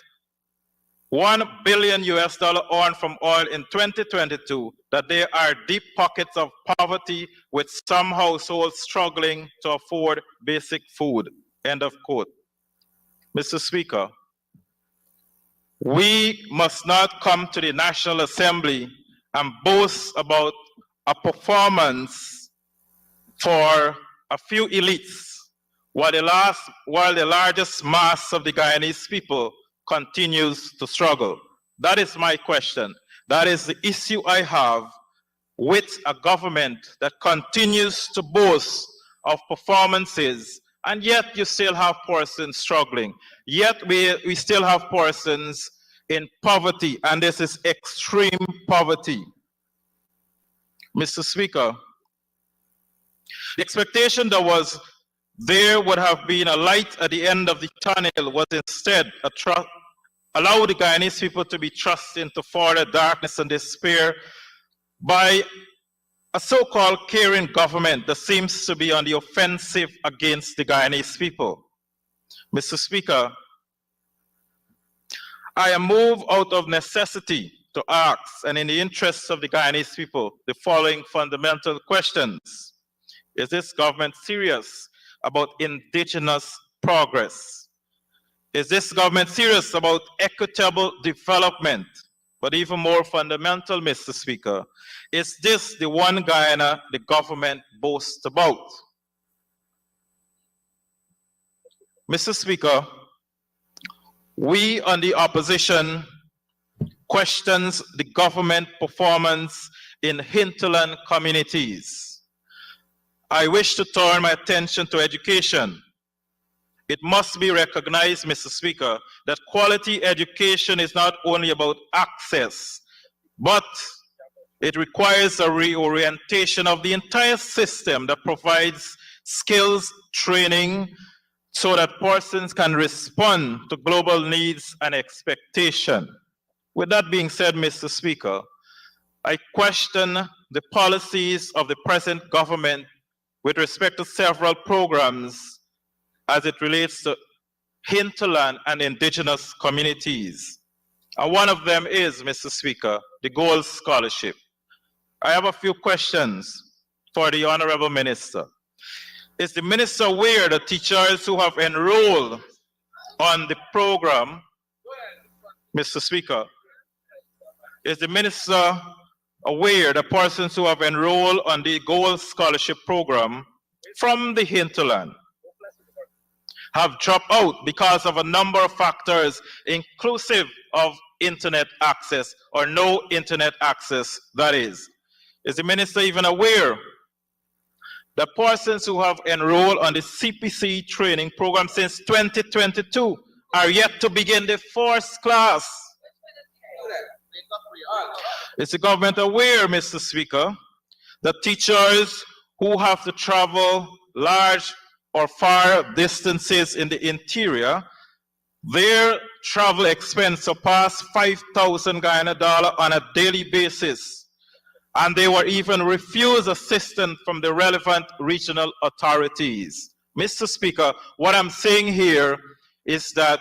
$1 billion earned from oil in 2022, that there are deep pockets of poverty with some households struggling to afford basic food." End of quote. Mr. Speaker, we must not come to the National Assembly and boast about a performance for a few elites, while the largest mass of the Guyanese people continues to struggle. That is my question. That is the issue I have with a government that continues to boast of performances, and yet you still have persons struggling. Yet we still have persons in poverty, and this is extreme poverty. Mr. Speaker, the expectation that there would have been a light at the end of the tunnel was instead allow the Guyanese people to be thrust into further darkness and despair by a so-called caring government that seems to be on the offensive against the Guyanese people. Mr. Speaker, I am moved out of necessity to ask, and in the interests of the Guyanese people, the following fundamental questions. Is this government serious about indigenous progress? Is this government serious about equitable development? But even more fundamental, Mr. Speaker, is this the one Guyana the government boasts about? Mr. Speaker, we on the opposition questions the government performance in hinterland communities. I wish to turn my attention to education. It must be recognized, Mr. Speaker, that quality education is not only about access, but it requires a reorientation of the entire system that provides skills training so that persons can respond to global needs and expectation. With that being said, Mr. Speaker, I question the policies of the present government with respect to several programs as it relates to hinterland and indigenous communities. And one of them is, Mr. Speaker, the Gold Scholarship. I have a few questions for the Honorable Minister. Is the Minister aware that teachers who have enrolled on the program, Mr. Speaker, is the Minister aware that persons who have enrolled on the Gold Scholarship program from the hinterland have dropped out because of a number of factors, inclusive of internet access or no internet access, that is? Is the Minister even aware that persons who have enrolled on the CPC training program since 2022 are yet to begin the first class? Is the government aware, Mr. Speaker, that teachers who have to travel large or far distances in the interior, their travel expense surpassed 5,000 Guyana dollars on a daily basis, and they were even refused assistance from the relevant regional authorities? Mr. Speaker, what I'm saying here is that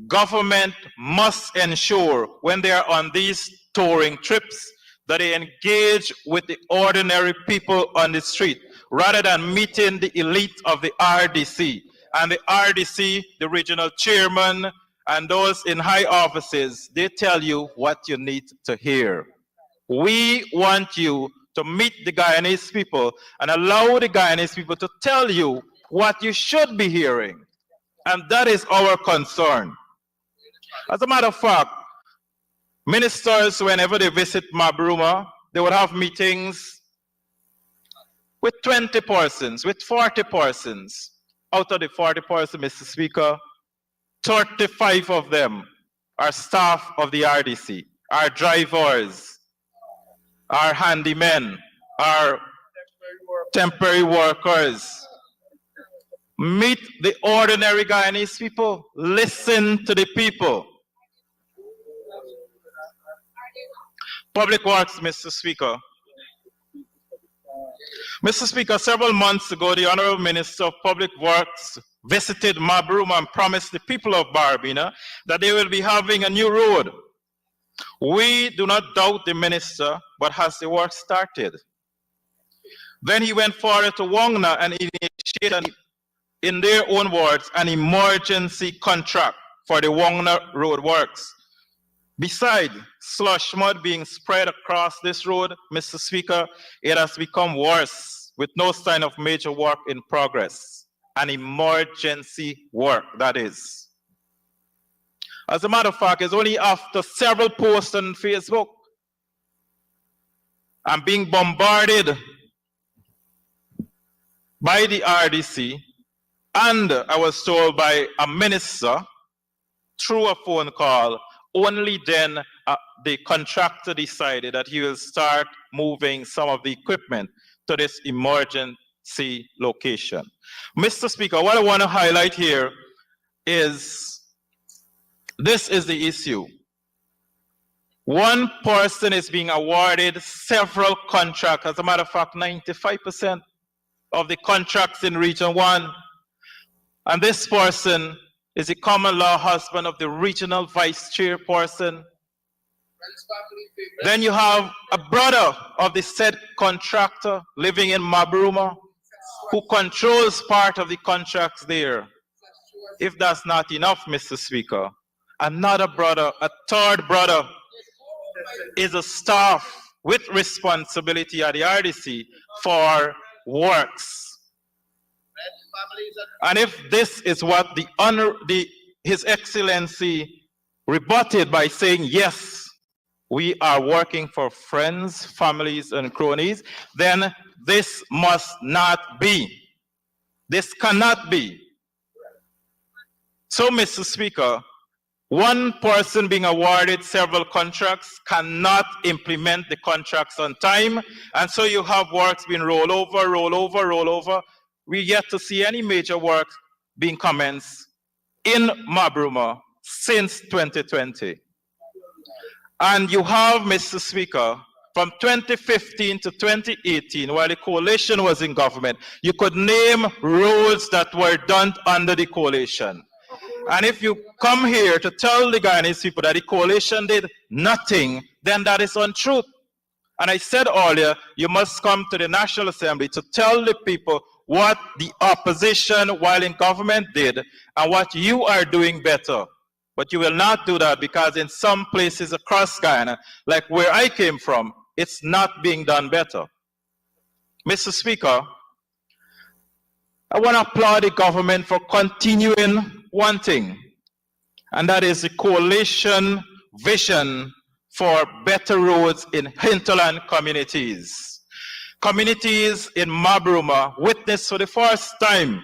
government must ensure when they are on these touring trips that they engage with the ordinary people on the street rather than meeting the elite of the RDC. And the RDC, the regional chairman, and those in high offices, they tell you what you need to hear. We want you to meet the Guyanese people and allow the Guyanese people to tell you what you should be hearing. And that is our concern. As a matter of fact, ministers, whenever they visit Mabruma, they would have meetings with 20 persons, with 40 persons. Out of the 40 persons, Mr. Speaker, 35 of them are staff of the RDC, are drivers, are handymen, are temporary workers. Meet the ordinary Guyanese people. Listen to the people. Public Works, Mr. Speaker. Mr. Speaker, several months ago, the Honorable Minister of Public Works visited Mabruma and promised the people of Barbina that they will be having a new road. We do not doubt the minister, but has the work started? Then he went forward to Wongna and initiated, in their own words, an emergency contract for the Wongna road works. Besides slush mud being spread across this road, Mr. Speaker, it has become worse with no sign of major work in progress. An emergency work, that is. As a matter of fact, it's only after several posts on Facebook and being bombarded by the RDC, and I was told by a minister through a phone call, only then the contractor decided that he will start moving some of the equipment to this emergency location. Mr. Speaker, what I want to highlight here is this is the issue. One person is being awarded several contracts. As a matter of fact, 95% of the contracts in Region 1. And this person is the common law husband of the regional vice chairperson. Then you have a brother of the said contractor living in Mabruma. who controls part of the contracts there. If that's not enough, Mr. Speaker, another brother, a third brother, is a staff with responsibility at the RDC for works. And if this is what His Excellency rebutted by saying, yes, we are working for friends, families, and cronies, then this must not be. This cannot be. So, Mr. Speaker, one person being awarded several contracts cannot implement the contracts on time, and so you have works being roll over. We yet to see any major work being commenced in Mabruma since 2020. And you have, Mr. Speaker, from 2015 to 2018, while the coalition was in government, you could name roads that were done under the coalition. And if you come here to tell the Guyanese people that the coalition did nothing, then that is untruth. And I said earlier, you must come to the National Assembly to tell the people what the opposition while in government did and what you are doing better. But you will not do that because in some places across Guyana, like where I came from, it's not being done better. Mr. Speaker, I want to applaud the government for continuing one thing, and that is the coalition vision for better roads in hinterland communities. Communities in Mabruma witnessed for the first time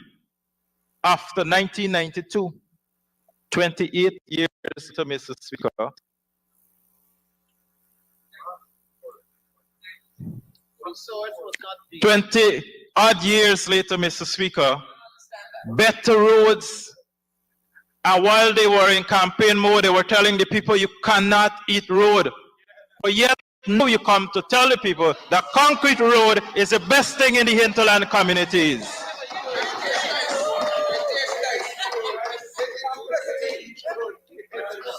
after 1992, 28 years to Mr. Speaker, 20 odd years later, Mr. Speaker, better roads. And while they were in campaign mode, they were telling the people you cannot eat road. But yet now you come to tell the people that concrete road is the best thing in the hinterland communities.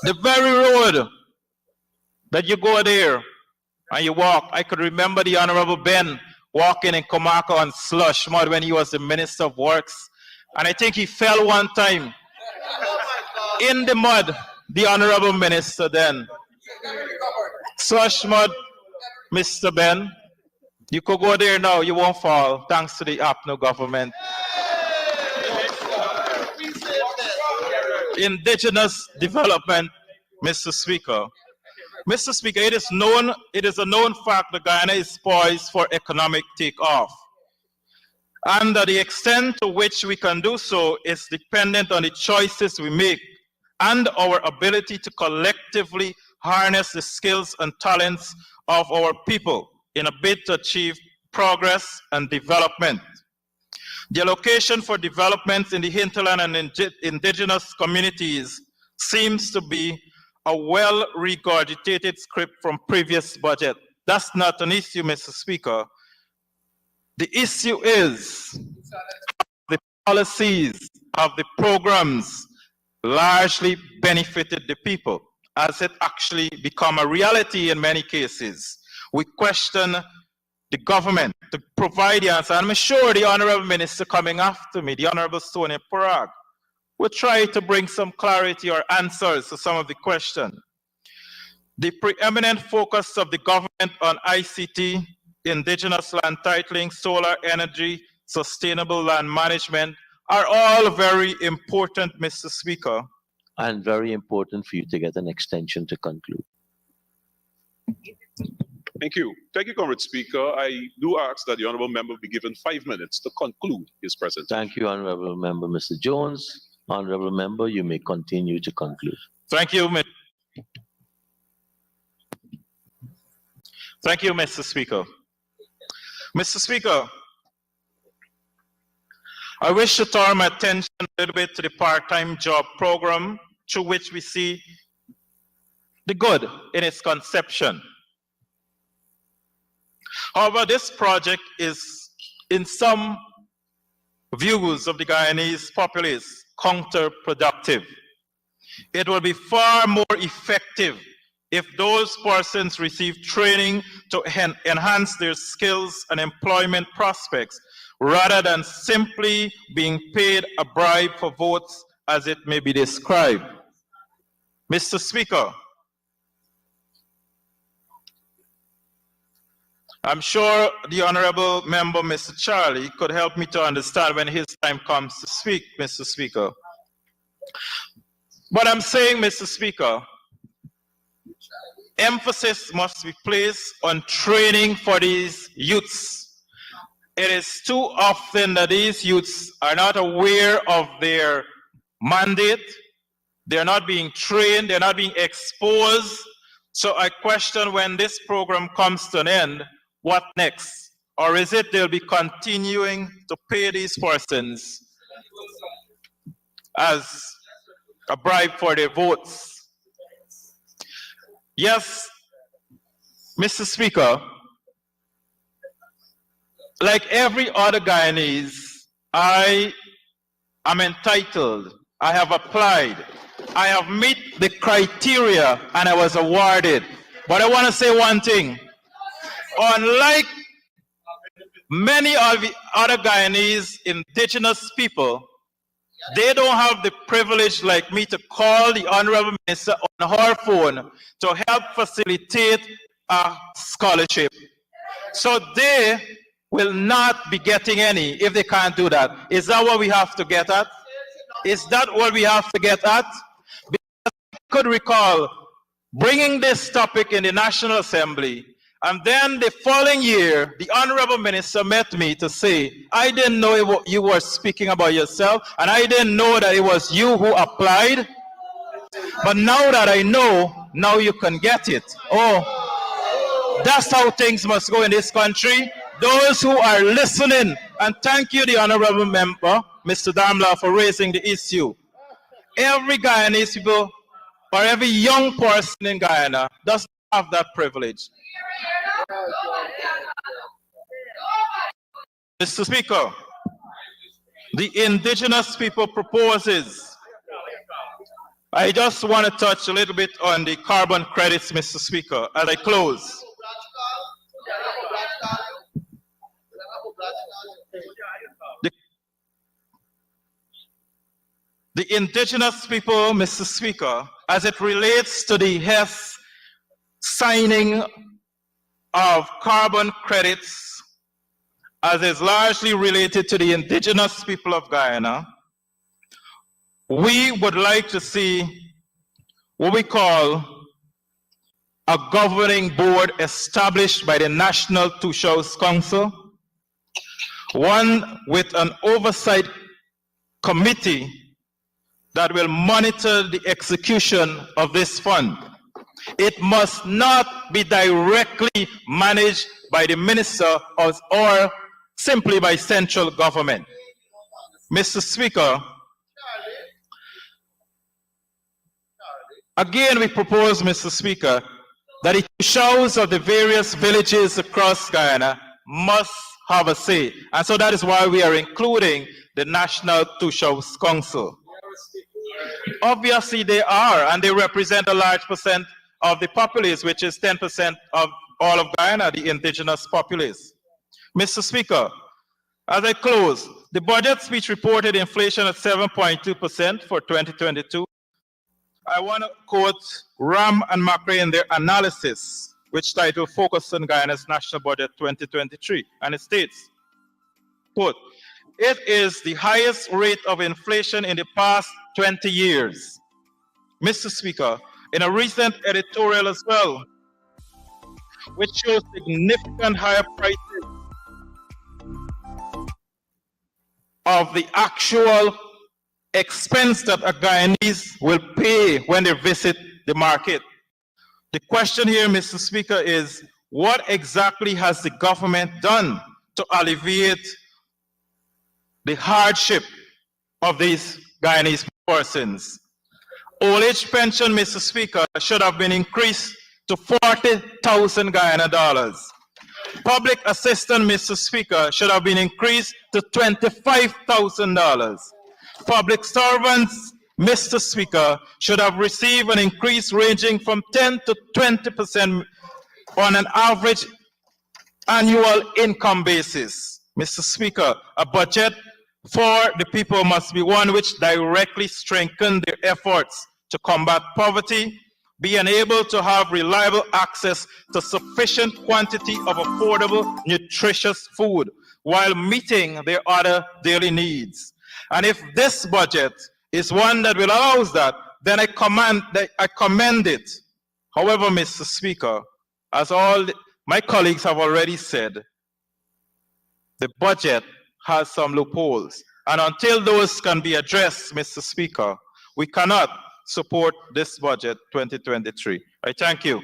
The very road that you go there and you walk, I could remember the Honorable Ben walking in Komaka on slush mud when he was the Minister of Works. And I think he fell one time in the mud, the Honorable Minister then. Slush mud, Mr. Ben, you could go there now, you won't fall, thanks to the APNO government. Indigenous development, Mr. Speaker. Mr. Speaker, it is a known fact that Guyana is poised for economic takeoff. And the extent to which we can do so is dependent on the choices we make and our ability to collectively harness the skills and talents of our people in a bid to achieve progress and development. The allocation for developments in the hinterland and indigenous communities seems to be a well-regurgitated script from previous budget. That's not an issue, Mr. Speaker. The issue is the policies of the programs largely benefited the people, as it actually become a reality in many cases. We question the government to provide the answer. And I'm sure the Honorable Minister coming after me, the Honorable Sonia Parag, will try to bring some clarity or answers to some of the questions. The preeminent focus of the government on ICT, indigenous land titling, solar energy, sustainable land management are all very important, Mr. Speaker. And very important for you to get an extension to conclude. Thank you. Thank you, Comrade Speaker. I do ask that the honourable member be given 5 minutes to conclude his presentation. Thank you, Honorable Member Mr. Jones. Honorable Member, you may continue to conclude. Thank you, Mr. Speaker. Mr. Speaker, I wish to turn my attention a little bit to the part-time job program through which we see the good in its conception. However, this project is, in some views of the Guyanese populace, counterproductive. It will be far more effective if those persons receive training to enhance their skills and employment prospects, rather than simply being paid a bribe for votes as it may be described. Mr. Speaker, I'm sure the honorable member, Mr. Charlie, could help me to understand when his time comes to speak, Mr. Speaker. But I'm saying, Mr. Speaker, emphasis must be placed on training for these youths. It is too often that these youths are not aware of their mandate. They're not being trained, they're not being exposed. So I question, when this program comes to an end, what next? Or is it they'll be continuing to pay these persons as a bribe for their votes? Yes, Mr. Speaker, like every other Guyanese, I am entitled, I have applied, I have met the criteria and I was awarded. But I want to say one thing. Unlike many of the other Guyanese indigenous people, they don't have the privilege like me to call the Honorable Minister on her phone to help facilitate a scholarship. So they will not be getting any if they can't do that. Is that what we have to get at? Is that what we have to get at? Because I could recall bringing this topic in the National Assembly, and then the following year, the Honorable Minister met me to say, I didn't know you were speaking about yourself, and I didn't know that it was you who applied. But now that I know, now you can get it. Oh, that's how things must go in this country. Those who are listening, and thank you, the Honorable Member, Mr. Damla, for raising the issue. Every Guyanese people, or every young person in Guyana, does not have that privilege. Mr. Speaker, the indigenous people proposes. I just want to touch a little bit on the carbon credits, Mr. Speaker, as I close. The indigenous people, Mr. Speaker, as it relates to the HES signing of carbon credits, as is largely related to the indigenous people of Guyana, we would like to see what we call a governing board established by the National Two-Shows Council, one with an oversight committee that will monitor the execution of this fund. It must not be directly managed by the minister or simply by central government. Mr. Speaker, again we propose, Mr. Speaker, that the shows of the various villages across Guyana must have a say. And so that is why we are including the National Two-Shows Council. Obviously they are, and they represent a large percent of the populace, which is 10% of all of Guyana, the indigenous populace. Mr. Speaker, as I close, the budget speech reported inflation at 7.2% for 2022. I want to quote Ram and Macrae in their analysis, which titled Focus on Guyana's National Budget 2023, and it states, quote, it is the highest rate of inflation in the past 20 years. Mr. Speaker, in a recent editorial as well, which shows significant higher prices of the actual expense that a Guyanese will pay when they visit the market. The question here, Mr. Speaker, is what exactly has the government done to alleviate the hardship of these Guyanese persons? Old age pension, Mr. Speaker, should have been increased to 40,000 Guyana dollars. Public assistance, Mr. Speaker, should have been increased to $25,000. Public servants, Mr. Speaker, should have received an increase ranging from 10 to 20% on an average annual income basis. Mr. Speaker, a budget for the people must be one which directly strengthens their efforts to combat poverty, being able to have reliable access to sufficient quantity of affordable, nutritious food while meeting their other daily needs. And if this budget is one that will allow that, then I commend it. However, Mr. Speaker, as all my colleagues have already said, the budget has some loopholes. And until those can be addressed, Mr. Speaker, we cannot support this budget 2023. I thank you.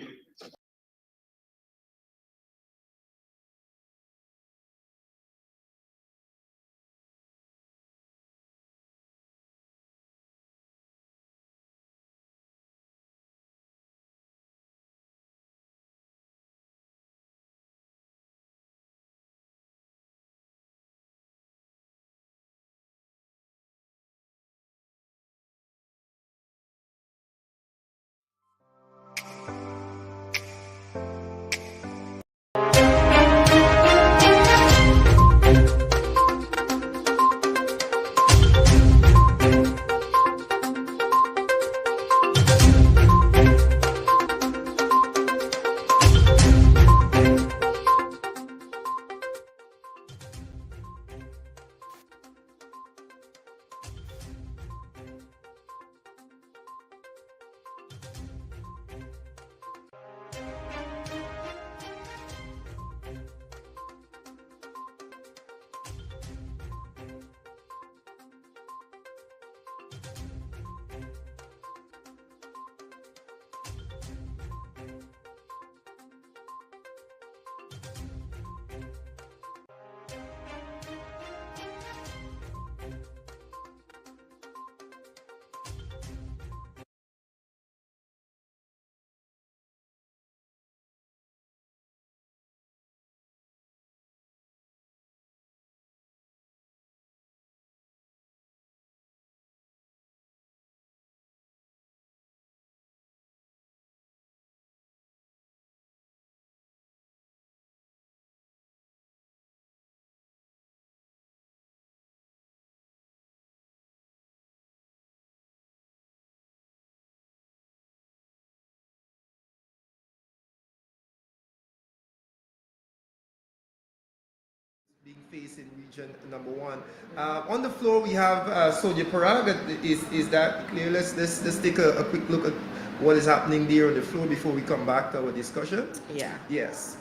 Being faced in region number one. On the floor, we have Sonia Parag. Is that clear? Let's take a quick look at what is happening there on the floor before we come back to our discussion. Yeah. Yes.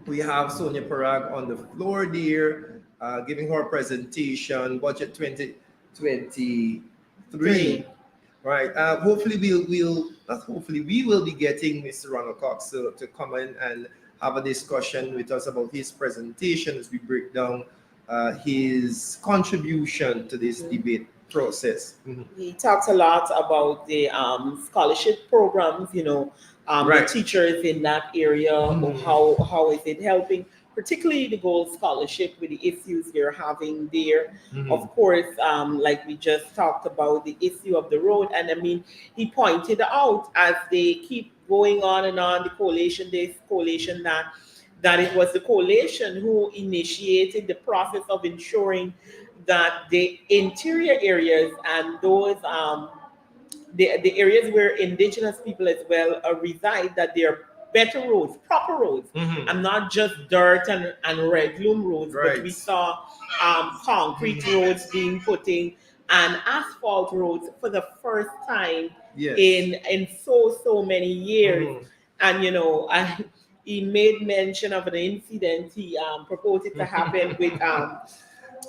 We have Sonia Parag on the floor there, giving her presentation, budget 2023. Right. Hopefully we will be getting Mr. Ronald Cox to come in and have a discussion with us about his presentation as we break down his contribution to this debate process. He talks a lot about the scholarship programs, Right. the teachers in that area, how is it helping, particularly the Gold Scholarship with the issues they're having there. Of course, like we just talked about the issue of the road. And I mean, he pointed out as they keep going on and on, the coalition, this coalition, that it was the coalition who initiated the process of ensuring that the interior areas and those the areas where indigenous people as well reside, that there are better roads, proper roads, and not just dirt and red loom roads, Right. but we saw concrete roads being put in and asphalt roads for the first time Yes. in so many years. And he made mention of an incident he purported to happen with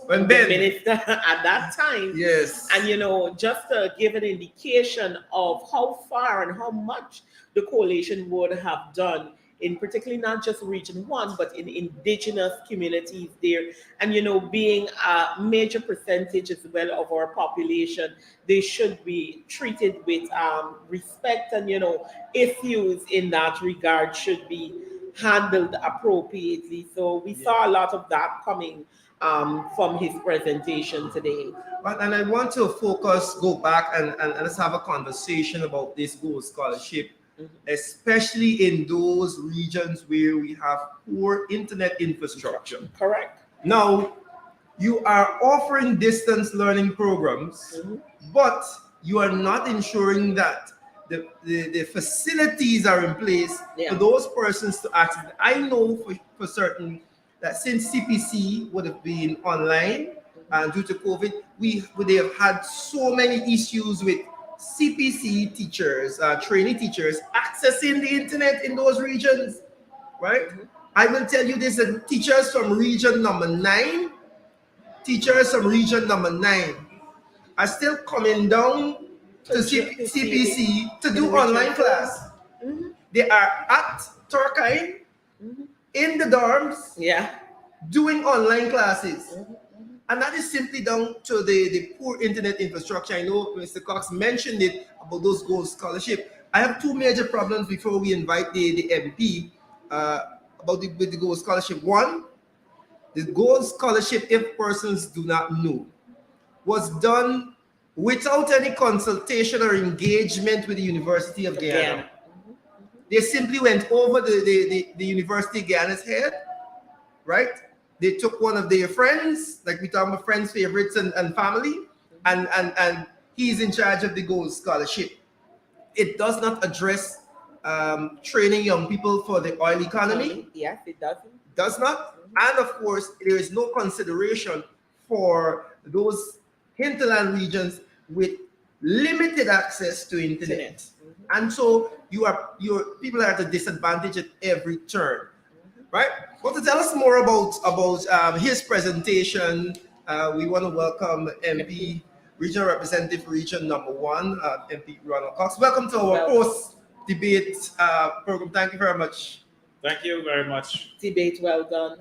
When the Ben, minister at that time. yes. And just to give an indication of how far and how much the coalition would have done in particularly not just Region 1, but in indigenous communities there. And being a major percentage as well of our population, they should be treated with respect, and issues in that regard should be handled appropriately. So we saw a lot of that coming from his presentation today. And I want to go back and let's have a conversation about this Gold Scholarship, especially in those regions where we have poor internet infrastructure. Correct. Now, you are offering distance learning programs, but you are not ensuring that the facilities are in place for those persons to access. I know for certain that since CPC would have been online and due to COVID, they have had so many issues with CPC teachers, trainee teachers accessing the internet in those regions, right? I will tell you this, that teachers from region number 9 are still coming down to CPC to do online class. They are at Turkine in the dorms doing online classes. And that is simply down to the poor internet infrastructure. I know Mr. Cox mentioned it about those gold scholarship. I have two major problems before we invite the MP about the gold scholarship. One, the gold scholarship, if persons do not know, was done without any consultation or engagement with the University of Guyana. They simply went over the University of Guyana's head, right? They took one of their friends, like we talk about friends, favorites, and family, and he's in charge of the gold scholarship. It does not address training young people for the oil economy. Yes, it doesn't. Does not. And of course, there is no consideration for those hinterland regions with limited access to internet. And so your people are at a disadvantage at every turn, right? Want to tell us more about his presentation? We want to welcome MP, Regional Representative, Region Number 1, MP Ronald Cox. Welcome to our post-debate program. Thank you very much. Thank you very much. Debate well done.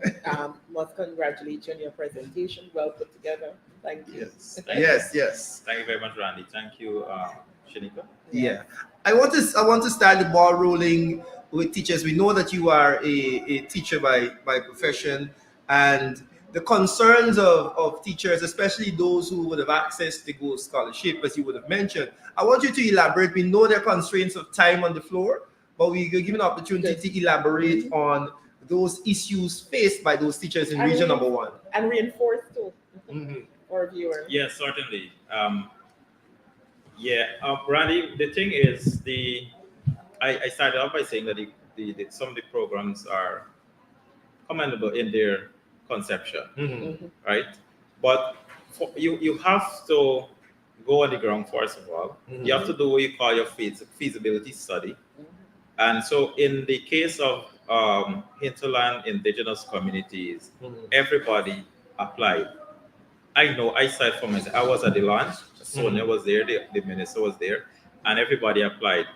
Must congratulate you on your presentation. Well put together. Thank you. Yes. Thank you very much, Randy. Thank you, Shanika. Yeah. I want to start the ball rolling with teachers. We know that you are a teacher by profession, and the concerns of teachers, especially those who would have access to gold scholarship, as you would have mentioned. I want you to elaborate. We know there are constraints of time on the floor, but we give an opportunity to elaborate on those issues faced by those teachers in region number 1. And reinforce too for viewers. Yes, certainly. Randy, the thing is, I started off by saying that some of the programs are commendable in their conception, right? But you have to go on the ground first of all. You have to do what you call your feasibility study. And so in the case of hinterland indigenous communities, everybody applied. I know, I said for myself, I was at the launch, Sonia was there, the minister was there, and everybody applied.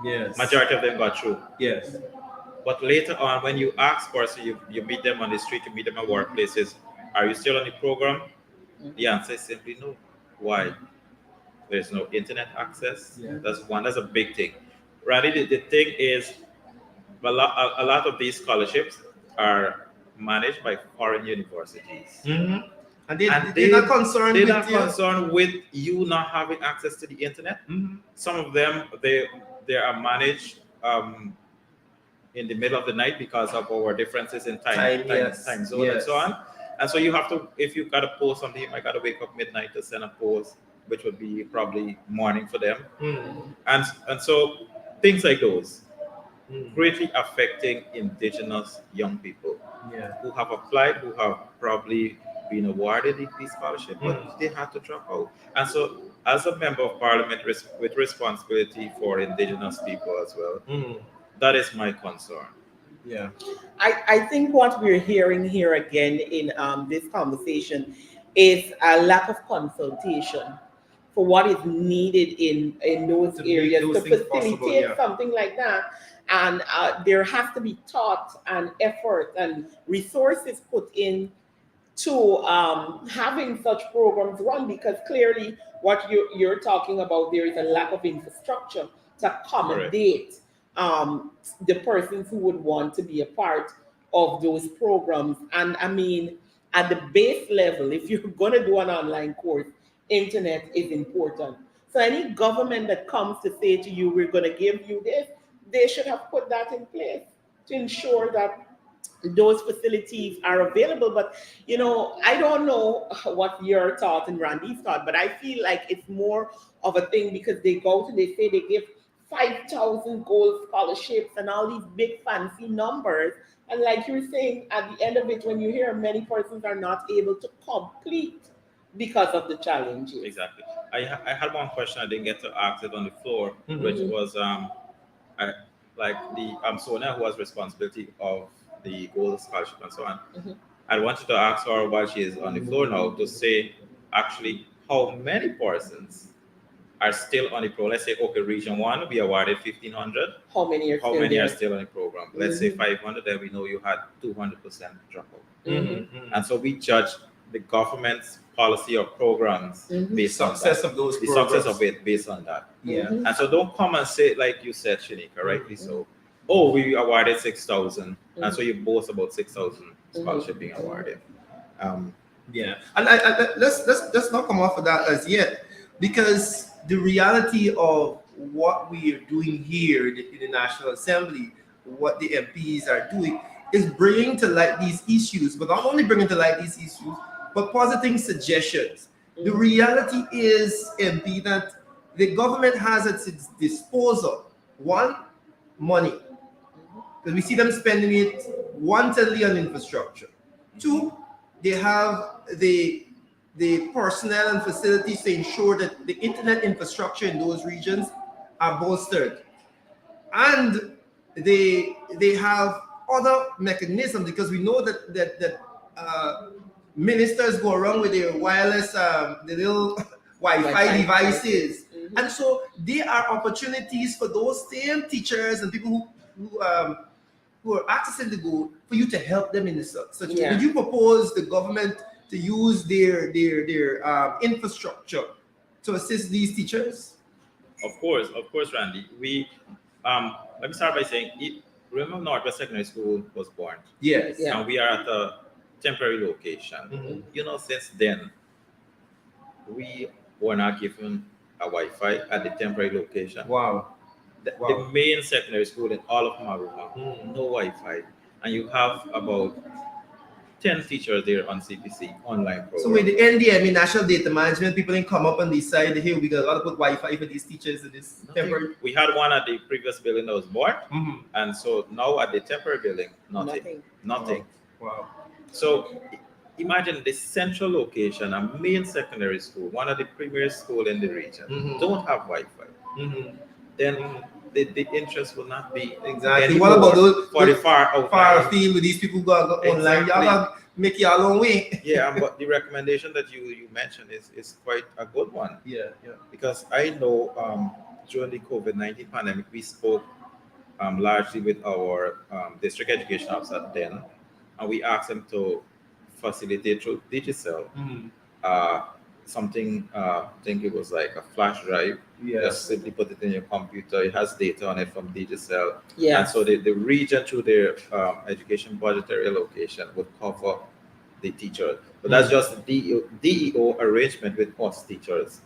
Yes. Majority of them got through. Yes. But later on, when you ask person, you meet them on the street, you meet them at workplaces, are you still on the program? The answer is simply no. Why? There's no internet access. That's a big thing. Randy, the thing is, a lot of these scholarships are managed by foreign universities. And they're not concerned with you not having access to the internet. Some of them, they are managed in the middle of the night because of our differences in time zone and so on. And so you have to, if you got to post something, you might got to wake up midnight to send a post, which would be probably morning for them. And so things like those greatly affecting indigenous young people who have applied, who have probably been awarded these scholarships, but they had to drop out. And so as a member of parliament with responsibility for indigenous people as well, that is my concern. I think what we're hearing here again in this conversation is a lack of consultation for what is needed in those areas to facilitate something like that. And there has to be thought and effort and resources put in to having such programs run, because clearly what you're talking about, there is a lack of infrastructure to accommodate the persons who would want to be a part of those programs. And I mean, at the base level, if you're going to do an online course, internet is important. So any government that comes to say to you, we're going to give you this, they should have put that in place to ensure that those facilities are available. But you know, I don't know what your thought and Randy's thought, but I feel like it's more of a thing because they go to, they say they give 5,000 gold scholarships and all these big fancy numbers. And like you're saying, at the end of it, when you hear many persons are not able to complete because of the challenges. Exactly. I had one question I didn't get to ask it on the floor, which was like the Sonia, who has responsibility of the gold scholarship and so on. I wanted to ask her while she is on the floor now to say actually how many persons are still on the program. Let's say, okay, region 1, we awarded 1,500. How many are How still many there? are still on the program? Let's say 500, then we know you had 200% dropout. And so we judge the government's policy or programs based on Success that. of those The programs. success of it based on that. Yeah. And so don't come and say, like you said, Shanika, rightly so, oh, we awarded 6,000. And so you boast about 6,000 scholarship being awarded. Yeah, and let's not come off of that as yet, because the reality of what we are doing here in the National Assembly, what the MPs are doing, is bringing to light these issues, but not only bringing to light these issues, but positing suggestions. The reality is, MP, that the government has at its disposal, one, money, because we see them spending it wantedly on infrastructure. Two, they have the personnel and facilities to ensure that the internet infrastructure in those regions are bolstered. And they have other mechanisms, because we know that ministers go around with their wireless, the little Wi-Fi devices. And so there are opportunities for those same teachers and people who are accessing the goal for you to help them in this such. Yeah. Would you propose the government to use their infrastructure to assist these teachers? Of course, Randy. We let me start by saying remember Northwest Secondary School was born. Yes. Yeah. And we are at a temporary location. You know, since then we were not given a Wi-Fi at the temporary location. Wow. The main secondary school in all of Maruma, no Wi-Fi, and you have about 10 teachers there on CPC online program. So with the NDMA, National Data Management, people didn't come up and decide, hey, we got to put Wi-Fi for these teachers in this temporary. We had one at the previous building that was bought, and so now at the temporary building, nothing. Wow. So imagine the central location, a main secondary school, one of the premier schools in the region, don't have Wi-Fi. Then the interest will not be Exactly. What about those for the far out afield with these people go online? Exactly. Y'all gotta make your own way. Yeah, but the recommendation that you mentioned is quite a good one. Yeah. Because I know during the COVID-19 pandemic, we spoke largely with our district education officer then, and we asked them to facilitate through Digicel something, I think it was like a flash drive. Yeah. Just simply put it in your computer. It has data on it from Digicel. Yeah. And so the region, through their education budgetary allocation, would cover the teachers. But that's just the DEO arrangement with us teachers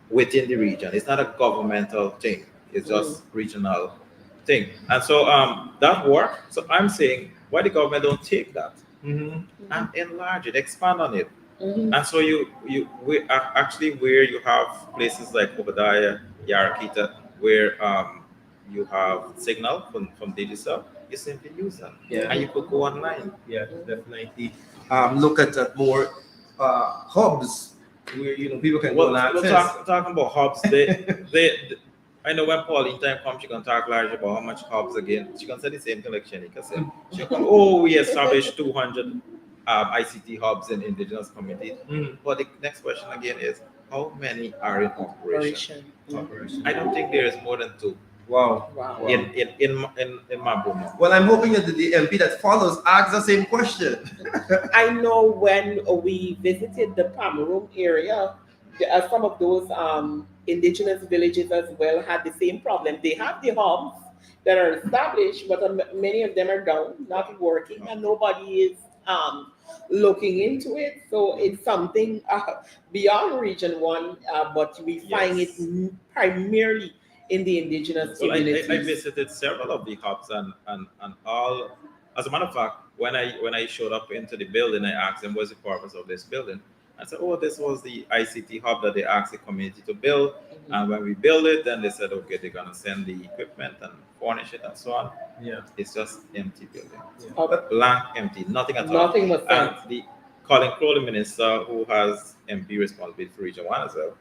within the region. It's not a governmental thing. It's just regional thing. And so that work. So I'm saying, why the government don't take that and enlarge it, expand on it. And so we are actually where you have places like Obadiah, Yarakita, where you have signal from Digicel, you simply use them. Yeah. And you could go online. Yeah, definitely. Look at more hubs where people can go and access. Talking about hubs, I know when Pauline time comes, she can talk large about how much hubs again. She can say the same thing like Shanika said. She can, we established 200 ICT hubs in indigenous communities. But the next question again is, how many are in operation? I don't think there is more than 2. Wow. In Mabuma. Well, I'm hoping that the MP that follows asks the same question. I know when we visited the Pamarum area, some of those indigenous villages as well had the same problem. They have the hubs that are established, but many of them are down, not working, and nobody is looking into it. So it's something beyond Region 1, but we find it primarily in the indigenous So communities. I visited several of the hubs and all. As a matter of fact, when I showed up into the building, I asked him, what's the purpose of this building? I said, oh, this was the ICT hub that they asked the community to build. And when we build it, then they said, okay, they're gonna send the equipment and furnish it and so on. Yeah. It's just empty building. Oh, Blank, empty, nothing at all. nothing was And sent. the Colin Crow, the minister who has MP responsibility for Region 1 as well,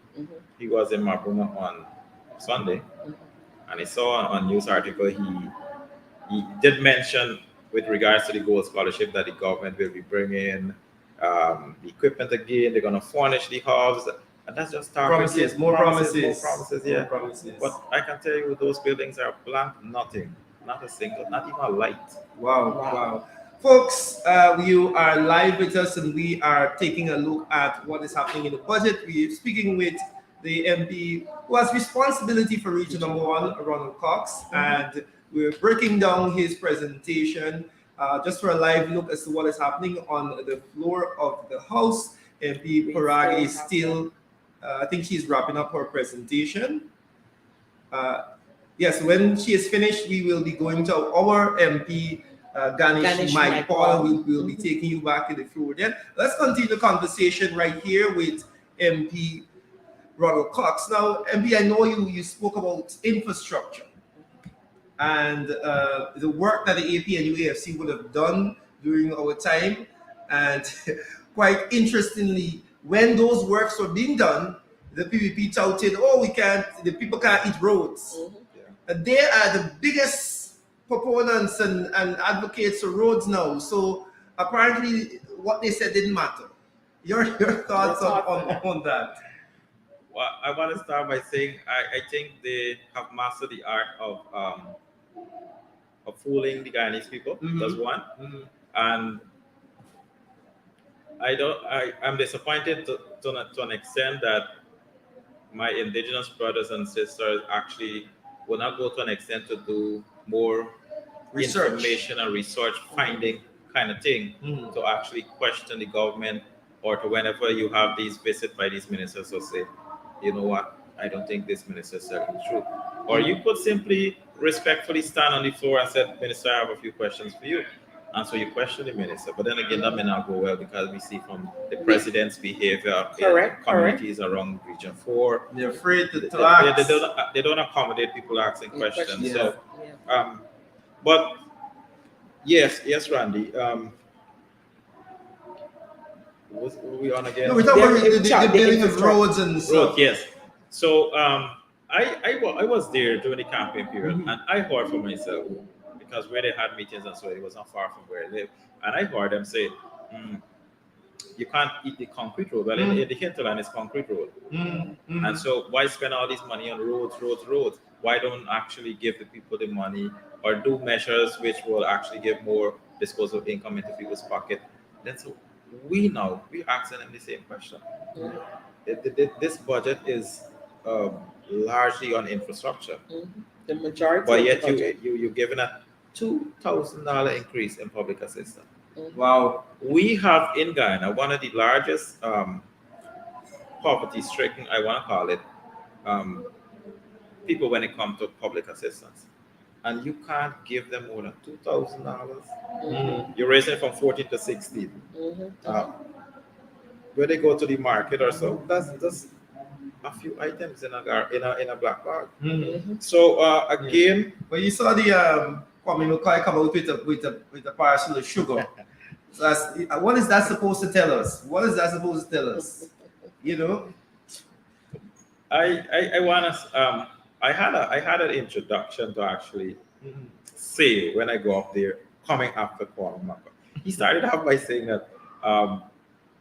he was in Marbuma on Sunday, and he saw on news article he did mention with regards to the gold scholarship that the government will be bringing the equipment again. They're going to furnish the hubs, and that's just Promises, more promises. yeah. More promises. But I can tell you, those buildings are blank, nothing, not a single, not even a light. Wow, wow. Folks, you are live with us and we are taking a look at what is happening in the budget. We're speaking with the MP who has responsibility for Region Number 1, Ronald Cox, and we're breaking down his presentation just for a live look as to what is happening on the floor of the House. MP Parag is still, I think she's wrapping up her presentation. Yes, when she is finished, we will be going to our MP, Ganesh Mike Paul. We'll be taking you back to the floor then. Let's continue the conversation right here with MP Ronald Cox. Now, MP, I know you spoke about infrastructure and the work that the AP and UAFC would have done during our time. And quite interestingly, when those works were being done, the PPP touted, oh, the people can't eat roads. And they are the biggest proponents and advocates of roads now. So apparently what they said didn't matter. Your thoughts on that? Well, I want to start by saying I think they have mastered the art of fooling the Guyanese people. That's one. And I'm disappointed to an extent that my indigenous brothers and sisters actually will not go to an extent to do more Research. information and research finding kind of thing to actually question the government, or to whenever you have these visits by these ministers to say, you know what, I don't think this minister is telling the truth. Or you could simply respectfully stand on the floor and say, Minister, I have a few questions for you. And so you question the minister. But then again, that may not go well because we see from the president's behavior in communities around Region 4. They're afraid to ask. They don't accommodate people asking questions. Yeah. So, but yes, Randy. What were we on again? No, we're talking about the building of roads and stuff. Road, yes. So I was there during the campaign period, and I heard for myself, because where they had meetings and so it was not far from where I live, and I heard them say, you can't eat the concrete road. Well, in the hinterland, it's concrete road. And so why spend all this money on roads? Why don't actually give the people the money or do measures which will actually give more disposable income into people's pocket? Then so we're asking them the same question. This budget is largely on infrastructure. The majority. But yet you're giving a $2,000 increase in public assistance. Wow. We have in Guyana one of the largest poverty-stricken, I want to call it, people when it comes to public assistance. And you can't give them more than $2,000. You're raising it from 14 to 16. Where they go to the market or so, that's just a few items in a black bag. So again, well, you saw the Kwame McCoy come out with a parcel of sugar. So what is that supposed to tell us? What is that supposed to tell us? You know, I want to. I had an introduction to actually say when I go up there, coming after Kwame McCoy. He started off by saying that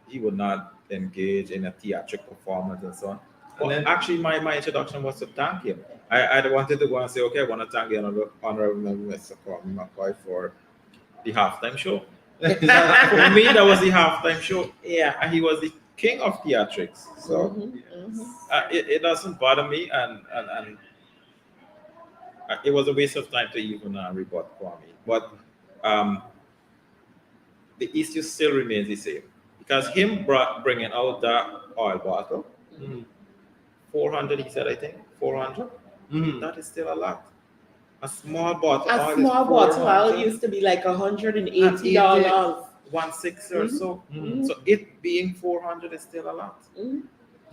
he would not engage in a theatrical performance and so on. Well, actually, my introduction was to thank him. I wanted to go and say, okay, I want to thank the Honorable Mr. Kwame McCoy for the halftime show. For me, that was the halftime show. Yeah. And he was the king of theatrics. So it doesn't bother me, and it was a waste of time to even rebut Kwame. But the issue still remains the same. Because him bringing out that oil bottle, 400, he said, I think, 400, that is still a lot. A small bottle. A oil small is bottle 400, used to be like $180. 1.6 or so. Mhm. So it being 400 is still a lot. Mhm.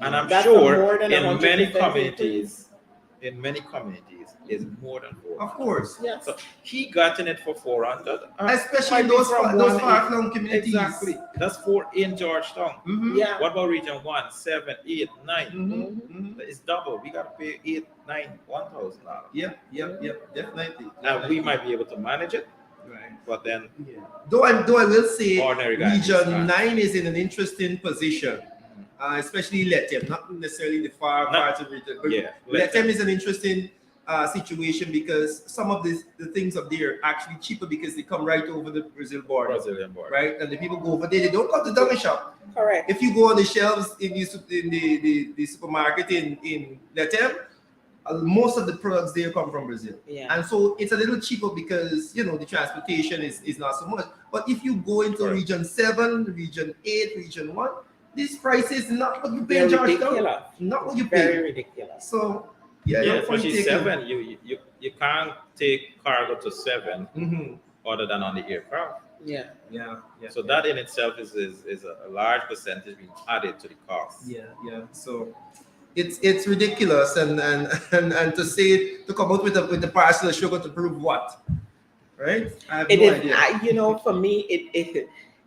And I'm That's sure more than in 100% many communities, is more than 400. Of course. Yes. So he got in it for 400. Especially might be those from those 180. far-flung communities. Exactly. That's 4 in Georgetown. Mhm. Yeah. What about region 1, 7, 8, 9? Mhm. Mhm. It's double. We gotta pay 8, 9, $1,000. Yep, definitely. And we might be able to manage it, Right. but then Yeah. Though I will say Ordinary guy Region understands. 9 is in an interesting position, especially Letem, not necessarily the far Not- parts of Region, but yeah, Letem is an interesting situation because some of the things up there are actually cheaper because they come right over the Brazil border, Brazilian border. right? And the people go over there, they don't come to Dunkin' shop. Correct. If you go on the shelves in the supermarket in Letem, most of the products there come from Brazil. Yeah. And so it's a little cheaper because, you know, the transportation is not so much. But if you go into Correct. region 7, region 8, region 1, this price is not what you pay They're in Georgetown. ridiculous. Not what you Very pay. ridiculous. So, yeah, Yeah, your point especially taken. 7, you can't take cargo to 7 Mhm. other than on the aircraft. Yeah. Yeah. So that in itself is a large percentage being added to the cost. Yeah. So it's ridiculous and to say to come out with the parcel of sugar to prove what? Right? I have It no is, idea. you know, for me,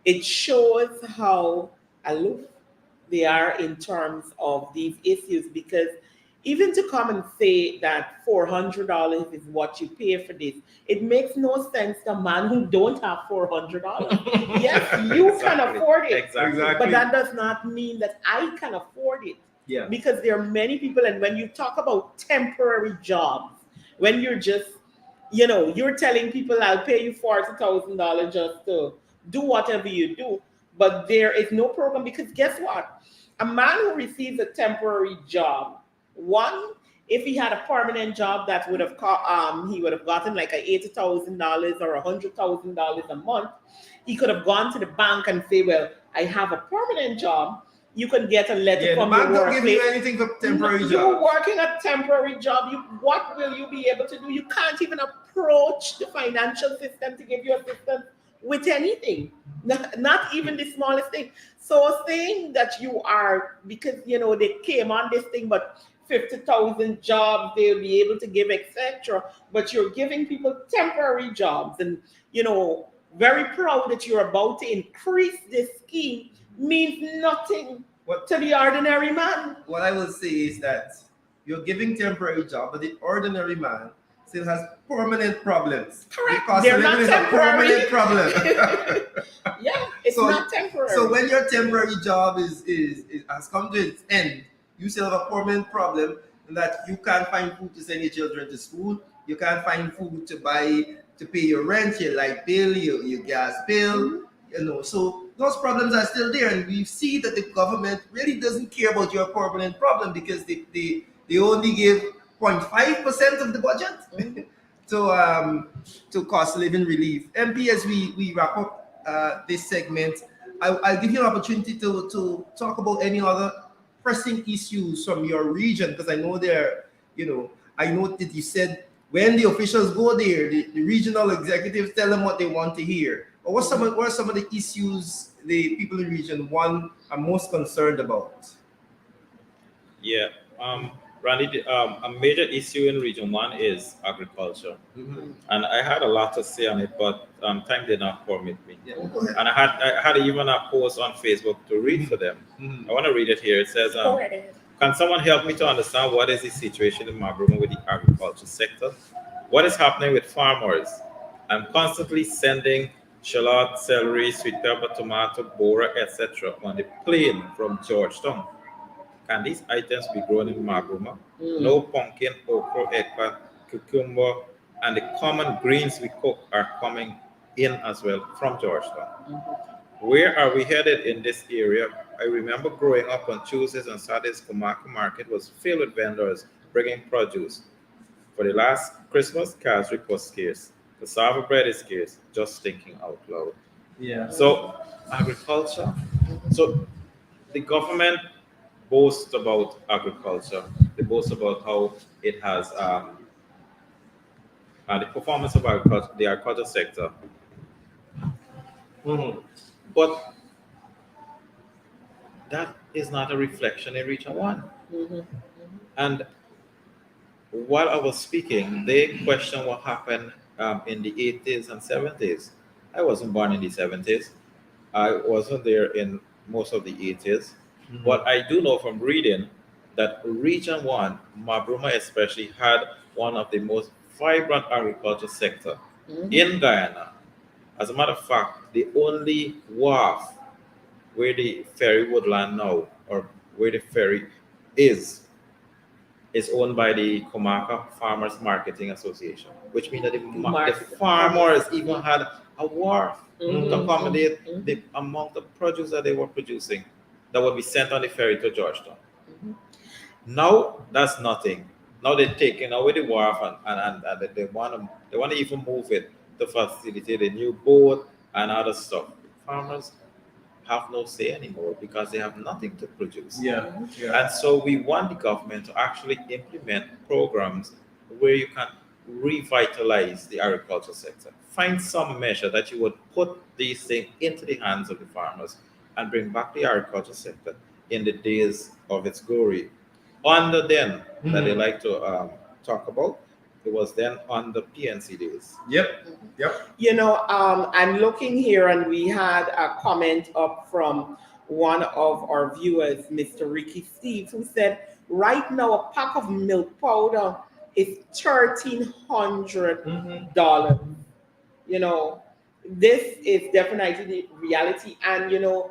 it shows how aloof they are in terms of these issues because even to come and say that $400 is what you pay for this, it makes no sense to a man who don't have $400. Yes, you can Exactly. afford it, Exactly. but that does not mean that I can afford it. Yeah. Because there are many people, and when you talk about temporary jobs, when you're just, you know, you're telling people I'll pay you $40,000 just to do whatever you do, but there is no program because guess what? A man who receives a temporary job, one, if he had a permanent job that would have he would have gotten like a $80,000 or $100,000 a month, he could have gone to the bank and say, well, I have a permanent job. You can get a letter Yeah, the from bank your don't give you workplace. anything for temporary You're job. working a temporary job. What will you be able to do? You can't even approach the financial system to give you assistance with anything, not even the smallest thing. So saying that you are, because you know they came on this thing, but 50,000 jobs they'll be able to give, etc. But you're giving people temporary jobs, and you know, very proud that you're about to increase this scheme means nothing to the ordinary man. What I will say is that you're giving temporary job, but the ordinary man still has permanent problems. Correct. Because They're living not is a temporary. permanent problem. Yeah, it's So- not temporary. So when your temporary job is has come to its end, you still have a permanent problem that you can't find food to send your children to school. You can't find food to pay your rent, your light bill, your gas bill. You know, so those problems are still there, and we see that the government really doesn't care about your permanent problem because they only give 0.5% of the budget to cost of living relief. MP, as we wrap up this segment, I'll give you an opportunity to talk about any other pressing issues from your region because I know I know that you said when the officials go there, the regional executives tell them what they want to hear. But what are some of the issues the people in Region 1 are most concerned about? Yeah, Randy, a major issue in Region 1 is agriculture. And I had a lot to say on it, but time did not permit me. Yeah, go ahead. And I had even a post on Facebook to read for them. I want to read it here. It says, can someone help me to understand what is the situation in Mabruma with the agriculture sector? What is happening with farmers? I'm constantly sending shallot, celery, sweet pepper, tomato, bora, etc. on the plane from Georgetown. Can these items be grown in Mabruma? No pumpkin, okra, eggplant, cucumber, and the common greens we cook are coming in as well from Georgetown. Where are we headed in this area? I remember growing up on Tuesdays and Saturdays, Komaka Market was filled with vendors bringing produce. For the last Christmas, cashew was scarce. Cassava bread is scarce, just thinking out loud. Yeah. So, agriculture. So, the government boasts about agriculture. They boast about how it has the performance of the agriculture sector. Mhm. But that is not a reflection in Region 1. Mhm. And while I was speaking, they questioned what happened in the 80s and 70s. I wasn't born in the 70s. I wasn't there in most of the 80s. But I do know from reading that Region 1, Mabruma especially, had one of the most vibrant agriculture sector Mhm. in Guyana. As a matter of fact, the only wharf where the ferry would land now, or where the ferry is owned by the Comaka Farmers Marketing Association, which means that the farmers even had a wharf Mhm. to accommodate Mhm. the amount of produce that they were producing that would be sent on the ferry to Georgetown. Mhm. Now that's nothing. Now they're taking away the wharf and they want to even move it to facilitate a new boat and other stuff. Farmers have no say anymore because they have nothing to produce. Yeah. Yeah. And so we want the government to actually implement programs where you can revitalize the agriculture sector. Find some measure that you would put these things into the hands of the farmers and bring back the agriculture sector in the days of its glory. Under then that they like to talk about, it was then on the PNC days. Yep. You know, I'm looking here, and we had a comment up from one of our viewers, Mr. Ricky Steve, who said, right now a pack of milk powder is $1,300. You know, this is definitely the reality. And you know,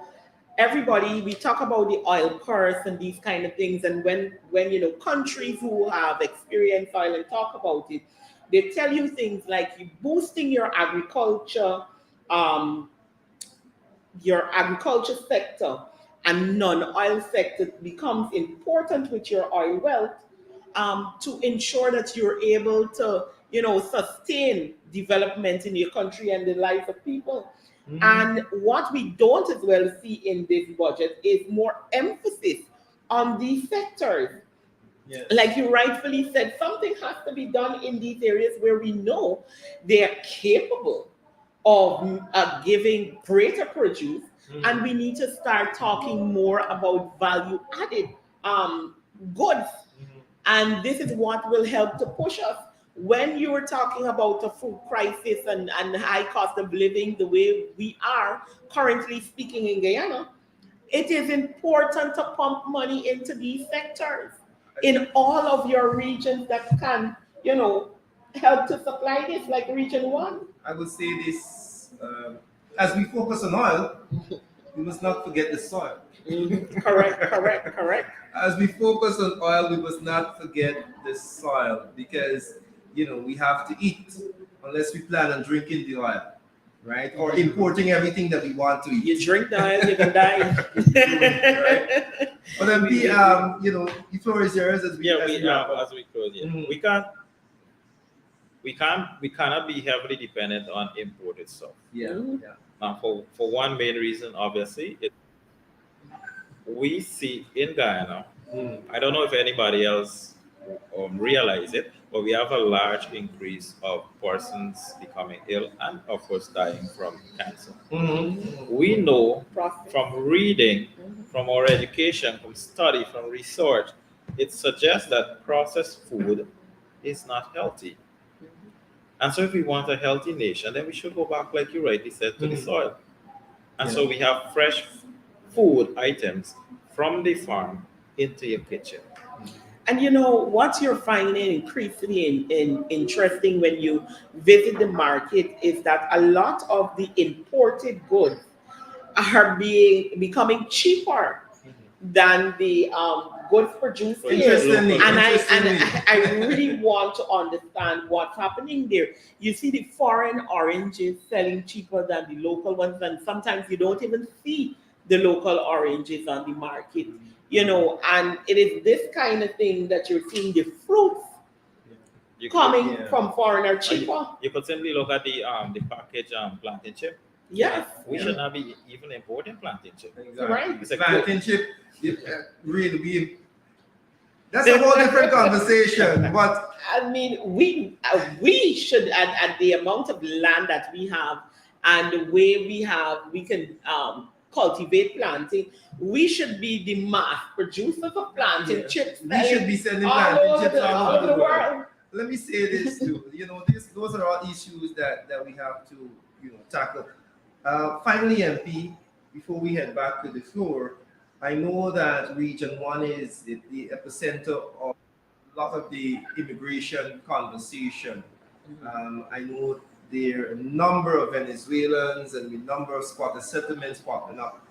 everybody, we talk about the oil purse and these kind of things, and when you know, countries who have experienced oil and talk about it, they tell you things like you boosting um your agriculture sector and non-oil sector becomes important with your oil wealth, to ensure that you're able to, you know, sustain development in your country and the lives of people. And what we don't as well see in this budget is more emphasis on these sectors. Yes. Like you rightfully said, something has to be done in these areas where we know they are capable of giving greater produce, and we need to start talking more about value added goods. And this is what will help to push us. When you were talking about the food crisis and high cost of living, the way we are currently speaking in Guyana, it is important to pump money into these sectors in all of your regions that can, you know, help to supply this, like Region 1. I would say this, as we focus on oil, we must not forget the soil. Correct. As we focus on oil, we must not forget the soil, because you know we have to eat unless we plan on drinking the oil, right? Or importing everything that we want to eat. You drink the oil, you can die. Right. But then you know, the floor is yours as we wrap up. As we close, yeah. Mhm. We cannot be heavily dependent on imported stuff. Yeah. For one main reason, obviously, we see in Guyana, I don't know if anybody else realize it, but we have a large increase of persons becoming ill and, of course, dying from cancer. We know from reading, from our education, from study, from research, it suggests that processed food is not healthy. And so if we want a healthy nation, then we should go back, like you rightly said, to the soil. And so we have fresh food items from the farm into your kitchen. And you know what you're finding increasingly interesting when you visit the market is that a lot of the imported goods are becoming cheaper than the goods produced here. Interestingly, And I really want to understand what's happening there. You see the foreign oranges selling cheaper than the local ones, and sometimes you don't even see the local oranges on the market. You know, and it is this kind of thing that you're seeing the fruits coming from foreign are cheaper. You could simply look at the package plantain chip. Yes. We should not be even importing plantain chip. Exactly. Right. It's a Plantain chip, really, That's a whole different conversation. But I mean, we should, and the amount of land that we have and the way we can cultivate planting, we should be the mass producers of planting Yeah. chips. we should be sending all planting over chips the, all over the world. world. Let me say this too. Those are all issues that we have to tackle. Finally, MP, before we head back to the floor, I know that Region 1 is the epicenter of a lot of the immigration conversation. I know there are a number of Venezuelans and a number of squatter settlements popping up.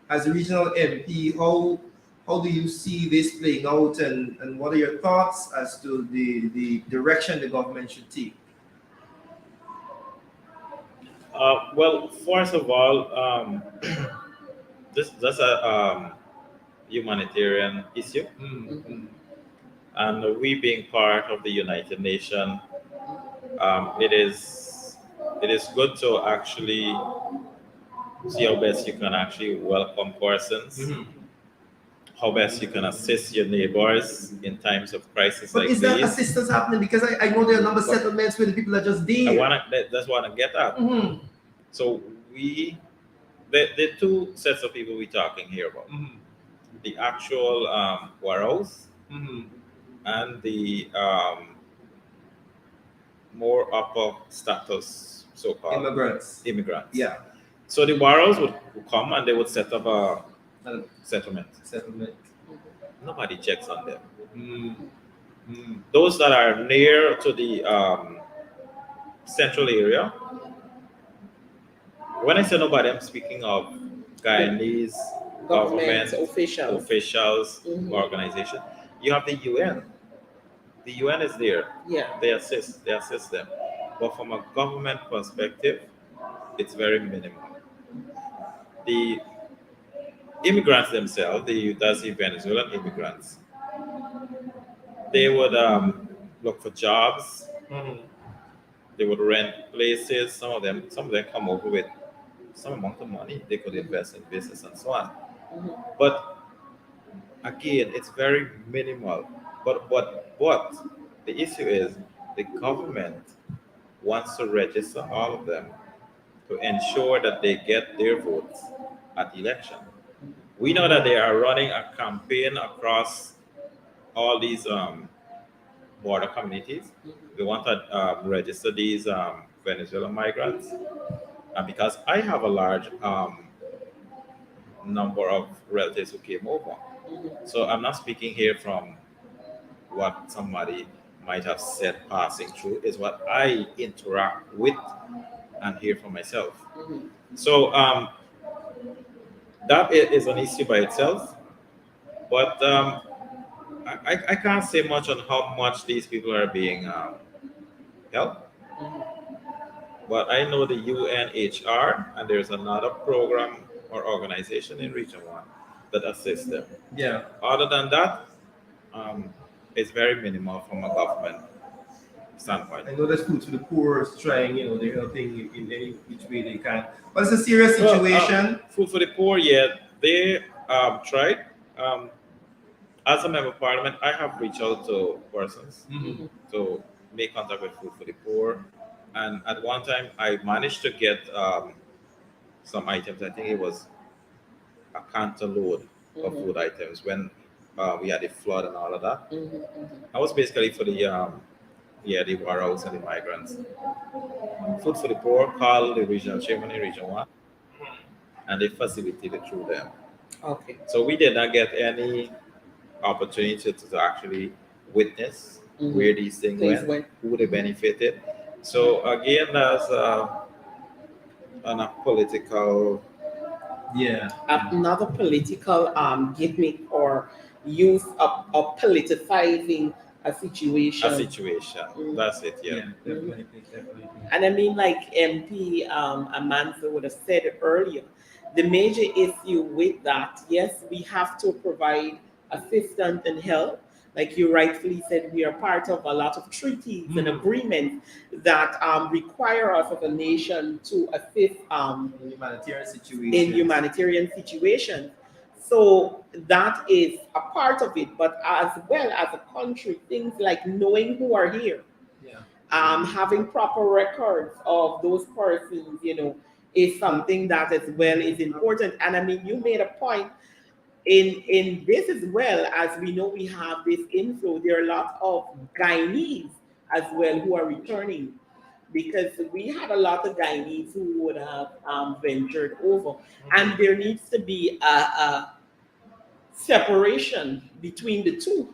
As a regional MP, how do you see this playing out, and what are your thoughts as to the direction the government should take? Well, first of all, that's a humanitarian issue, and we being part of the United Nations, it is good to actually see how best you can actually welcome persons, how best you can assist your neighbors in times of crisis But like is that these. assistance happening? Because I know there are a number of settlements where the people are just there. That's what I get at. So the two sets of people we're talking here about, the actual Waros and the more upper status so-called immigrants. Yeah. So the Waros would come and they would set up a settlement. Nobody checks on them. Those that are near to the central area, when I say nobody, I'm speaking of Guyanese government officials, organization. You have the UN. The UN is there. Yeah. They assist them. But from a government perspective, it's very minimal. The immigrants themselves, that's the Venezuelan immigrants, they would look for jobs. They would rent places. Some of them come over with some amount of money they could invest in business and so on. But again, it's very minimal. But the issue is the government wants to register all of them to ensure that they get their votes at election. We know that they are running a campaign across all these border communities. They want to register these Venezuelan migrants. And because I have a large number of relatives who came over. So I'm not speaking here from what somebody might have said passing through, is what I interact with and hear for myself. So that is an issue by itself. But I can't say much on how much these people are being helped. But I know the UNHR, and there's another program or organization in Region 1 that assists them. Yeah. Other than that, it's very minimal from a government standpoint. I know that Food for the Poor is trying, they're helping in any which way they can. But it's a serious situation. Food for the Poor, yeah, they tried. As a member of parliament, I have reached out to persons to make contact with Food for the Poor. And at one time, I managed to get some items. I think it was a canter load of food items when we had the flood and all of that. That was basically for the Waros and the migrants. Food for the Poor called the regional chairman in Region 1, and they facilitated through them. Okay. So we did not get any opportunity to actually witness where these things went, who they benefited. So again, there's a political, another political gimmick or use of politicizing a situation. That's it. Yeah. Definitely. And I mean, like MP Amanzo would have said earlier, the major issue with that, yes, we have to provide assistance and help. Like you rightfully said, we are part of a lot of treaties and agreements that require us as a nation to assist in humanitarian situations. So that is a part of it, but as well as a country, things like knowing who are here, Yeah. having proper records of those persons, is something that as well is important. And I mean, you made a point in this as well, as we know we have this inflow. There are a lot of Guyanese as well who are returning, because we had a lot of Guyanese who would have ventured over, and there needs to be a separation between the two,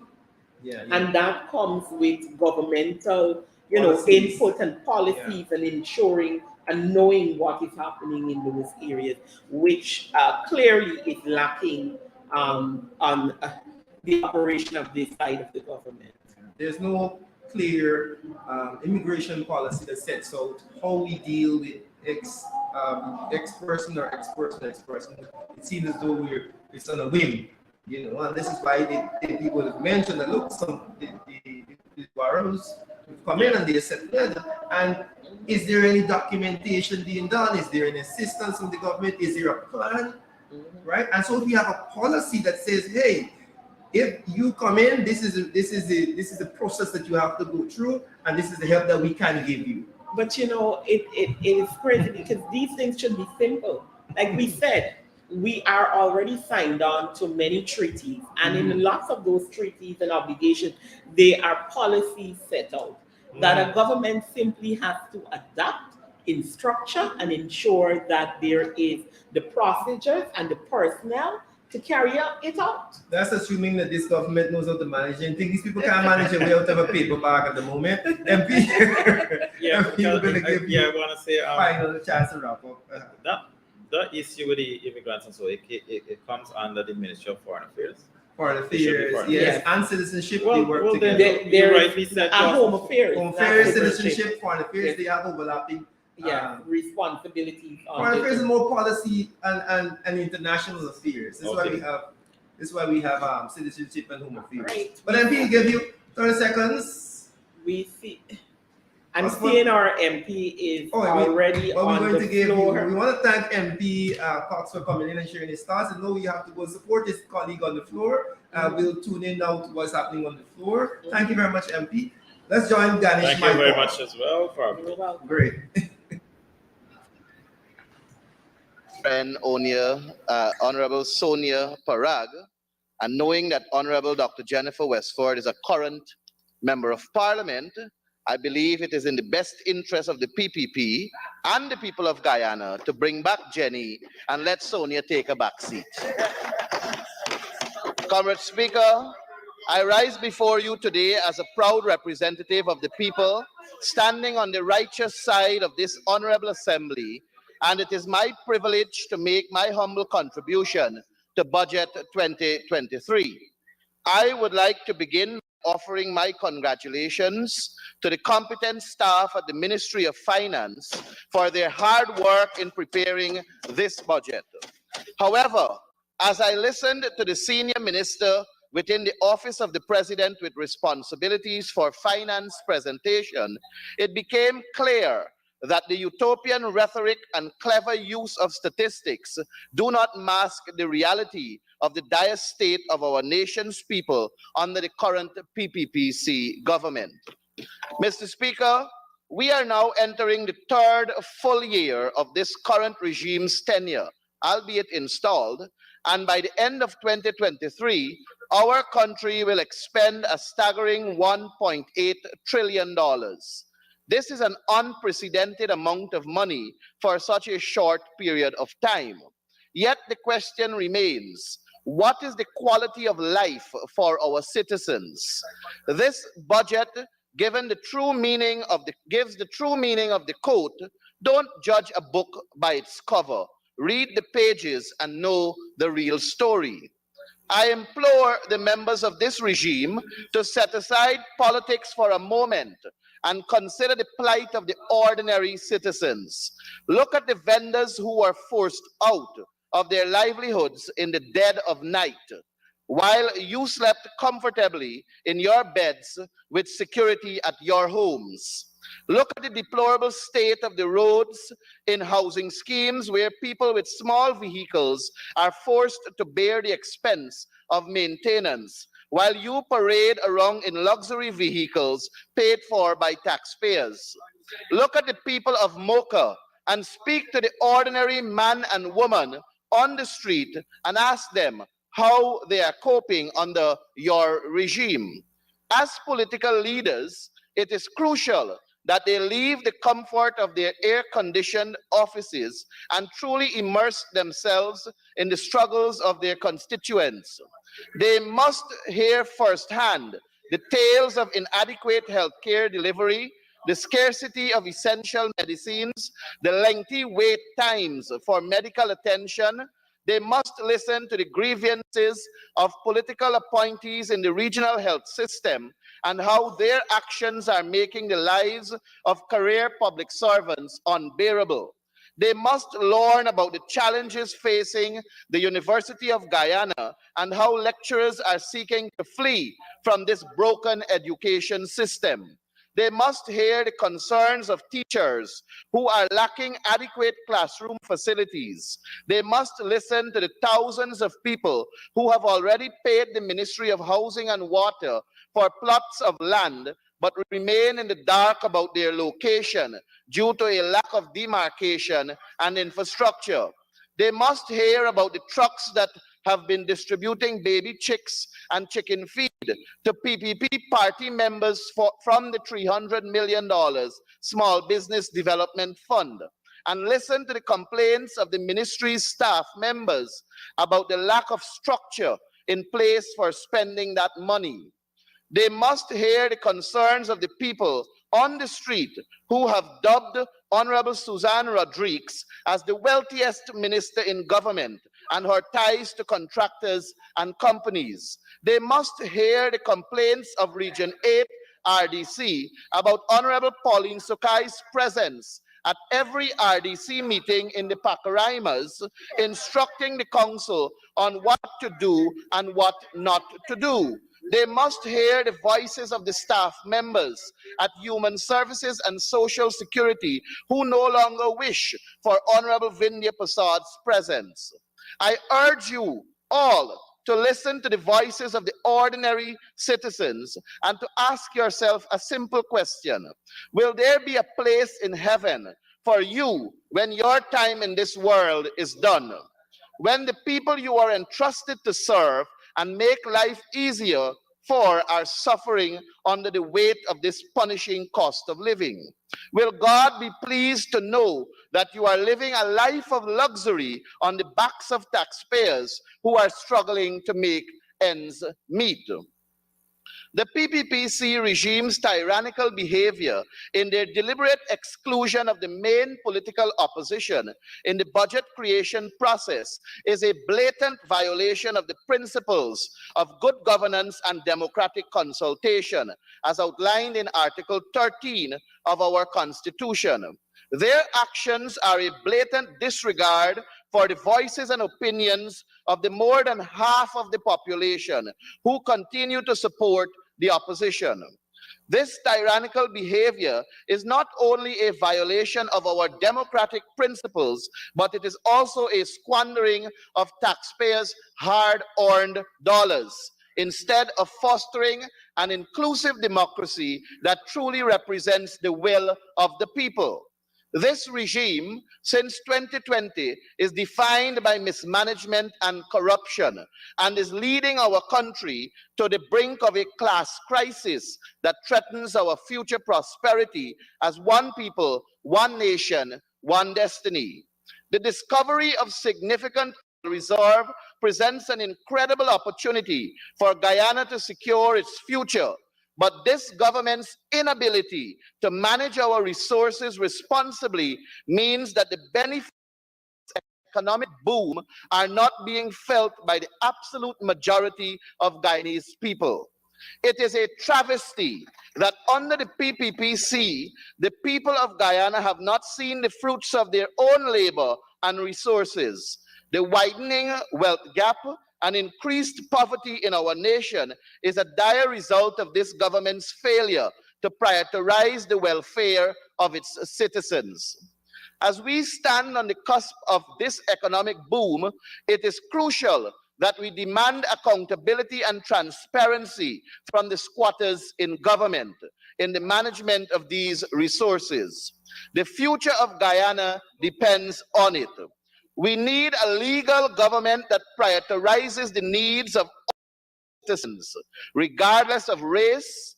Yeah. and that comes with governmental, Policies. input and policies, and ensuring and knowing what is happening in those areas, which clearly is lacking on the operation of this side of the government. There's no clear immigration policy that sets out how we deal with X person or X person, X person. It seems as though it's on a whim, and this is why the people have mentioned that look, the Barrows come in and they said, and is there any documentation being done? Is there any assistance from the government? Is there a plan? Right? And so if we have a policy that says, hey, if you come in, this is the process that you have to go through, and this is the help that we can give you. But it is crazy, because these things should be simple. Like we said, we are already signed on to many treaties, and in lots of those treaties and obligations, there are policies set out that a government simply has to adapt in structure and ensure that there is the procedures and the personnel to carry it out. That's assuming that this government knows how to manage it. I think these people can't manage it without a paper bag at the moment. MP, Yeah, MP are going to give you I want to say final chance to wrap up. the issue with the immigrants and so it comes under the Ministry of Foreign Affairs. Foreign It should be affairs, foreign yes, affairs. and citizenship, Well, they work well, together. then- There You're is right, we said a home just- affairs. Home that's affairs, different. citizenship, foreign affairs, they have overlapping. Responsibilities on Foreign affairs is different- more policy and international affairs. This is why Okay. we have citizenship and home affairs. Right. But MP, give you 30 seconds. We see. I'm What's what- seeing our MP is Oh, already Well, we're on going the to give you, floor. we want to thank MP Cox for coming in and sharing his thoughts. And know you have to go support his colleague on the floor. We'll tune in now to what's happening on the floor. Thank you very much, MP. Let's join Ganesh. Thank you very Maikar. much as well for You're welcome. Great. Friend Honorable Sonia Parag, and knowing that Honorable Dr. Jennifer Westford is a current member of Parliament, I believe it is in the best interest of the PPP and the people of Guyana to bring back Jenny and let Sonia take a back seat. Comrade Speaker, I rise before you today as a proud representative of the people standing on the righteous side of this honorable assembly, and it is my privilege to make my humble contribution to Budget 2023. I would like to begin offering my congratulations to the competent staff at the Ministry of Finance for their hard work in preparing this budget. However, as I listened to the senior minister within the Office of the President with responsibilities for finance presentation, it became clear that the utopian rhetoric and clever use of statistics do not mask the reality of the dire state of our nation's people under the current PPPC government. Mr. Speaker, we are now entering the third full year of this current regime's tenure, albeit installed, and by the end of 2023, our country will expend a staggering $1.8 trillion. This is an unprecedented amount of money for such a short period of time. Yet the question remains, what is the quality of life for our citizens? This budget gives the true meaning of the quote, "Don't judge a book by its cover. Read the pages and know the real story." I implore the members of this regime to set aside politics for a moment and consider the plight of the ordinary citizens. Look at the vendors who were forced out of their livelihoods in the dead of night, while you slept comfortably in your beds with security at your homes. Look at the deplorable state of the roads in housing schemes where people with small vehicles are forced to bear the expense of maintenance, while you parade around in luxury vehicles paid for by taxpayers. Look at the people of Mocha and speak to the ordinary man and woman on the street and ask them how they are coping under your regime. As political leaders, it is crucial that they leave the comfort of their air-conditioned offices and truly immerse themselves in the struggles of their constituents. They must hear firsthand the tales of inadequate healthcare delivery, the scarcity of essential medicines, the lengthy wait times for medical attention. They must listen to the grievances of political appointees in the regional health system and how their actions are making the lives of career public servants unbearable. They must learn about the challenges facing the University of Guyana and how lecturers are seeking to flee from this broken education system. They must hear the concerns of teachers who are lacking adequate classroom facilities. They must listen to the thousands of people who have already paid the Ministry of Housing and Water for plots of land but remain in the dark about their location due to a lack of demarcation and infrastructure. They must hear about the trucks that have been distributing baby chicks and chicken feed to PPP party members from the $300 million Small Business Development Fund, and listen to the complaints of the ministry's staff members about the lack of structure in place for spending that money. They must hear the concerns of the people on the street who have dubbed Honorable Suzanne Rodriguez as the wealthiest minister in government and her ties to contractors and companies. They must hear the complaints of Region 8 RDC about Honorable Pauline Sokai's presence at every RDC meeting in the Pacaraimans, instructing the council on what to do and what not to do. They must hear the voices of the staff members at Human Services and Social Security who no longer wish for Honorable Vindhya Prasad's presence. I urge you all to listen to the voices of the ordinary citizens and to ask yourself a simple question. Will there be a place in heaven for you when your time in this world is done? When the people you are entrusted to serve and make life easier for are suffering under the weight of this punishing cost of living? Will God be pleased to know that you are living a life of luxury on the backs of taxpayers who are struggling to make ends meet? The PPPC regime's tyrannical behavior in their deliberate exclusion of the main political opposition in the budget creation process is a blatant violation of the principles of good governance and democratic consultation, as outlined in Article 13 of our Constitution. Their actions are a blatant disregard for the voices and opinions of the more than half of the population who continue to support the opposition. This tyrannical behavior is not only a violation of our democratic principles, but it is also a squandering of taxpayers' hard-earned dollars, instead of fostering an inclusive democracy that truly represents the will of the people. This regime, since 2020, is defined by mismanagement and corruption and is leading our country to the brink of a class crisis that threatens our future prosperity as one people, one nation, one destiny. The discovery of significant reserve presents an incredible opportunity for Guyana to secure its future. But this government's inability to manage our resources responsibly means that the benefits of economic boom are not being felt by the absolute majority of Guyanese people. It is a travesty that under the PPPC, the people of Guyana have not seen the fruits of their own labor and resources. The widening wealth gap and increased poverty in our nation is a dire result of this government's failure to prioritize the welfare of its citizens. As we stand on the cusp of this economic boom, it is crucial that we demand accountability and transparency from the squatters in government in the management of these resources. The future of Guyana depends on it. We need a legal government that prioritizes the needs of all citizens, regardless of race,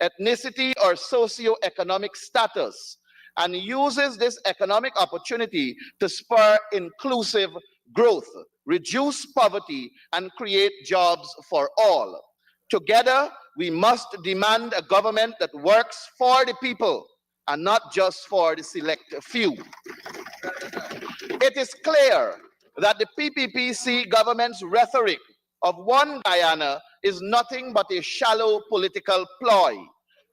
ethnicity, or socio-economic status, and uses this economic opportunity to spur inclusive growth, reduce poverty, and create jobs for all. Together, we must demand a government that works for the people and not just for the select few. It is clear that the PPPC government's rhetoric of one Guyana is nothing but a shallow political ploy.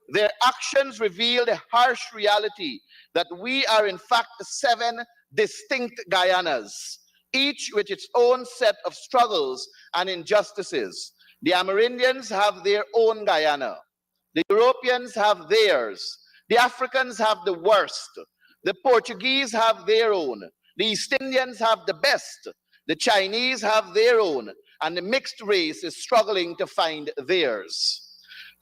Their actions reveal the harsh reality that we are in fact 7 distinct Guyanas, each with its own set of struggles and injustices. The Amerindians have their own Guyana. The Europeans have theirs. The Africans have the worst. The Portuguese have their own. The East Indians have the best. The Chinese have their own. And the mixed race is struggling to find theirs.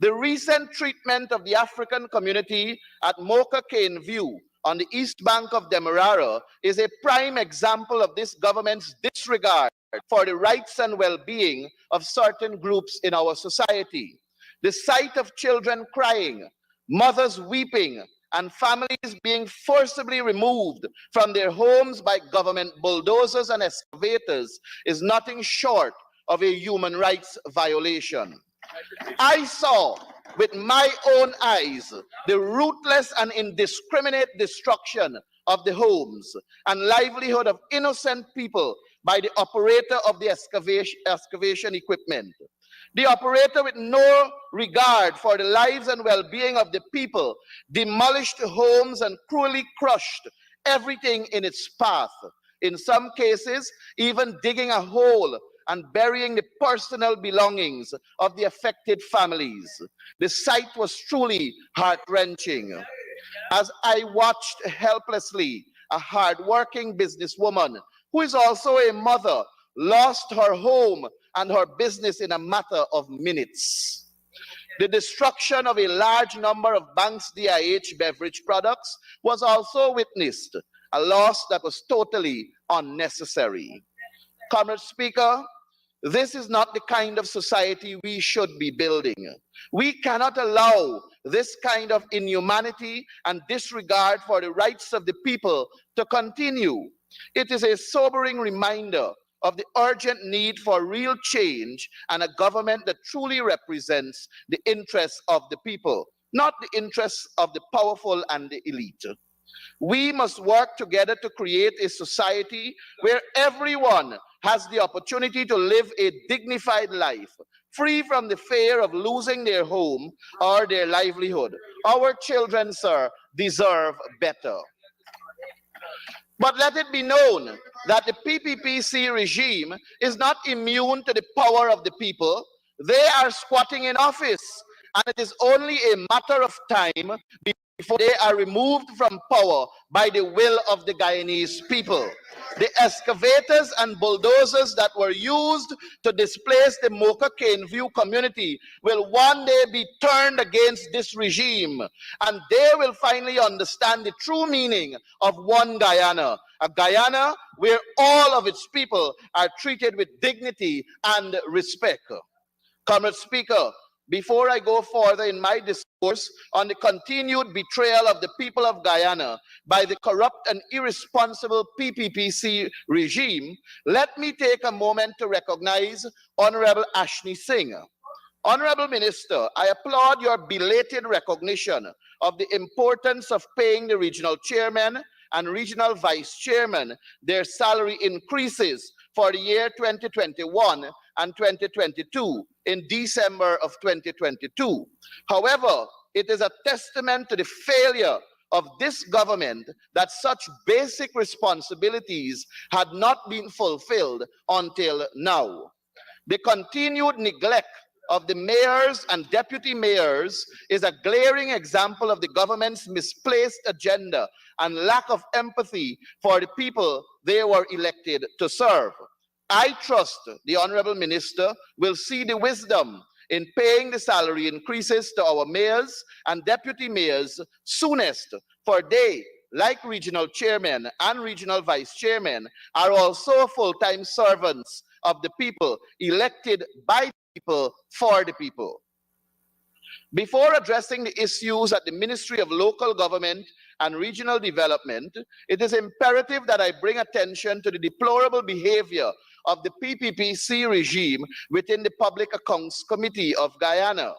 The recent treatment of the African community at Mocha Cane View on the east bank of Demerara is a prime example of this government's disregard for the rights and well-being of certain groups in our society. The sight of children crying, mothers weeping, and families being forcibly removed from their homes by government bulldozers and excavators is nothing short of a human rights violation. I saw with my own eyes the ruthless and indiscriminate destruction of the homes and livelihood of innocent people by the operator of the excavation equipment. The operator, with no regard for the lives and well-being of the people, demolished homes and cruelly crushed everything in its path. In some cases, even digging a hole and burying the personal belongings of the affected families. The sight was truly heart-wrenching. As I watched helplessly, a hard-working businesswoman, who is also a mother, lost her home and her business in a matter of minutes. The destruction of a large number of Banks DIH beverage products was also witnessed, a loss that was totally unnecessary. Comrade Speaker, this is not the kind of society we should be building. We cannot allow this kind of inhumanity and disregard for the rights of the people to continue. It is a sobering reminder of the urgent need for real change and a government that truly represents the interests of the people, not the interests of the powerful and the elite. We must work together to create a society where everyone has the opportunity to live a dignified life, free from the fear of losing their home or their livelihood. Our children, sir, deserve better. But let it be known that the PPPC regime is not immune to the power of the people. They are squatting in office, and it is only a matter of time before they are removed from power by the will of the Guyanese people. The excavators and bulldozers that were used to displace the Mocha Cane View community will one day be turned against this regime, and they will finally understand the true meaning of one Guyana, a Guyana where all of its people are treated with dignity and respect. Comrade Speaker, before I go further in my discourse on the continued betrayal of the people of Guyana by the corrupt and irresponsible PPPC regime, let me take a moment to recognize Honorable Ashni Singh. Honorable Minister, I applaud your belated recognition of the importance of paying the regional chairman and regional vice chairman their salary increases for the year 2021 and 2022 in December of 2022. However, it is a testament to the failure of this government that such basic responsibilities had not been fulfilled until now. The continued neglect of the mayors and deputy mayors is a glaring example of the government's misplaced agenda and lack of empathy for the people they were elected to serve. I trust the Honorable Minister will see the wisdom in paying the salary increases to our mayors and deputy mayors soonest, for they, like regional chairmen and regional vice chairmen, are also full-time servants of the people, elected by people for the people. Before addressing the issues at the Ministry of Local Government and Regional Development, it is imperative that I bring attention to the deplorable behavior of the PPPC regime within the Public Accounts Committee of Guyana.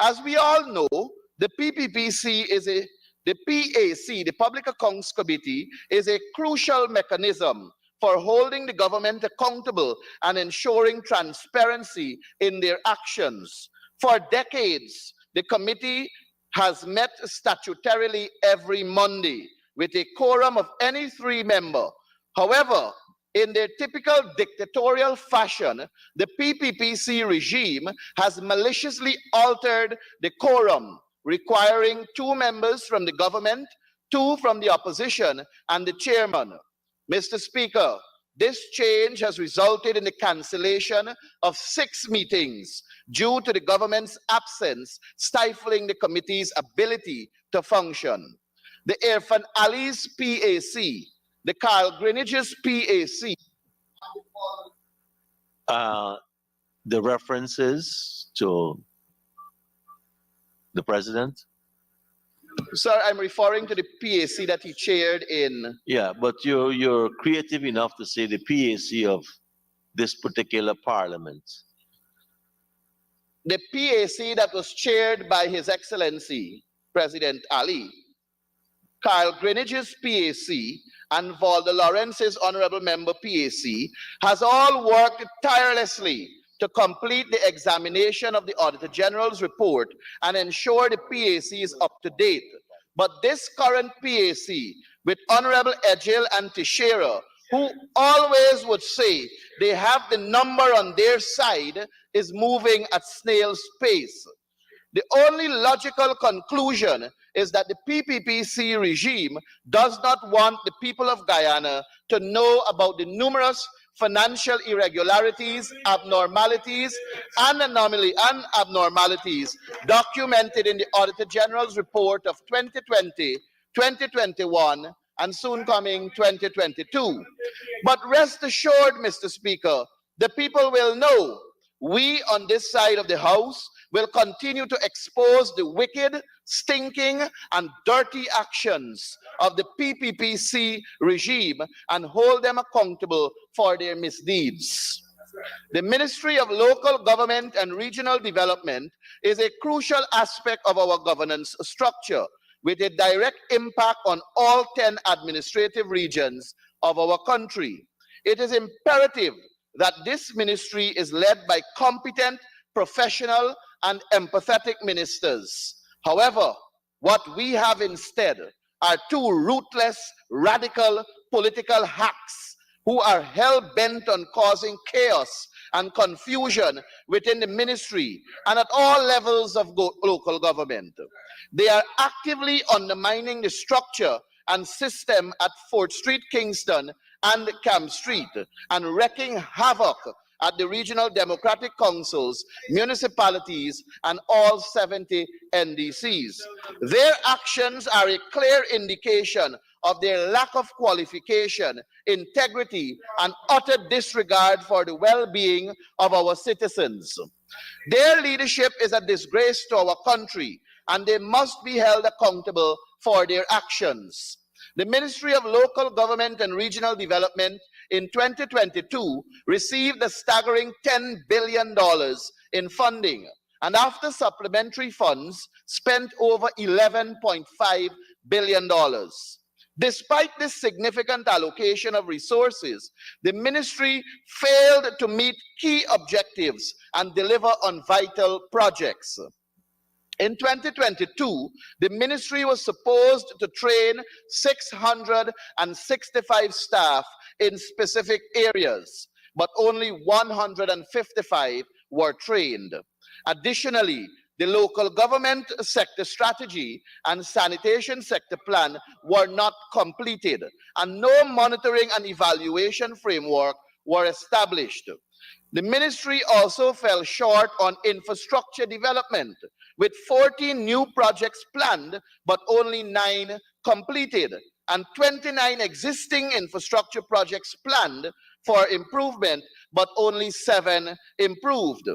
As we all know, the PPPC is the PAC, the Public Accounts Committee, is a crucial mechanism for holding the government accountable and ensuring transparency in their actions. For decades, the committee has met statutorily every Monday with a quorum of any 3 members. However, in their typical dictatorial fashion, the PPPC regime has maliciously altered the quorum, requiring 2 members from the government, 2 from the opposition, and the chairman. Mr. Speaker, this change has resulted in the cancellation of 6 meetings due to the government's absence, stifling the committee's ability to function. The Irfan Ali's PAC, the Carl Greenidge's PAC. The references to the president. Sir, I'm referring to the PAC that he chaired in. Yeah, but you're creative enough to say the PAC of this particular parliament. The PAC that was chaired by His Excellency, President Ali, Carl Greenidge's PAC, and Valda Lawrence's Honorable Member PAC has all worked tirelessly to complete the examination of the Auditor General's report and ensure the PAC is up to date. But this current PAC, with Honorable Ejil and Teixeira, who always would say they have the number on their side, is moving at snail's pace. The only logical conclusion is that the PPPC regime does not want the people of Guyana to know about the numerous financial irregularities, abnormalities, and abnormalities documented in the Auditor General's report of 2020, 2021, and soon coming 2022. But rest assured, Mr. Speaker, the people will know. We on this side of the House will continue to expose the wicked, stinking, and dirty actions of the PPPC regime and hold them accountable for their misdeeds. The Ministry of Local Government and Regional Development is a crucial aspect of our governance structure, with a direct impact on all 10 administrative regions of our country. It is imperative that this ministry is led by competent, professional, and empathetic ministers. However, what we have instead are 2 ruthless, radical political hacks who are hell-bent on causing chaos and confusion within the ministry and at all levels of local government. They are actively undermining the structure and system at 4th Street, Kingston, and Camp Street, and wreaking havoc at the regional democratic councils, municipalities, and all 70 NDCs. Their actions are a clear indication of their lack of qualification, integrity, and utter disregard for the well-being of our citizens. Their leadership is a disgrace to our country, and they must be held accountable for their actions. The Ministry of Local Government and Regional Development in 2022 received a staggering $10 billion in funding, and after supplementary funds, spent over $11.5 billion. Despite this significant allocation of resources, the ministry failed to meet key objectives and deliver on vital projects. In 2022, the ministry was supposed to train 665 staff in specific areas, but only 155 were trained. Additionally, the local government sector strategy and sanitation sector plan were not completed, and no monitoring and evaluation framework were established. The ministry also fell short on infrastructure development, with 14 new projects planned, but only 9 completed, and 29 existing infrastructure projects planned for improvement, but only 7 improved.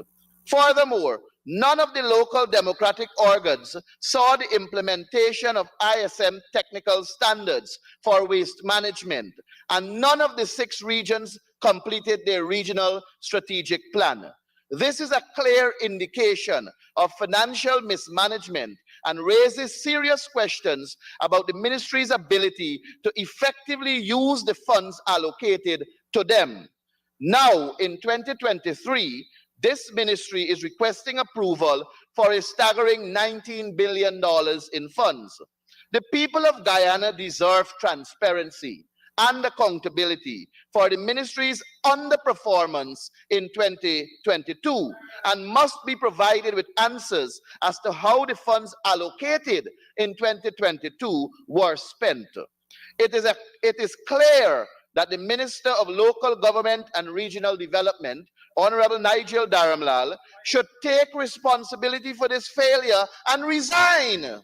Furthermore, none of the local democratic organs saw the implementation of ISM technical standards for waste management, and none of the 6 regions completed their regional strategic plan. This is a clear indication of financial mismanagement and raises serious questions about the ministry's ability to effectively use the funds allocated to them. Now, in 2023, this ministry is requesting approval for a staggering $19 billion in funds. The people of Guyana deserve transparency and accountability for the ministry's underperformance in 2022 and must be provided with answers as to how the funds allocated in 2022 were spent. It is clear that the Minister of Local Government and Regional Development, Honorable Nigel Dharamlal, should take responsibility for this failure and resign.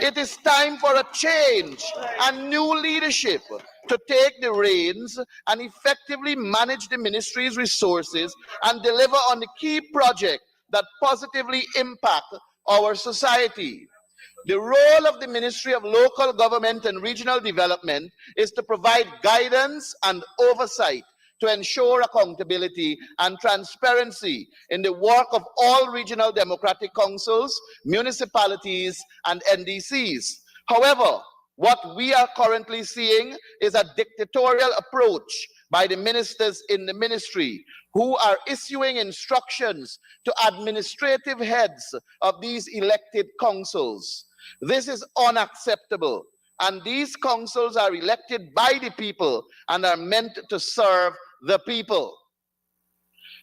It is time for a change and new leadership to take the reins and effectively manage the ministry's resources and deliver on the key projects that positively impact our society. The role of the Ministry of Local Government and Regional Development is to provide guidance and oversight to ensure accountability and transparency in the work of all regional democratic councils, municipalities, and NDCs. However, what we are currently seeing is a dictatorial approach by the ministers in the ministry who are issuing instructions to administrative heads of these elected councils. This is unacceptable, and these councils are elected by the people and are meant to serve the people.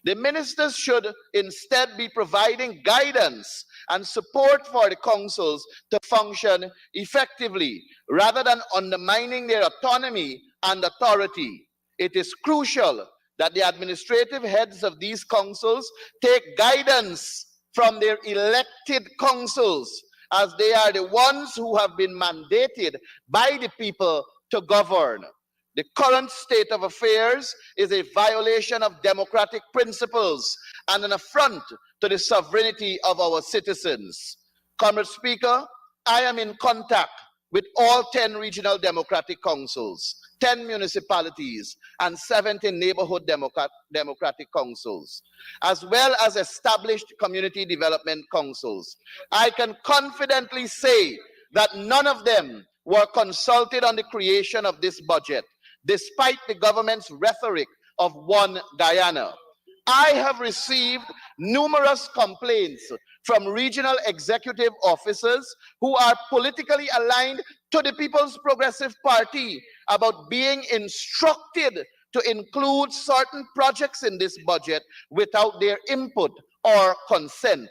The ministers should instead be providing guidance and support for the councils to function effectively, rather than undermining their autonomy and authority. It is crucial that the administrative heads of these councils take guidance from their elected councils, as they are the ones who have been mandated by the people to govern. The current state of affairs is a violation of democratic principles and an affront to the sovereignty of our citizens. Comrade Speaker, I am in contact with all 10 regional democratic councils, 10 municipalities, and 70 neighborhood democratic councils, as well as established community development councils. I can confidently say that none of them were consulted on the creation of this budget, despite the government's rhetoric of one Guyana. I have received numerous complaints from regional executive officers who are politically aligned to the People's Progressive Party about being instructed to include certain projects in this budget without their input or consent.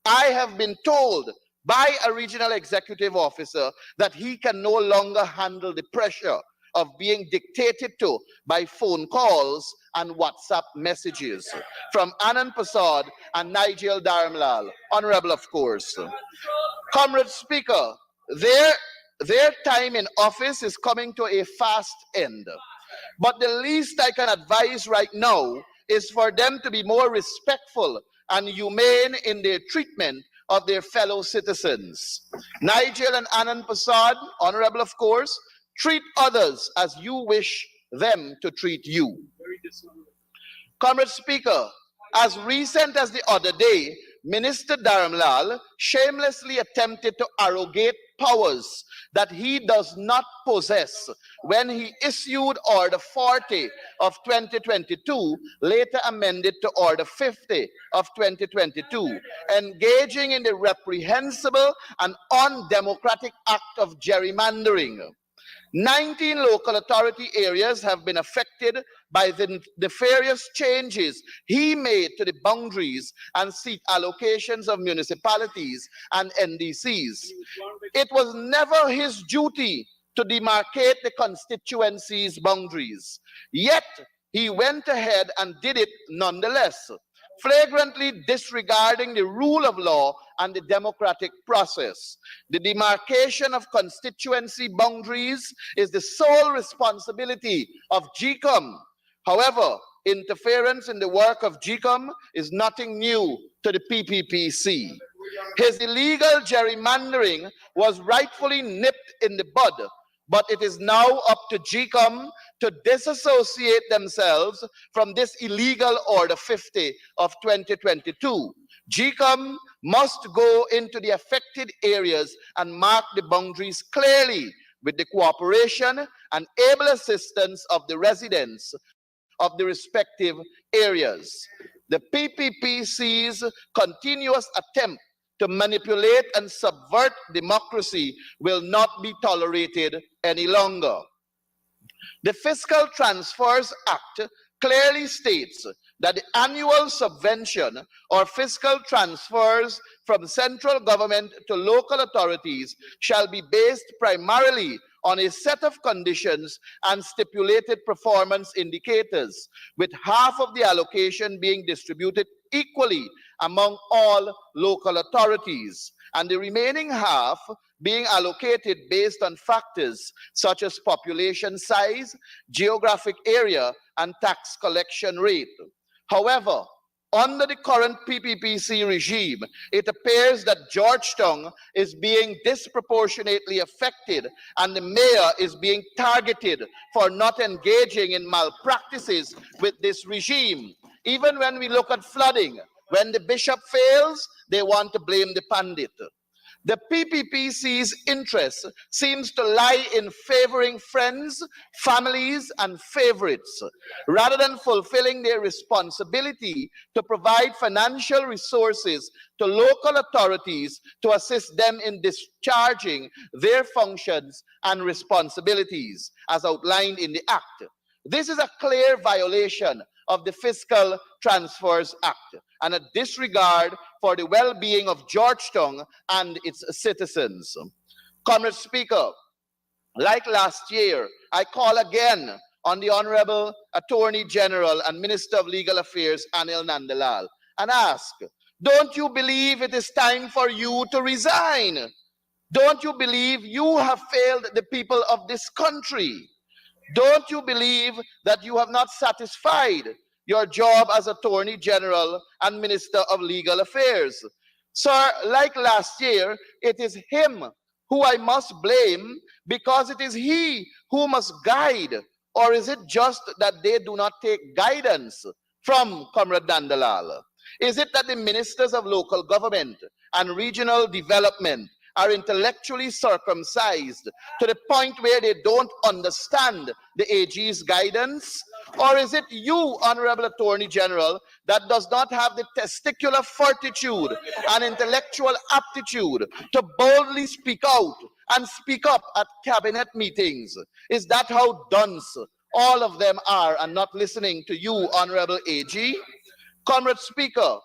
I have been told by a regional executive officer that he can no longer handle the pressure of being dictated to by phone calls and WhatsApp messages from Anand Prasad and Nigel Dharamlal, honorable of course. Comrade Speaker, their time in office is coming to a fast end. But the least I can advise right now is for them to be more respectful and humane in their treatment of their fellow citizens. Nigel and Anand Prasad, honorable of course, treat others as you wish them to treat you. Comrade Speaker, as recent as the other day, Minister Dharamlal shamelessly attempted to arrogate powers that he does not possess when he issued Order 40 of 2022, later amended to Order 50 of 2022, engaging in the reprehensible and undemocratic act of gerrymandering. 19 local authority areas have been affected by the nefarious changes he made to the boundaries and seat allocations of municipalities and NDCs. It was never his duty to demarcate the constituency's boundaries. Yet, he went ahead and did it nonetheless, flagrantly disregarding the rule of law and the democratic process. The demarcation of constituency boundaries is the sole responsibility of GCOM. However, interference in the work of GCOM is nothing new to the PPPC. His illegal gerrymandering was rightfully nipped in the bud, but it is now up to GCOM to disassociate themselves from this illegal Order 50 of 2022. GCOM must go into the affected areas and mark the boundaries clearly with the cooperation and able assistance of the residents of the respective areas. The PPPC's continuous attempt to manipulate and subvert democracy will not be tolerated any longer. The Fiscal Transfers Act clearly states that the annual subvention or fiscal transfers from central government to local authorities shall be based primarily on a set of conditions and stipulated performance indicators, with half of the allocation being distributed equally among all local authorities, and the remaining half being allocated based on factors such as population size, geographic area, and tax collection rate. However, under the current PPPC regime, it appears that Georgetown is being disproportionately affected and the mayor is being targeted for not engaging in malpractices with this regime. Even when we look at flooding, when the bishop fails, they want to blame the pandit. The PPPC's interest seems to lie in favoring friends, families, and favorites, rather than fulfilling their responsibility to provide financial resources to local authorities to assist them in discharging their functions and responsibilities, as outlined in the Act. This is a clear violation of the Fiscal Transfers Act and a disregard for the well-being of Georgetown and its citizens. Comrade Speaker, like last year, I call again on the Honorable Attorney General and Minister of Legal Affairs, Anil Nandalal, and ask, don't you believe it is time for you to resign? Don't you believe you have failed the people of this country? Don't you believe that you have not satisfied your job as Attorney General and Minister of Legal Affairs? Sir, like last year, it is him who I must blame because it is he who must guide. Or is it just that they do not take guidance from Comrade Nandalal? Is it that the ministers of local government and regional development are intellectually circumcised to the point where they don't understand the AG's guidance? Or is it you, Honorable Attorney General, that does not have the testicular fortitude and intellectual aptitude to boldly speak out and speak up at cabinet meetings? Is that how dunce all of them are and not listening to you, Honorable AG? Comrade Speaker,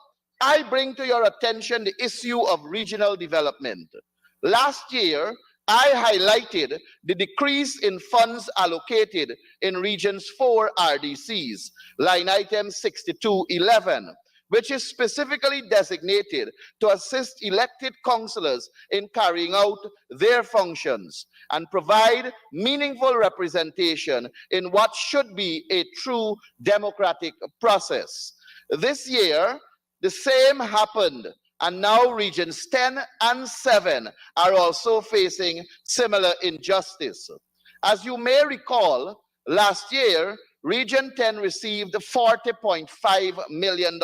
I bring to your attention the issue of regional development. Last year, I highlighted the decrease in funds allocated in Regions 4 RDCs, line item 6211, which is specifically designated to assist elected councillors in carrying out their functions and provide meaningful representation in what should be a true democratic process. This year, the same happened, and now Regions 10 and 7 are also facing similar injustice. As you may recall, last year, Region 10 received $40.5 million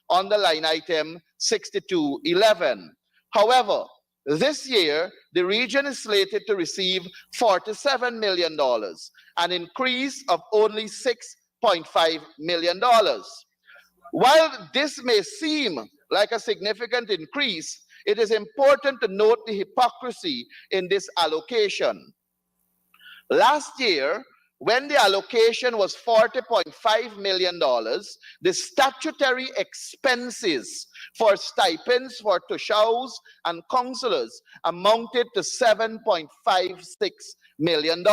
on the line item 6211. However, this year, the region is slated to receive $47 million, an increase of only $6.5 million. While this may seem like a significant increase, it is important to note the hypocrisy in this allocation. Last year, when the allocation was $40.5 million, the statutory expenses for stipends for Tushaus and councillors amounted to $7.56 million.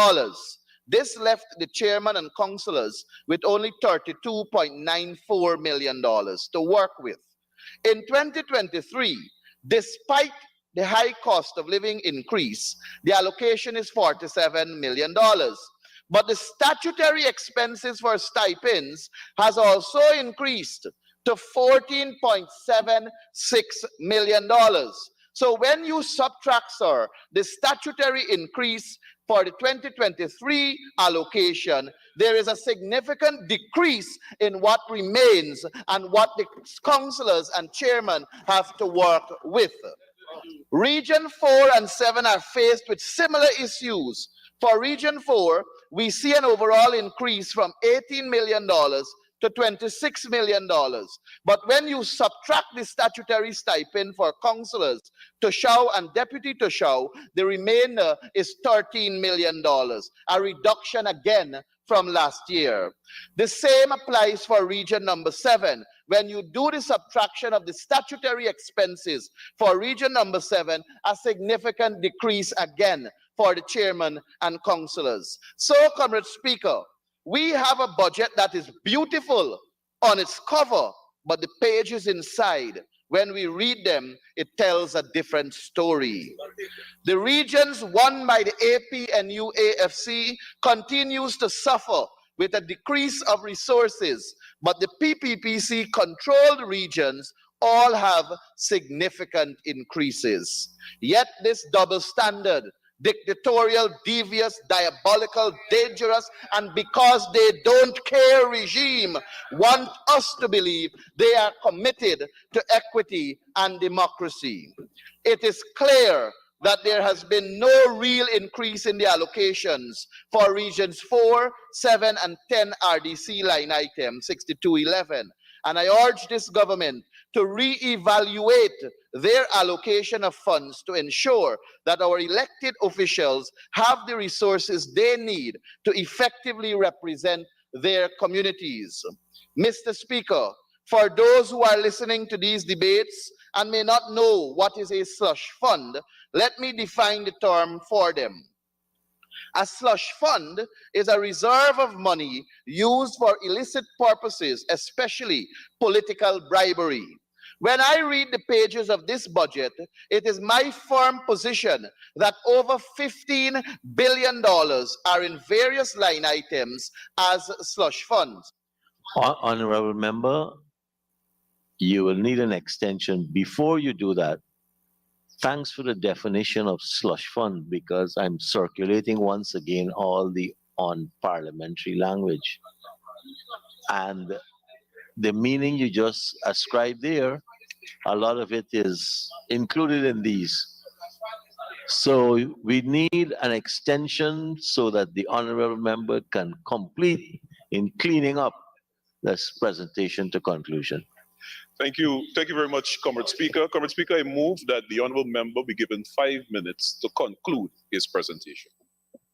This left the chairman and councillors with only $32.94 million to work with. In 2023, despite the high cost of living increase, the allocation is $47 million. But the statutory expenses for stipends has also increased to $14.76 million. So when you subtract, sir, the statutory increase for the 2023 allocation, there is a significant decrease in what remains and what the councillors and chairmen have to work with. Region 4 and 7 are faced with similar issues. For Region 4, we see an overall increase from $18 million to $26 million. But when you subtract the statutory stipend for councillors, Tushau and Deputy Tushau, the remainder is $13 million, a reduction again from last year. The same applies for Region number 7. When you do the subtraction of the statutory expenses for Region number 7, a significant decrease again for the chairman and councillors. So, Comrade Speaker, we have a budget that is beautiful on its cover, but the pages inside, when we read them, it tells a different story. The regions won by the APNU AFC continues to suffer with a decrease of resources, but the PPPC controlled regions all have significant increases. Yet this double standard, dictatorial, devious, diabolical, dangerous, and because they don't care regime want us to believe they are committed to equity and democracy. It is clear that there has been no real increase in the allocations for Regions 4, 7, and 10 RDC line item 6211. And I urge this government to re-evaluate their allocation of funds to ensure that our elected officials have the resources they need to effectively represent their communities. Mr. Speaker, for those who are listening to these debates and may not know what is a slush fund, let me define the term for them. A slush fund is a reserve of money used for illicit purposes, especially political bribery. When I read the pages of this budget, it is my firm position that over $15 billion are in various line items as slush funds. Honorable member, you will need an extension. Before you do that, thanks for the definition of slush fund, because I'm circulating once again all the unparliamentary language. And the meaning you just ascribed there, a lot of it is included in these. So we need an extension so that the honorable member can complete in cleaning up this presentation to conclusion. Thank you. Thank you very much, Comrade Speaker. Comrade Speaker, I move that the honorable member be given 5 minutes to conclude his presentation.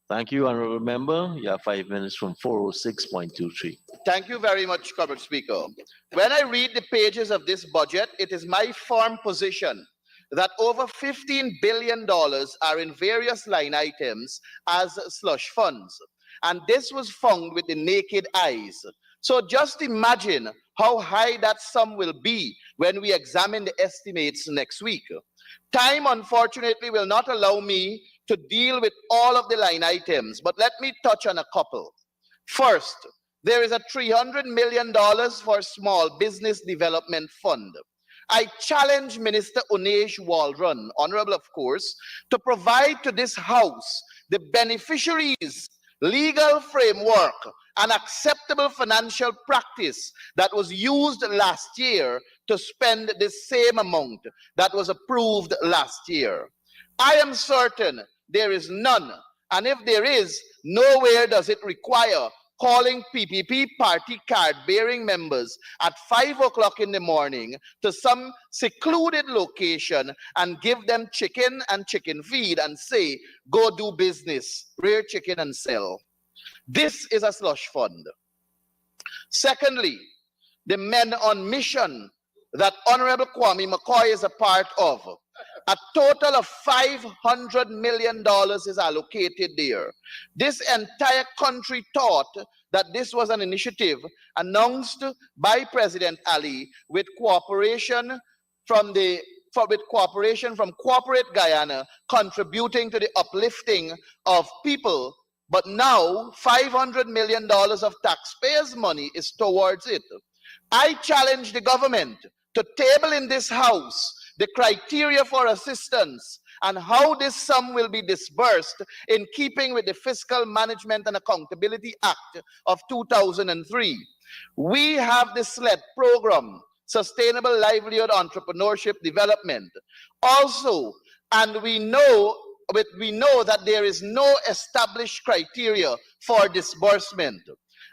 Thank you, honorable member. You have 5 minutes from 406.23. Thank you very much, Comrade Speaker. When I read the pages of this budget, it is my firm position that over $15 billion are in various line items as slush funds. And this was found with the naked eyes. So just imagine how high that sum will be when we examine the estimates next week. Time, unfortunately, will not allow me to deal with all of the line items, but let me touch on a couple. First, there is a $300 million for Small Business Development Fund. I challenge Minister Unesh Waldron, honorable of course, to provide to this House the beneficiaries' legal framework and acceptable financial practice that was used last year to spend the same amount that was approved last year. I am certain there is none, and if there is, nowhere does it require calling PPP party card-bearing members at 5 o'clock in the morning to some secluded location and give them chicken and chicken feed and say, go do business, rear chicken and sell. This is a slush fund. Secondly, the Men on Mission that Honorable Kwame McCoy is a part of. A total of $500 million is allocated there. This entire country thought that this was an initiative announced by President Ali with cooperation from corporate Guyana contributing to the uplifting of people. But now $500 million of taxpayers' money is towards it. I challenge the government to table in this house the criteria for assistance and how this sum will be disbursed in keeping with the Fiscal Management and Accountability Act of 2003. We have the SLED program, Sustainable Livelihood Entrepreneurship Development. Also, and we know that there is no established criteria for disbursement.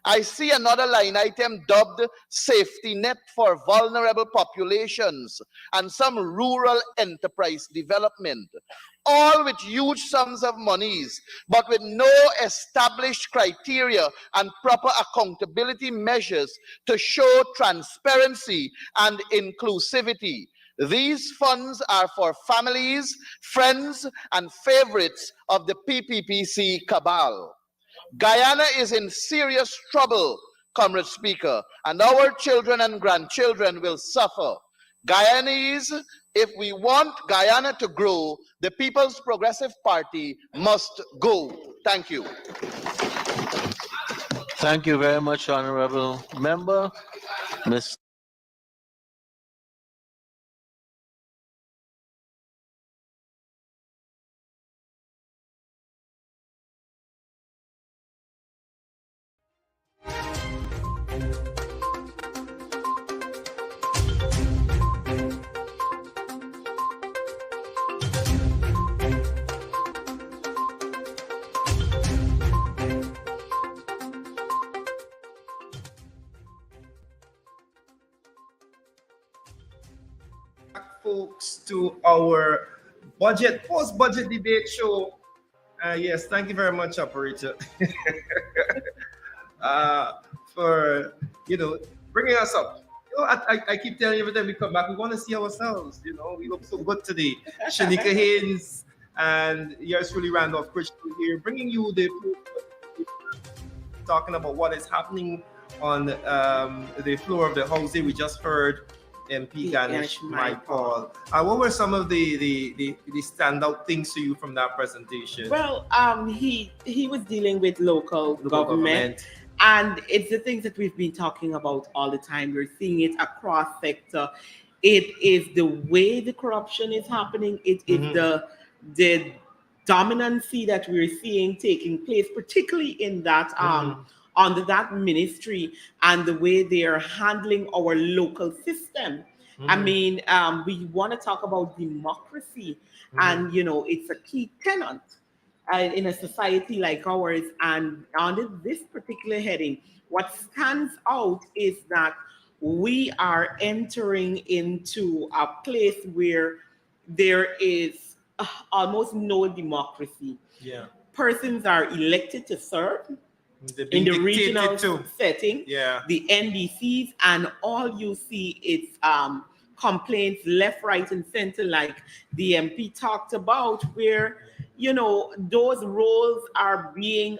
I see another line item dubbed safety net for vulnerable populations and some rural enterprise development, all with huge sums of monies, but with no established criteria and proper accountability measures to show transparency and inclusivity. These funds are for families, friends, and favorites of the PPPC cabal. Guyana is in serious trouble, Comrade Speaker, and our children and grandchildren will suffer. Guyanese, if we want Guyana to grow, the People's Progressive Party must go. Thank you. Thank you very much, Honorable Member. Ms. Folks, to our post-budget debate show. Yes, thank you very much, operator, for bringing us up. I keep telling you every time we come back, we want to see ourselves. We look so good today. Shanika Haynes and yours truly, Randolph Christian here, bringing you the talking about what is happening on the floor of the House. We just heard MP Ganesh Maipal. What were some of the standout things to you from that presentation? Well, he was dealing with local government. And it's the things that we've been talking about all the time. We're seeing it across sector. It is the way the corruption is happening. It is the dominancy that we're seeing taking place, particularly in that under that ministry and the way they are handling our local system. I mean, we want to talk about democracy, and it's a key tenet in a society like ours. And under this particular heading, what stands out is that we are entering into a place where there is almost no democracy. Yeah, persons are elected to serve in the regional setting, the NDCs, and all you see is complaints left, right, and center, like the MP talked about, where those roles are being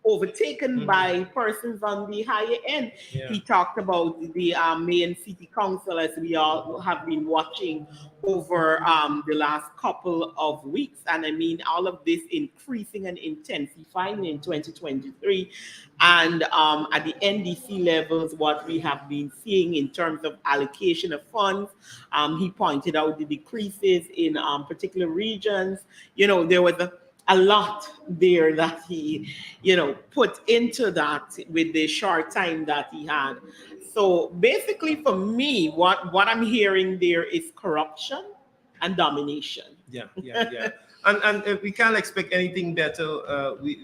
overtaken by persons on the higher end. He talked about the mayor and city council, as we all have been watching over the last couple of weeks. And I mean, all of this increasing and intensifying in 2023. And at the NDC levels, what we have been seeing in terms of allocation of funds, he pointed out the decreases in particular regions. There was a lot there that he, put into that with the short time that he had. So basically, for me, what I'm hearing there is corruption and domination. And we can't expect anything better.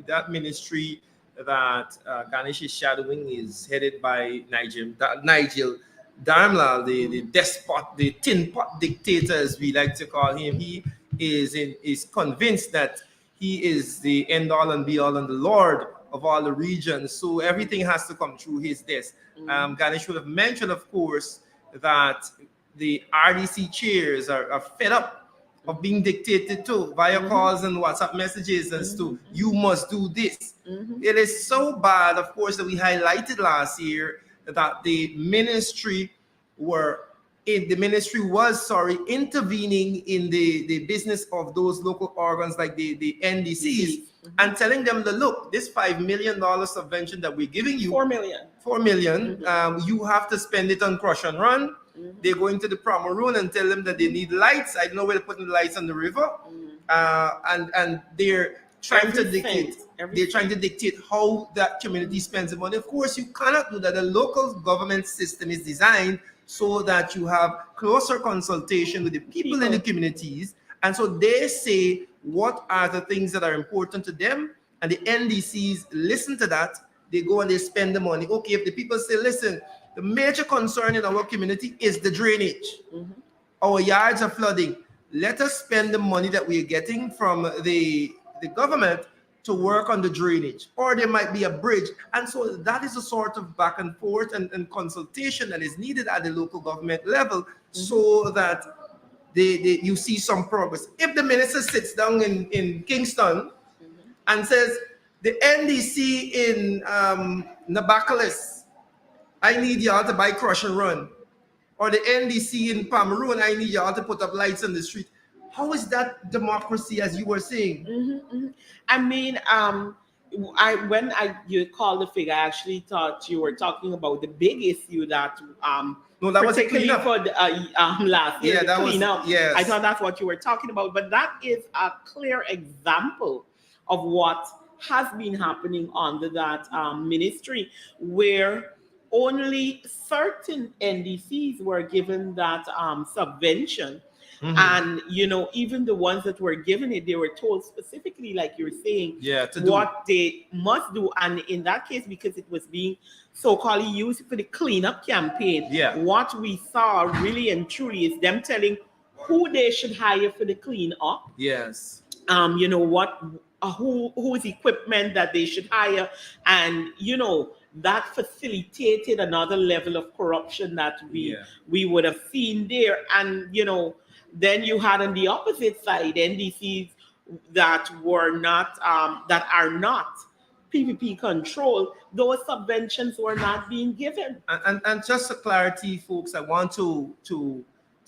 That ministry that Ganesh is shadowing is headed by Nigel Dharmlal, the despot, the tin pot dictator, as we like to call him. He is convinced that he is the end all and be all and the Lord of all the regions. So everything has to come through his desk. Ganesh would have mentioned, of course, that the RDC chairs are fed up of being dictated to via calls and WhatsApp messages as to you must do this. It is so bad, of course, that we highlighted last year that the ministry was intervening in the business of those local organs like the NDCs and telling them that, look, this $5 million subvention that we're giving you, 4 million. 4 million, you have to spend it on crush and run. They're going to the Pomeroon and tell them that they need lights. I don't know where they're putting the lights on the river. And they're trying to dictate. They're trying to dictate how that community spends the money. Of course, you cannot do that. The local government system is designed so that you have closer consultation with the people in the communities. And so they say what are the things that are important to them. And the NDCs listen to that. They go and they spend the money. Okay, if the people say, listen, the major concern in our community is the drainage. Our yards are flooding. Let us spend the money that we're getting from the government to work on the drainage. Or there might be a bridge. And so that is a sort of back and forth and consultation that is needed at the local government level so that you see some progress. If the minister sits down in Kingston and says, the NDC in Nabakalis, I need y'all to buy crush and run. Or the NDC in Pomeroon, I need y'all to put up lights on the street. How is that democracy, as you were saying? I mean, when you called the figure, I actually thought you were talking about the big issue that no, that was a particularly cleanup. for the, last year. Yeah, that was cleanup. yes. I thought that's what you were talking about, but that is a clear example of what has been happening under that ministry, where only certain NDCs were given that subvention. And, you know, even the ones that were given it, they were told specifically, like you're saying, what they must do. And in that case, because it was being so-called used for the cleanup campaign, what we saw really and truly is them telling who they should hire for the cleanup. Yes. You know, what, whose equipment that they should hire. And, you know, that facilitated another level of corruption that we would have seen there. And, you know, then you had on the opposite side NDCs that were not that are not PPP controlled. Those subventions were not being given. And just for clarity, folks, I want to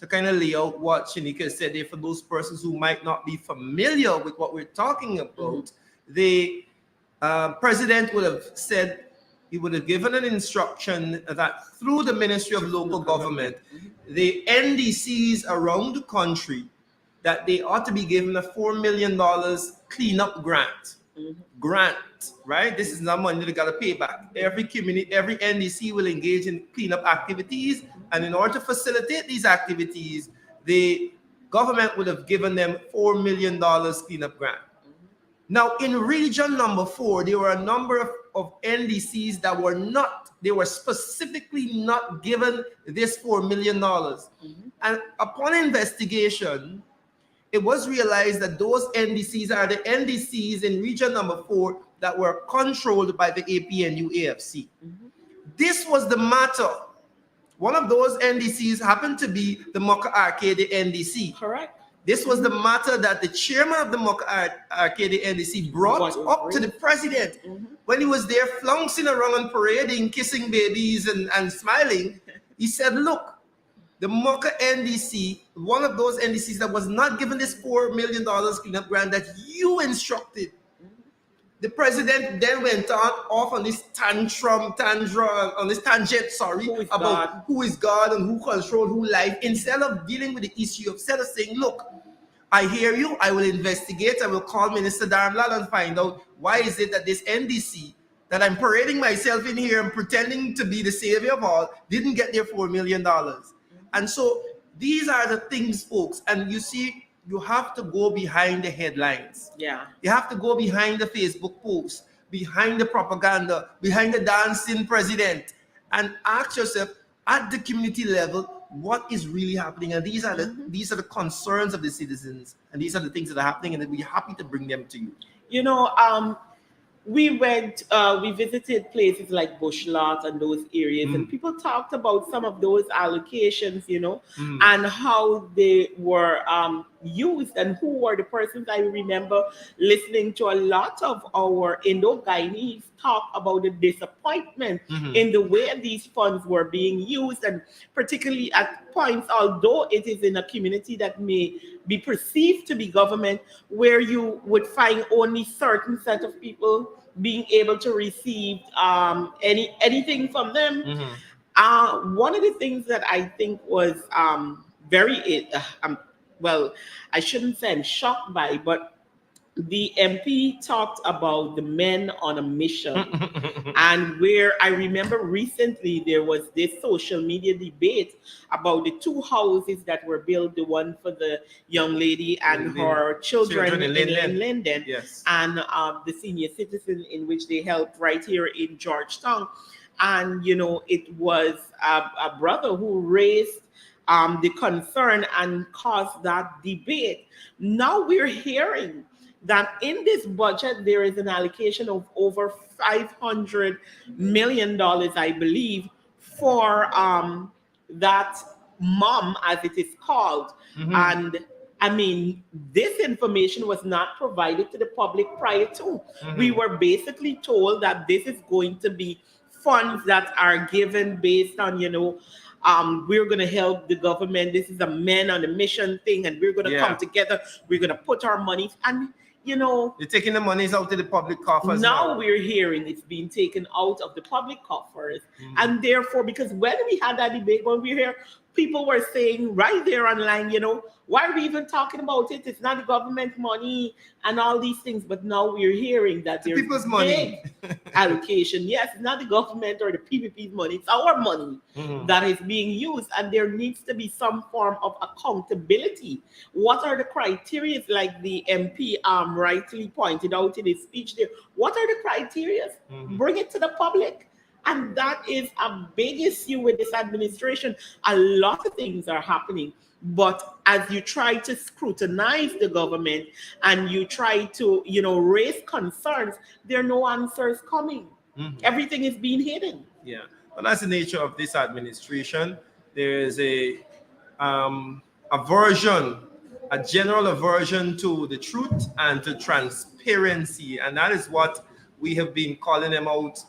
kind of lay out what Shanika said there for those persons who might not be familiar with what we're talking about. The president would have said, he would have given an instruction that through the Ministry of Local Government, the NDCs around the country, that they ought to be given a $4 million cleanup grant. Grant, right? This is not money they got to pay back. Every community, every NDC will engage in cleanup activities. And in order to facilitate these activities, the government would have given them $4 million cleanup grant. Now, in region number 4, there were a number of NDCs that were not, they were specifically not given this $4 million. And upon investigation, it was realized that those NDCs are the NDCs in region number 4 that were controlled by the APNU AFC. This was the matter. One of those NDCs happened to be the Mocha Arcade NDC. Correct. This was the matter that the chairman of the Mocha Arcade NDC brought up to the president when he was there flouncing around and parading, kissing babies and smiling. He said, look, the Mocha NDC, one of those NDCs that was not given this $4 million cleanup grant that you instructed. The president then went off on this tangent, about who is God and who controls who life, instead of dealing with the issue of saying, look, I hear you, I will investigate, I will call Minister Dharmlal and find out why is it that this NDC, that I'm parading myself in here and pretending to be the savior of all, didn't get their $4 million. And so these are the things, folks, and you see, you have to go behind the headlines. Yeah. You have to go behind the Facebook posts. behind the propaganda, behind the dancing president, and ask yourself at the community level, what is really happening? And these are the concerns of the citizens, and these are the things that are happening, and we're happy to bring them to you. You know, we visited places like Bush Lot and those areas, and people talked about some of those allocations, you know, and how they were used, and who were the persons. I remember listening to a lot of our Indo-Guyanese talk about the disappointment in the way these funds were being used, and particularly at points, although it is in a community that may be perceived to be government, where you would find only certain set of people being able to receive anything from them. One of the things that I think was well, I shouldn't say I'm shocked by, but the MP talked about the men on a mission. And where I remember recently there was this social media debate about the two houses that were built, the one for the young lady and her children in Linden, Yes. and the senior citizen in which they helped right here in Georgetown. And, you know, it was a brother who raised the concern and caused that debate. Now we're hearing that in this budget, there is an allocation of over $500 million, I believe, for that mom, as it is called. And I mean, this information was not provided to the public prior to. We were basically told that this is going to be funds that are given based on, you know, we're going to help the government. This is a men on a mission thing, and we're going to come together. We're going to put our money, and you know, they're taking the monies out of the public coffers. Now we're hearing it's being taken out of the public coffers, and therefore, because when we had that debate, when we were here, people were saying right there online, you know, why are we even talking about it? It's not the government money and all these things. But now we're hearing that there's people's money allocation. Yes, it's not the government or the PPP's money. It's our money that is being used. And there needs to be some form of accountability. What are the criteria, like the MP rightly pointed out in his speech there? What are the criteria? Bring it to the public. And that is a big issue with this administration. A lot of things are happening. But as you try to scrutinize the government and you try to, you know, raise concerns, there are no answers coming. Everything is being hidden. Yeah. Well, that's the nature of this administration. There is a aversion, a general aversion to the truth and to transparency. And that is what we have been calling them out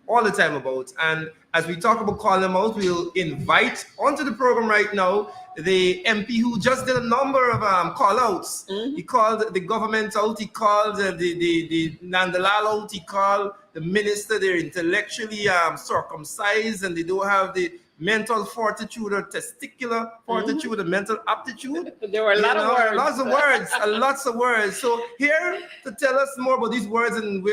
all the time about. And as we talk about calling them out, we'll invite onto the program right now the MP who just did a number of call outs. He called the government out, he called the Nandalal out, he called the minister. They're intellectually circumcised, and they don't have the mental fortitude or testicular fortitude or mental aptitude. There were a lot of words. Lots of words. So here to tell us more about these words, and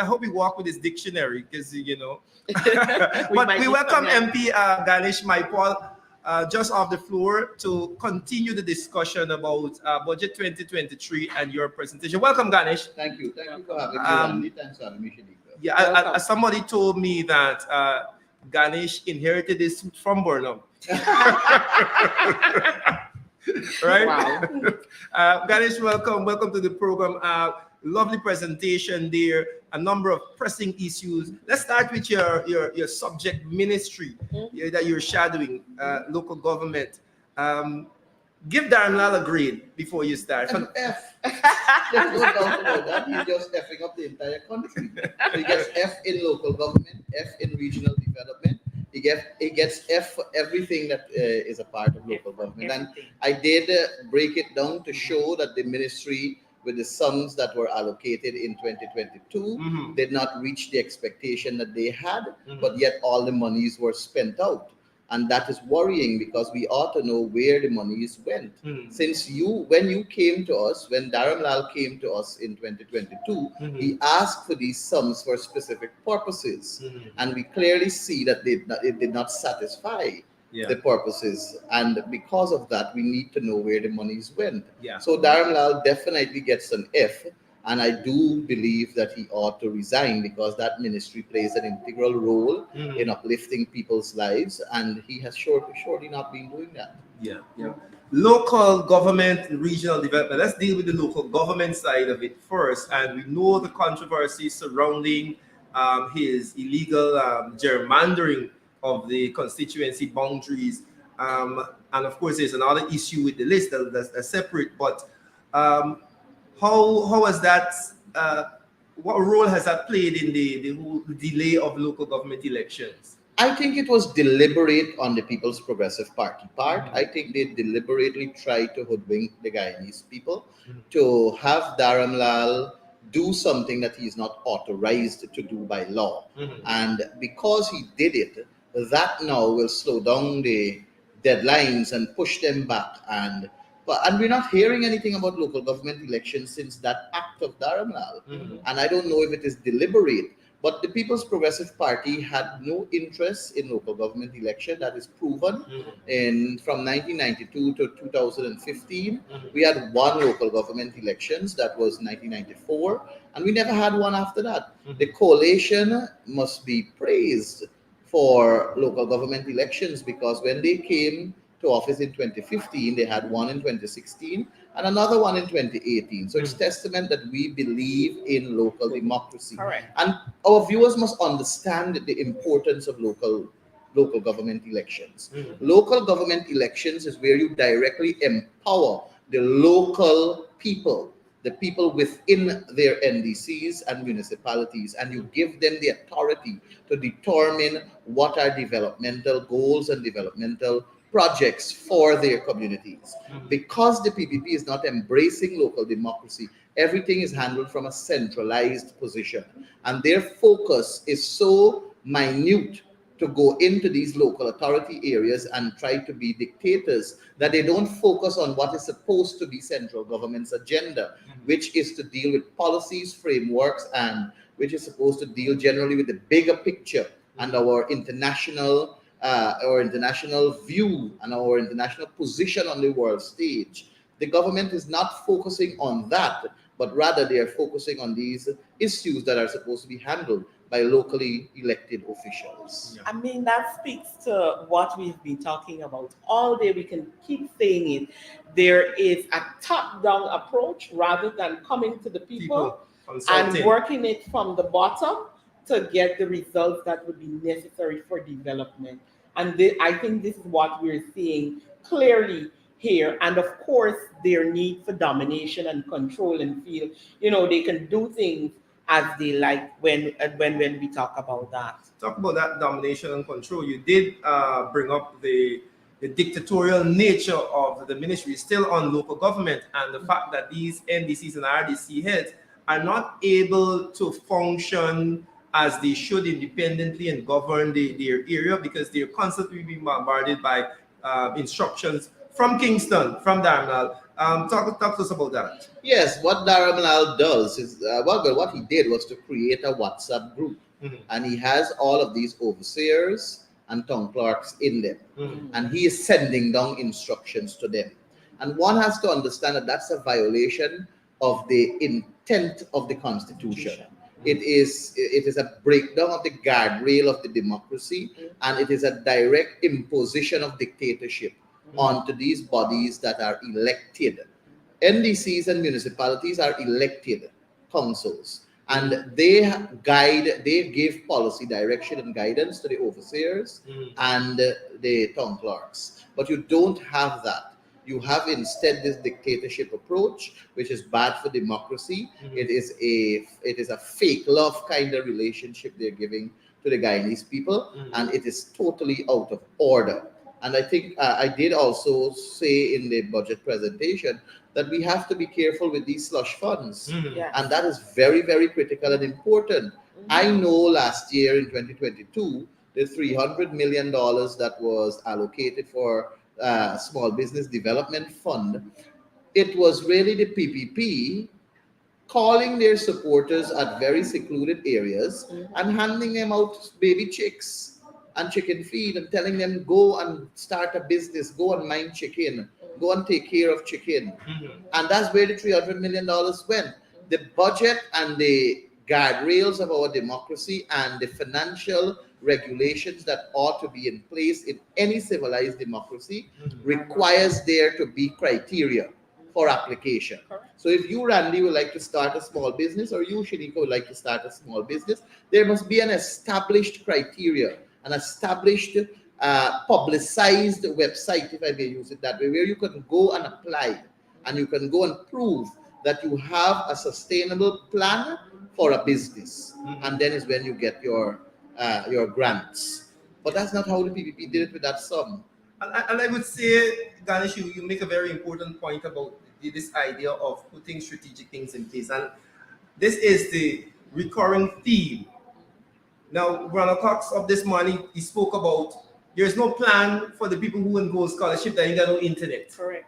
I hope we walk with this dictionary, because you know. But we welcome MP Ganesh Maipal just off the floor to continue the discussion about budget 2023 and your presentation. Welcome, Ganesh. Thank you. Thank you for having me. Thanks for having me, Shanika. Yeah, somebody told me that Ganesh inherited this suit from Burnham. Right? Wow. Ganesh, welcome to the program. Lovely presentation there, a number of pressing issues. Let's start with your subject ministry that you're shadowing, local government. Give Darren Lal a grade before you start. An F. There's no doubt about that. He's just effing up the entire country. So he gets F in local government, F in regional development. He gets F for everything that is a part of local government. And I did break it down to show that the ministry, with the sums that were allocated in 2022, did not reach the expectation that they had, but yet all the monies were spent out. And that is worrying, because we ought to know where the monies went. Since when you came to us, when Darren Lal came to us in 2022, he asked for these sums for specific purposes. And we clearly see that it did not satisfy the purposes. And because of that, we need to know where the monies went. So Darren Lal definitely gets an F. And I do believe that he ought to resign because that ministry plays an integral role in uplifting people's lives, and he has surely not been doing that. Yeah. Local government and regional development. Let's deal with the local government side of it first. And we know the controversy surrounding his illegal gerrymandering of the constituency boundaries. And of course, there's another issue with the list that's separate. But how has that? What role has that played in the whole delay of local government elections? I think it was deliberate on the People's Progressive Party part. I think they deliberately tried to hoodwink the Guyanese people to have Dharam Lal do something that he is not authorized to do by law. And because he did it, that now will slow down the deadlines and push them back. And we're not hearing anything about local government elections since that act of Dharam Lal. And I don't know if it is deliberate. But the People's Progressive Party had no interest in local government election. That is proven. From 1992 to 2015, we had one local government elections. That was 1994. And we never had one after that. The coalition must be praised for local government elections because when they came to office in 2015, they had one in 2016 and another one in 2018. So it's testament that we believe in local democracy. Correct. And our viewers must understand the importance of local government elections. Local government elections is where you directly empower the local people, the people within their NDCs and municipalities, and you give them the authority to determine what are developmental goals and developmental projects for their communities. Because the PPP is not embracing local democracy, everything is handled from a centralized position. And their focus is so minute to go into these local authority areas and try to be dictators that they don't focus on what is supposed to be central government's agenda, which is to deal with policies, frameworks, and which is supposed to deal generally with the bigger picture and our international view and our international position on the world stage. The government is not focusing on that, but rather they are focusing on these issues that are supposed to be handled by locally elected officials. I mean, that speaks to what we've been talking about all day. We can keep saying it. There is a top-down approach rather than coming to the people and working it from the bottom to get the results that would be necessary for development. And I think this is what we're seeing clearly here. And of course, their need for domination and control and feel, they can do things as they like when we talk about that. Talk about that domination and control. You did bring up the dictatorial nature of the ministry still on local government and the fact that these NDCs and RDC heads are not able to function as they should independently and govern their area because they're constantly being bombarded by instructions from Kingston, from Dharam Lal. Talk to us about that. Yes, what Dharam Lal does is, what he did was to create a WhatsApp group. And he has all of these overseers and town clerks in them. And he is sending down instructions to them. And one has to understand that that's a violation of the intent of the Constitution. It is a breakdown of the guardrail of the democracy, and it is a direct imposition of dictatorship onto these bodies that are elected. NDCs and municipalities are elected councils, and they give policy direction and guidance to the overseers and the town clerks. But you don't have that. You have instead this dictatorship approach, which is bad for democracy. It is a fake love kind of relationship they're giving to the Guyanese people, and it is totally out of order. And I think I did also say in the budget presentation that we have to be careful with these slush funds, and that is very, very critical and important. I know last year in 2022, the $300 million that was allocated for Small Business Development Fund, it was really the PPP calling their supporters at very secluded areas and handing them out baby chicks and chicken feed and telling them, go and start a business, go and mind chicken, go and take care of chicken. And that's where the $300 million went. the budget and the guardrails of our democracy and the financial regulations that ought to be in place in any civilized democracy requires there to be criteria for application. So if you, Randy, would like to start a small business, or you, Shanika, would like to start a small business, there must be an established criteria, an established publicized website, if I may use it that way, where you can go and apply and you can go and prove that you have a sustainable plan for a business. And then is when you get your grants. But that's not how the PPP did it with that sum. And I would say, Ganesh, you make a very important point about this idea of putting strategic things in place. And this is the recurring theme. Now, Ronald Cox of this morning, he spoke about there's no plan for the people who win gold scholarship that ain't got no internet. Correct.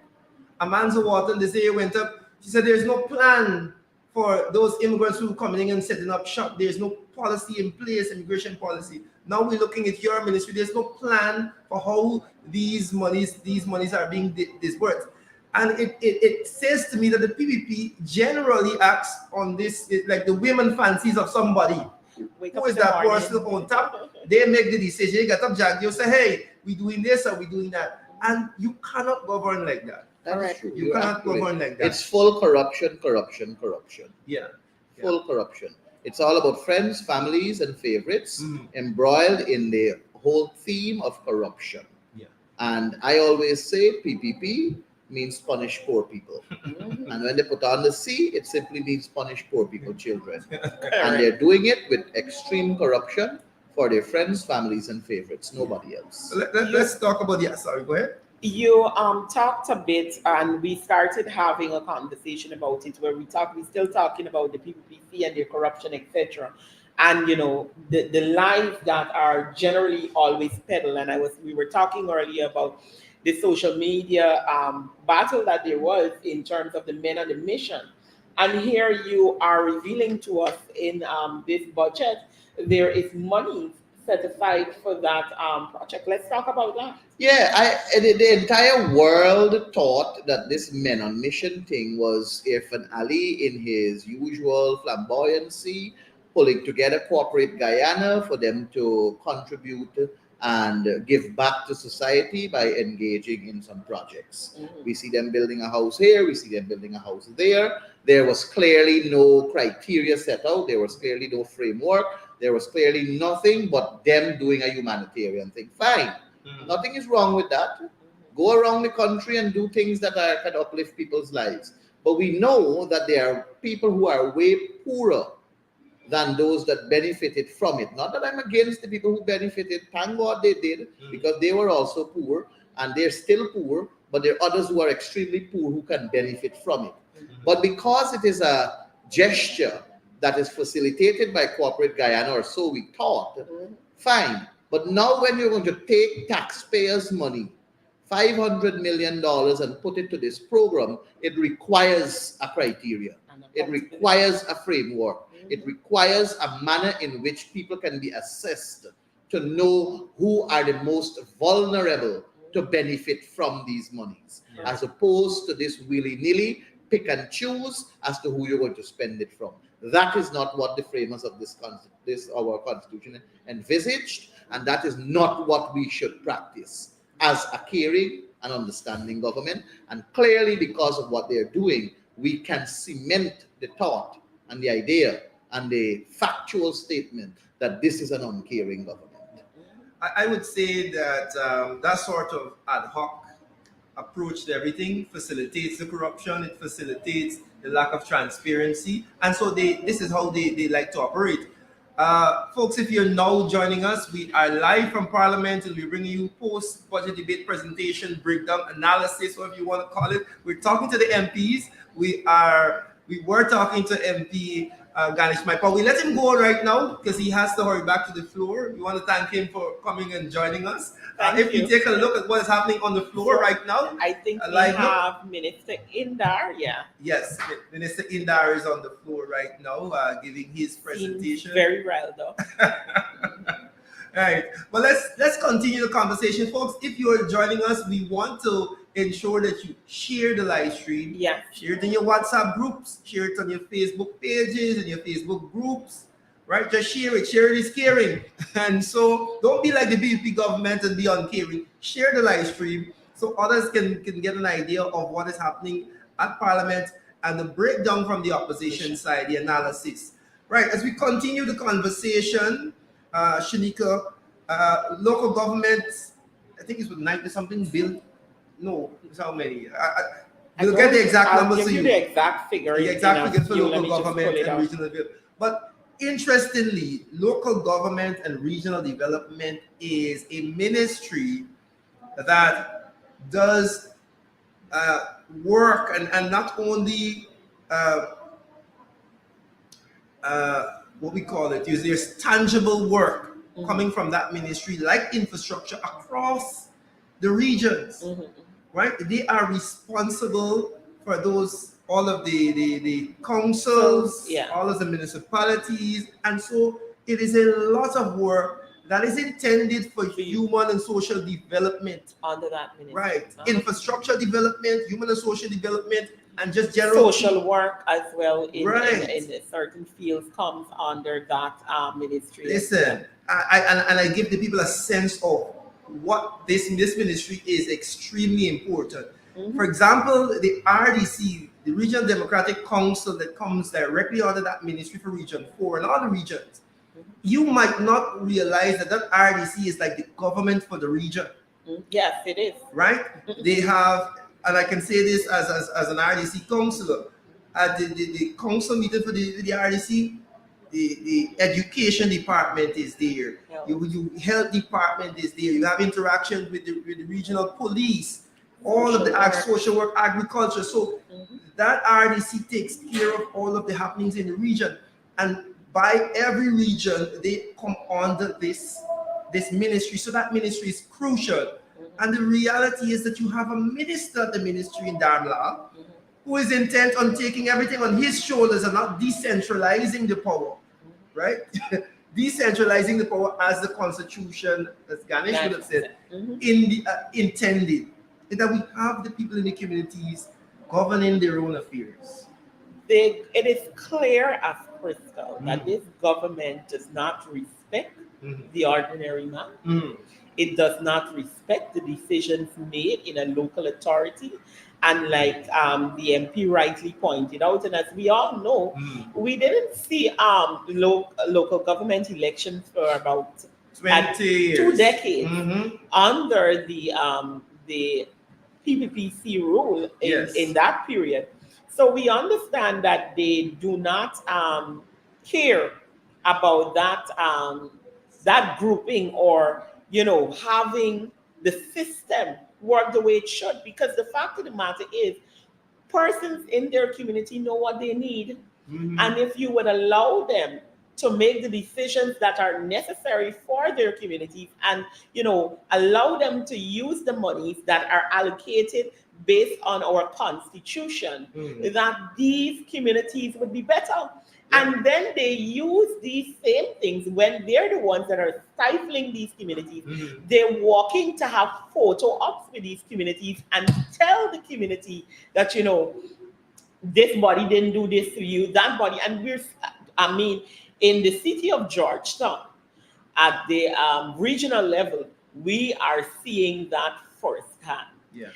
Amanza Wharton, this year went up. She said there's no plan for those immigrants who are coming in and setting up shop. There's no policy in place, immigration policy. Now we're looking at your ministry. There's no plan for how these monies are being disbursed. And it says to me that the PPP generally acts on this, like the women fancies of somebody. Who is that person on top? They make the decision. They get up, Jack. You say, hey, we doing this or we doing that. And you cannot govern like that. That's true. You cannot govern like that. It's full corruption. Yeah. Full corruption. It's all about friends, families, and favorites embroiled in the whole theme of corruption. Yeah. And I always say PPP means punish poor people. And when they put on the C, it simply means punish poor people, children. And they're doing it with extreme corruption for their friends, families, and favorites, nobody else. Let's talk about sorry, go ahead. You talked a bit, and we started having a conversation about it where we're still talking about the PPP and their corruption, etc. And you know the lies that are generally always peddled. And we were talking earlier about the social media battle that there was in terms of the men on the mission. And here you are revealing to us in this budget there is money set aside for that project. Let's talk about that. Yeah, the entire world thought that this men on mission thing was Irfan Ali in his usual flamboyancy, pulling together corporate Guyana for them to contribute and give back to society by engaging in some projects. We see them building a house here, we see them building a house there. There was clearly no criteria set out, there was clearly no framework, there was clearly nothing but them doing a humanitarian thing. Fine, nothing is wrong with that. Go around the country and do things that can uplift people's lives. But we know that there are people who are way poorer than those that benefited from it. Not that I'm against the people who benefited. Thank God they did, because they were also poor and they're still poor, but there are others who are extremely poor who can benefit from it. But because it is a gesture that is facilitated by corporate Guyana, or so we thought, fine. But now when you're going to take taxpayers' money, $500 million, and put it to this program, it requires a criteria. It requires a framework. It requires a manner in which people can be assessed to know who are the most vulnerable to benefit from these monies, as opposed to this willy-nilly pick and choose as to who you're going to spend it from. That is not what the framers of our Constitution envisaged, and that is not what we should practice as a caring and understanding government. And clearly, because of what they're doing, we can cement the thought and the idea and the factual statement that this is an uncaring government. I would say that that sort of ad hoc approach to everything facilitates the corruption, it facilitates the lack of transparency, and so this is how they like to operate. Folks, if you're now joining us, we are live from Parliament and we're bringing you post-budget debate presentation, breakdown, analysis, whatever you want to call it. We're talking to the MPs. We were talking to MP Ganesh Maipaw. We let him go right now because he has to hurry back to the floor. We want to thank him for coming and joining us. If you take a look at what is happening on the floor right now, I think we have Minister Indar. Yes, Minister Indar is on the floor right now, giving his presentation. Seems very riled up. All right. Well, let's continue the conversation, folks. If you're joining us, we want to ensure that you share the live stream. Yeah. Share it in your WhatsApp groups, share it on your Facebook pages and your Facebook groups, right? Just share it. Share it is caring. And so don't be like the BUP government and be uncaring. Share the live stream so others can get an idea of what is happening at Parliament and the breakdown from the opposition side, the analysis. Right, as we continue the conversation, Shanika, local governments, I think it's with 90-something bill. No, it's how many? We'll get the exact numbers I'll to give you. you the exact figure. The exact figures for Let local me just government pull it and out. regional development. But interestingly, local government and regional development is a ministry that does work and not only what we call it is there's tangible work coming from that ministry, like infrastructure across the regions, right? They are responsible for all of the councils, Yeah. all of the municipalities, and so it is a lot of work that is intended for human and social development, Under that ministry. right? Uh-huh. Infrastructure development, human and social development, and just general Social work as well in Right. in certain fields comes under that ministry. Listen, I give the people a sense of what this ministry is extremely important. For example, the RDC, the Regional Democratic Council that comes directly under that ministry for Region 4 and other regions, you might not realize that RDC is like the government for the region, Yes, it is. right? They have, and I can say this as an RDC councillor, at the council meeting for the RDC, the education department is there. Yeah. You health department is there. You have interactions with the regional police, all of the social work, agriculture. So that RDC takes care of all of the happenings in the region. And by every region, they come under this ministry. So that ministry is crucial. And the reality is that you have a minister at the ministry in Darmla who is intent on taking everything on his shoulders and not decentralizing the power, right? Decentralizing the power as the Constitution, as Ganesh would have said, in the intended, that we have the people in the communities governing their own affairs. It is clear as crystal that this government does not respect the ordinary man. It does not respect the decisions made in a local authority. And like the MP rightly pointed out, and as we all know, we didn't see local government elections for about 20 years. 2 decades under the PPPC rule in that period. So we understand that they do not care about that grouping or having the system work the way it should, because the fact of the matter is persons in their community know what they need. And if you would allow them to make the decisions that are necessary for their communities and allow them to use the monies that are allocated based on our constitution, that these communities would be better. And then they use these same things when they're the ones that are stifling these communities. They're walking to have photo ops with these communities and tell the community that, this body didn't do this to you, that body. And in the city of Georgetown, at the regional level, we are seeing that firsthand. Yeah.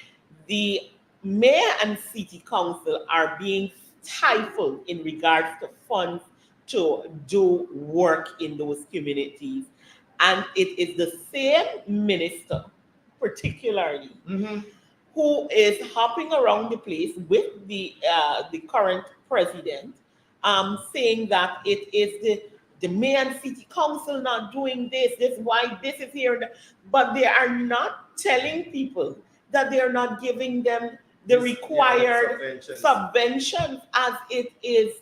The mayor and city council are being stifled in regards to funds to do work in those communities. And it is the same minister, particularly, who is hopping around the place with the current president, saying that it is the mayor and city council not doing this is why this is here. But they are not telling people that they are not giving them the required subventions as it is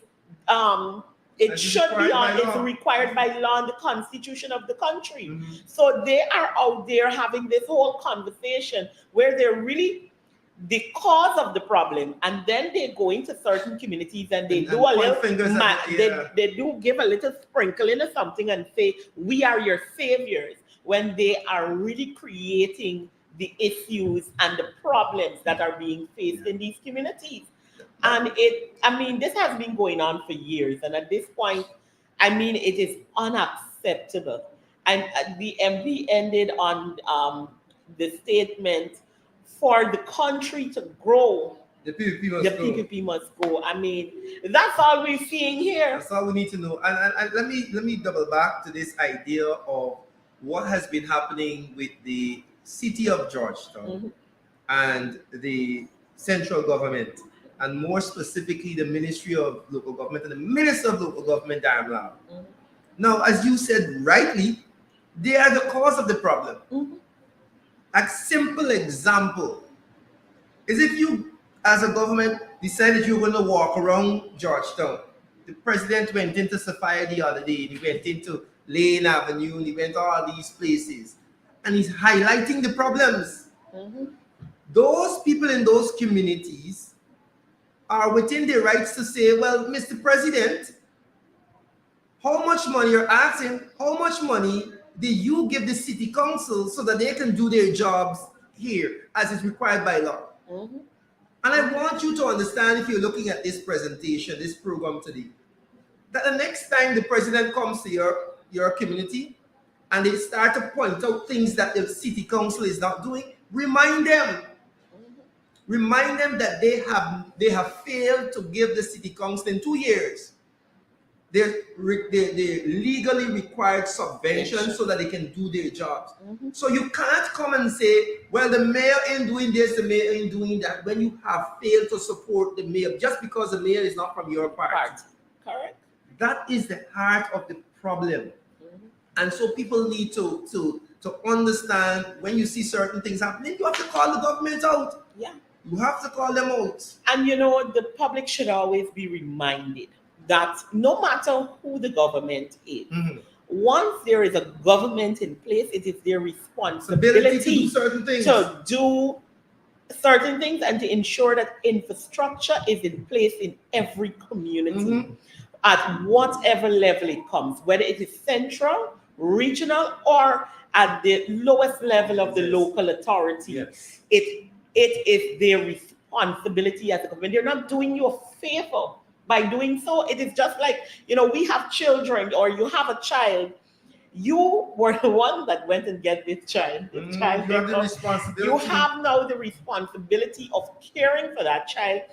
it should be on, it's required by law and the constitution of the country. So they are out there having this whole conversation where they're really the cause of the problem, and then they go into certain communities and they do a little they do give a little sprinkling or something and say we are your saviors, when they are really creating the issues and the problems that are being faced in these communities. And this has been going on for years. And at this point, it is unacceptable. And the MP ended on the statement, for the country to grow, The PPP must the go. PPP must go. That's all we're seeing here. That's all we need to know. And let me double back to this idea of what has been happening with the city of Georgetown and the central government, and more specifically the Ministry of Local Government and the Minister of Local Government, Darren Lau. Now, as you said rightly, they are the cause of the problem. A simple example is if you, as a government, decided you were going to walk around Georgetown. The president went into Sophia the other day, he went into Lane Avenue, he went to all these places, and he's highlighting the problems. Those people in those communities are within their rights to say, well, Mr. President, how much money you're asking, how much money do you give the city council so that they can do their jobs here as is required by law? And I want you to understand, if you're looking at this presentation, this program today, that the next time the president comes to your community and they start to point out things that the city council is not doing, remind them. Remind them that they have failed to give the city council in 2 years their legally required subvention so that they can do their jobs. So you can't come and say, well, the mayor ain't doing this, the mayor ain't doing that, when you have failed to support the mayor just because the mayor is not from your party. Correct. That is the heart of the problem. And so people need to understand, when you see certain things happening, you have to call the government out. Yeah. You have to call them out. And the public should always be reminded that no matter who the government is, once there is a government in place, it is their responsibility to do certain things. And to ensure that infrastructure is in place in every community at whatever level it comes, whether it is central, regional, or at the lowest level of the local authority. Yes. It is their responsibility as a government. They're not doing you a favor by doing so. It is just like, we have children, or you have a child. You were the one that went and get this child. You have the responsibility. You have now the responsibility of caring for that child,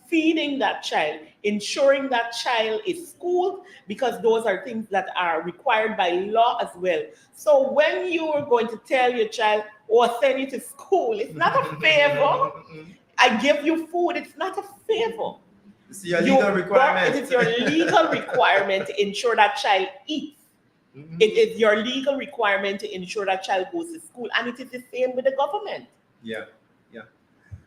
feeding that child, ensuring that child is schooled, because those are things that are required by law as well. So when you are going to tell your child, or send you to school, it's not a favor. I give you food, it's not a favor. It's your legal requirement. It is your legal requirement to ensure that child eats. It is your legal requirement to ensure that child goes to school, and it is the same with the government. Yeah.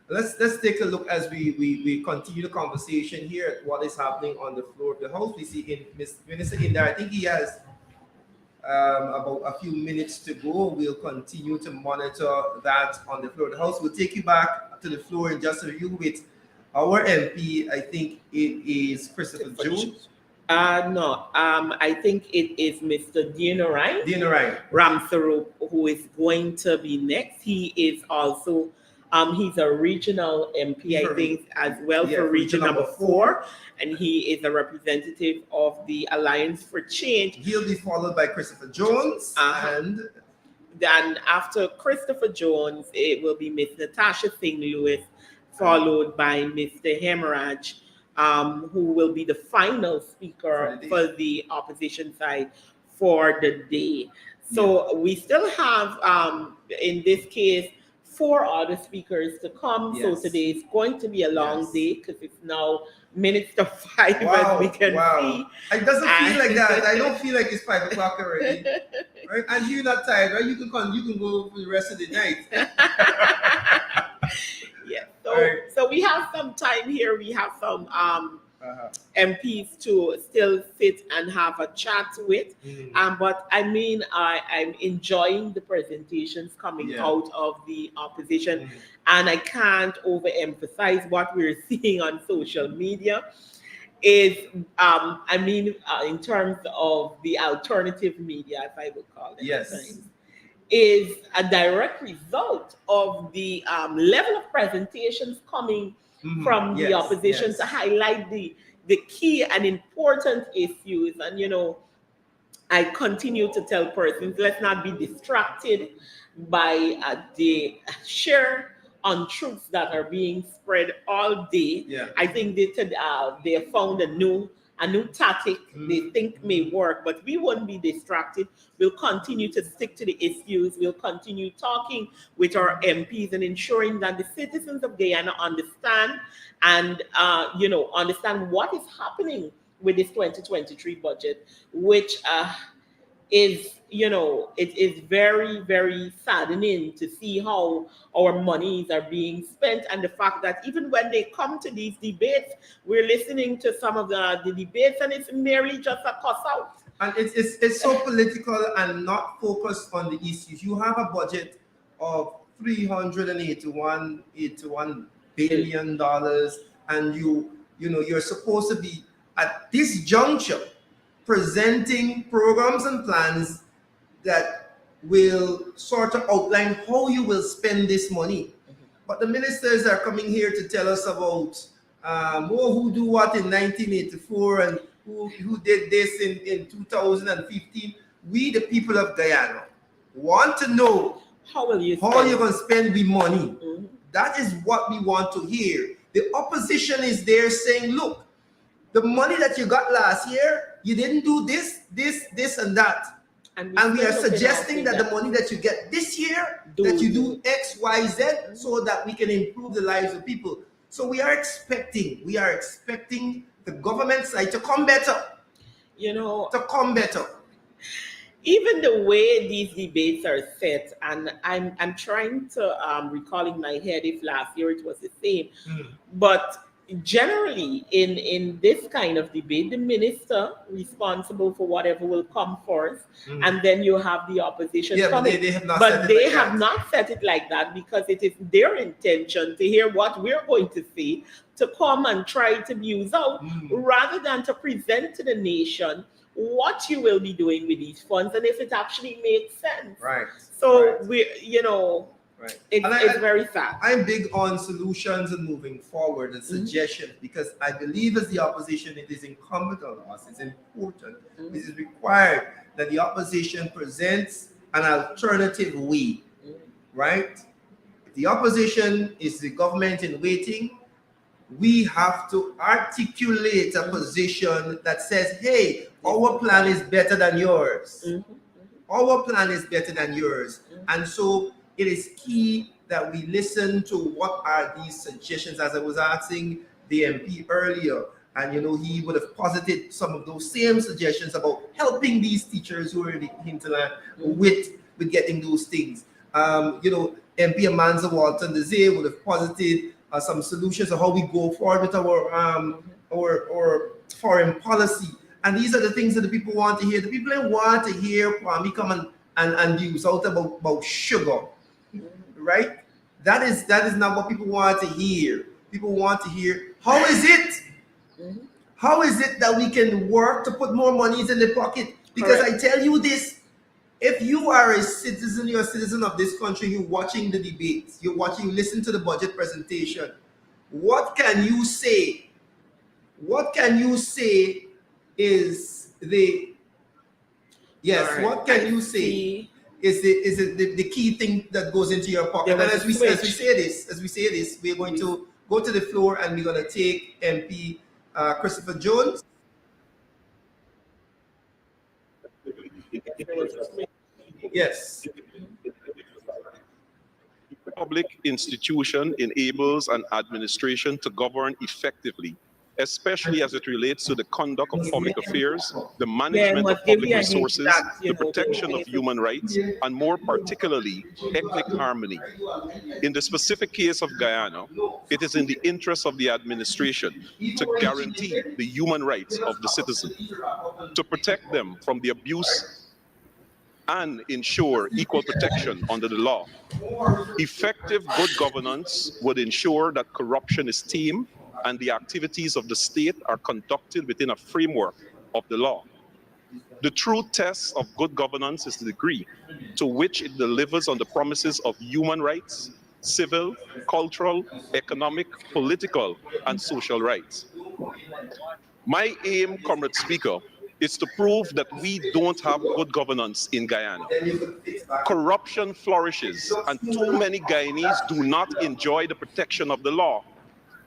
Let's take a look as we continue the conversation here at what is happening on the floor of the House. We see Minister Indar, I think he has about a few minutes to go. We'll continue to monitor that on the floor of the House. We'll take you back to the floor in just a few with our MP. I think it is Christopher Jones. No, I think it is Mr. Dino Ryan Ramsarup who is going to be next. He is also, he's a regional MP, I think, as well, for region number 4. And he is a representative of the Alliance for Change. He'll be followed by Christopher Jones. And then after Christopher Jones, it will be Miss Natasha Singh Lewis, followed by Mr. Hemorrhage, who will be the final speaker for the opposition side for the day. So we still have, in this case, 4 other speakers to come. So today is going to be a long day, because it's now minutes to 5, as we can see. It doesn't feel like that. I don't feel like it's 5 o'clock already. Right? And you're not tired, right? You can go for the rest of the night. Yeah. So we have some time here. We have some MPs to still sit and have a chat with. But I'm enjoying the presentations coming out of the opposition. And I can't overemphasize what we're seeing on social media is, in terms of the alternative media, as I would call it. Yes. is a direct result of the level of presentations coming from the opposition to highlight the key and important issues. And, you know, I continue to tell persons, let's not be distracted by the sheer untruths that are being spread all day. I think they found a new tactic they think may work, but we won't be distracted. We'll continue to stick to the issues. We'll continue talking with our MPs and ensuring that the citizens of Guyana understand and understand what is happening with this 2023 budget, which is, it is very, very saddening to see how our monies are being spent, and the fact that even when they come to these debates, we're listening to some of the debates, and it's merely just a cuss out. And it's so political and not focused on the issues. You have a budget of $381 billion, and you're supposed to be at this juncture presenting programs and plans that will sort of outline how you will spend this money. But the ministers are coming here to tell us about who do what in 1984 and who did this in 2015. We, the people of Guyana, want to know how you're going to spend the money. That is what we want to hear. The opposition is there saying, look, the money that you got last year, you didn't do this, and that. And we are suggesting that the money that you get this year, that you do X, Y, Z, so that we can improve the lives of people. So we are expecting the government side to come better. To come better. Even the way these debates are set, and I'm trying to recall in my head if last year it was the same, but generally in this kind of debate, the minister responsible for whatever will come first, and then you have the opposition coming. They have not not set it like that, because it is their intention to hear what we're going to say, to come and try to muse out, rather than to present to the nation what you will be doing with these funds and if it actually makes sense. Right. So Right. It's very sad. I'm big on solutions and moving forward and suggestions, because I believe as the opposition, it is incumbent on us, it's important, it is required that the opposition presents an alternative way, right? If the opposition is the government in waiting, we have to articulate a position that says, hey, our plan is better than yours. Our plan is better than yours. And so it is key that we listen to what are these suggestions, as I was asking the MP earlier. And, he would have posited some of those same suggestions about helping these teachers who are in the hinterland with getting those things. MP Amanza Walton Desai would have posited some solutions on how we go forward with our foreign policy. And these are the things that the people want to hear. The people want to hear Kwame come and use out about sugar, right? That is not what people want to hear. People want to hear, how is it? How is it that we can work to put more monies in the pocket? Because I tell you this, if you are a citizen, you're a citizen of this country, you're watching the debates, you listen to the budget presentation, what can you say? What can you say is the, what can you say is the key thing that goes into your pocket? And as we say this, we're going to go to the floor and we're going to take MP Christopher Jones. Yes. Public institution enables an administration to govern effectively, especially as it relates to the conduct of public affairs, the management of public resources, the protection of human rights, and more particularly, ethnic harmony. In the specific case of Guyana, it is in the interest of the administration to guarantee the human rights of the citizen, to protect them from the abuse and ensure equal protection under the law. Effective good governance would ensure that corruption is tamed and the activities of the state are conducted within a framework of the law. The true test of good governance is the degree to which it delivers on the promises of human rights, civil, cultural, economic, political, and social rights. My aim, Comrade Speaker, is to prove that we don't have good governance in Guyana. Corruption flourishes, and too many Guyanese do not enjoy the protection of the law.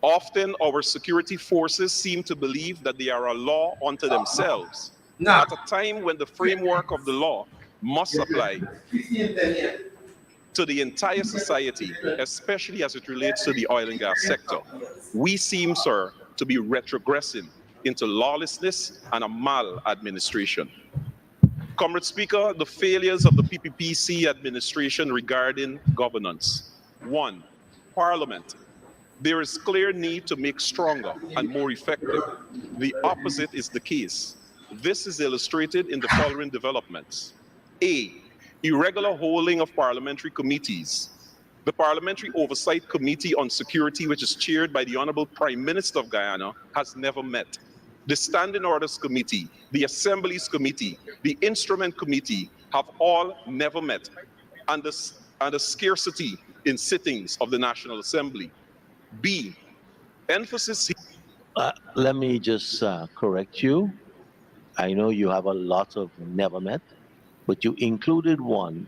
Often, our security forces seem to believe that they are a law unto themselves, at a time when the framework of the law must apply to the entire society, especially as it relates to the oil and gas sector. We seem, sir, to be retrogressing into lawlessness and a maladministration. Comrade Speaker, the failures of the PPPC administration regarding governance. 1, Parliament. There is clear need to make stronger and more effective. The opposite is the case. This is illustrated in the following developments. A, irregular holding of parliamentary committees. The Parliamentary Oversight Committee on Security, which is chaired by the Honorable Prime Minister of Guyana, has never met. The Standing Orders Committee, the Assemblies Committee, the Instrument Committee have all never met, and the scarcity in sittings of the National Assembly. B, emphasis. Let me just correct you. I know you have a lot of never met, but you included one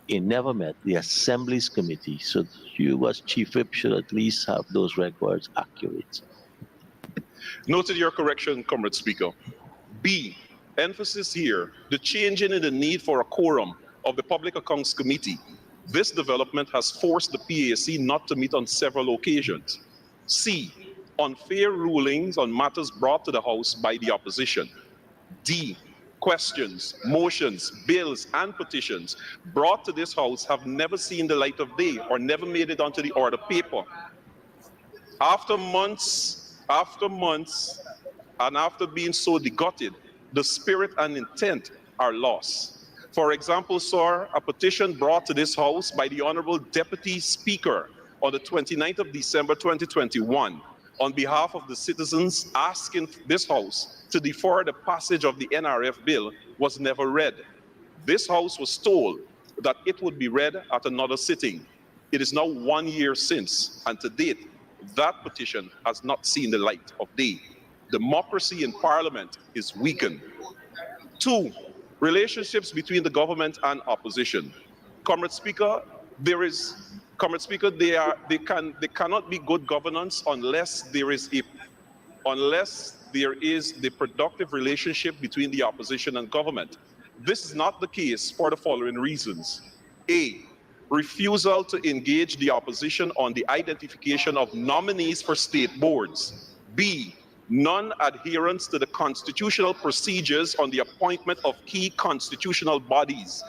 in never met, the Assemblies Committee. So you as Chief Whip should at least have those records accurate. Noted your correction, Comrade Speaker. B, emphasis here, the changing in the need for a quorum of the Public Accounts Committee. This development has forced the PAC not to meet on several occasions. C, unfair rulings on matters brought to the House by the opposition. D, questions, motions, bills, and petitions brought to this House have never seen the light of day or never made it onto the order paper. After months, and after being so degutted, the spirit and intent are lost. For example, sir, a petition brought to this House by the Honorable Deputy Speaker on the 29th of December 2021 on behalf of the citizens asking this House to defer the passage of the NRF bill was never read. This House was told that it would be read at another sitting. It is now 1 year since, and to date, that petition has not seen the light of day. Democracy in Parliament is weakened. 2, relationships between the government and opposition. Comrade Speaker, they cannot be good governance unless there is the productive relationship between the opposition and government. This is not the case for the following reasons. A, refusal to engage the opposition on the identification of nominees for state boards. B, non-adherence to the constitutional procedures on the appointment of key constitutional bodies.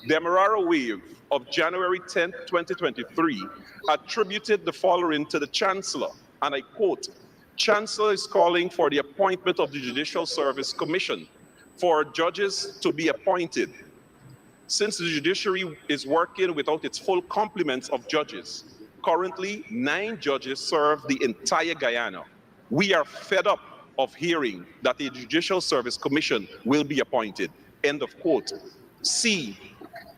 Demerara Wave of January 10, 2023 attributed the following to the Chancellor, and I quote, "Chancellor is calling for the appointment of the Judicial Service Commission for judges to be appointed. Since the judiciary is working without its full complement of judges, currently 9 judges serve the entire Guyana. We are fed up of hearing that a Judicial Service Commission will be appointed." End of quote. C,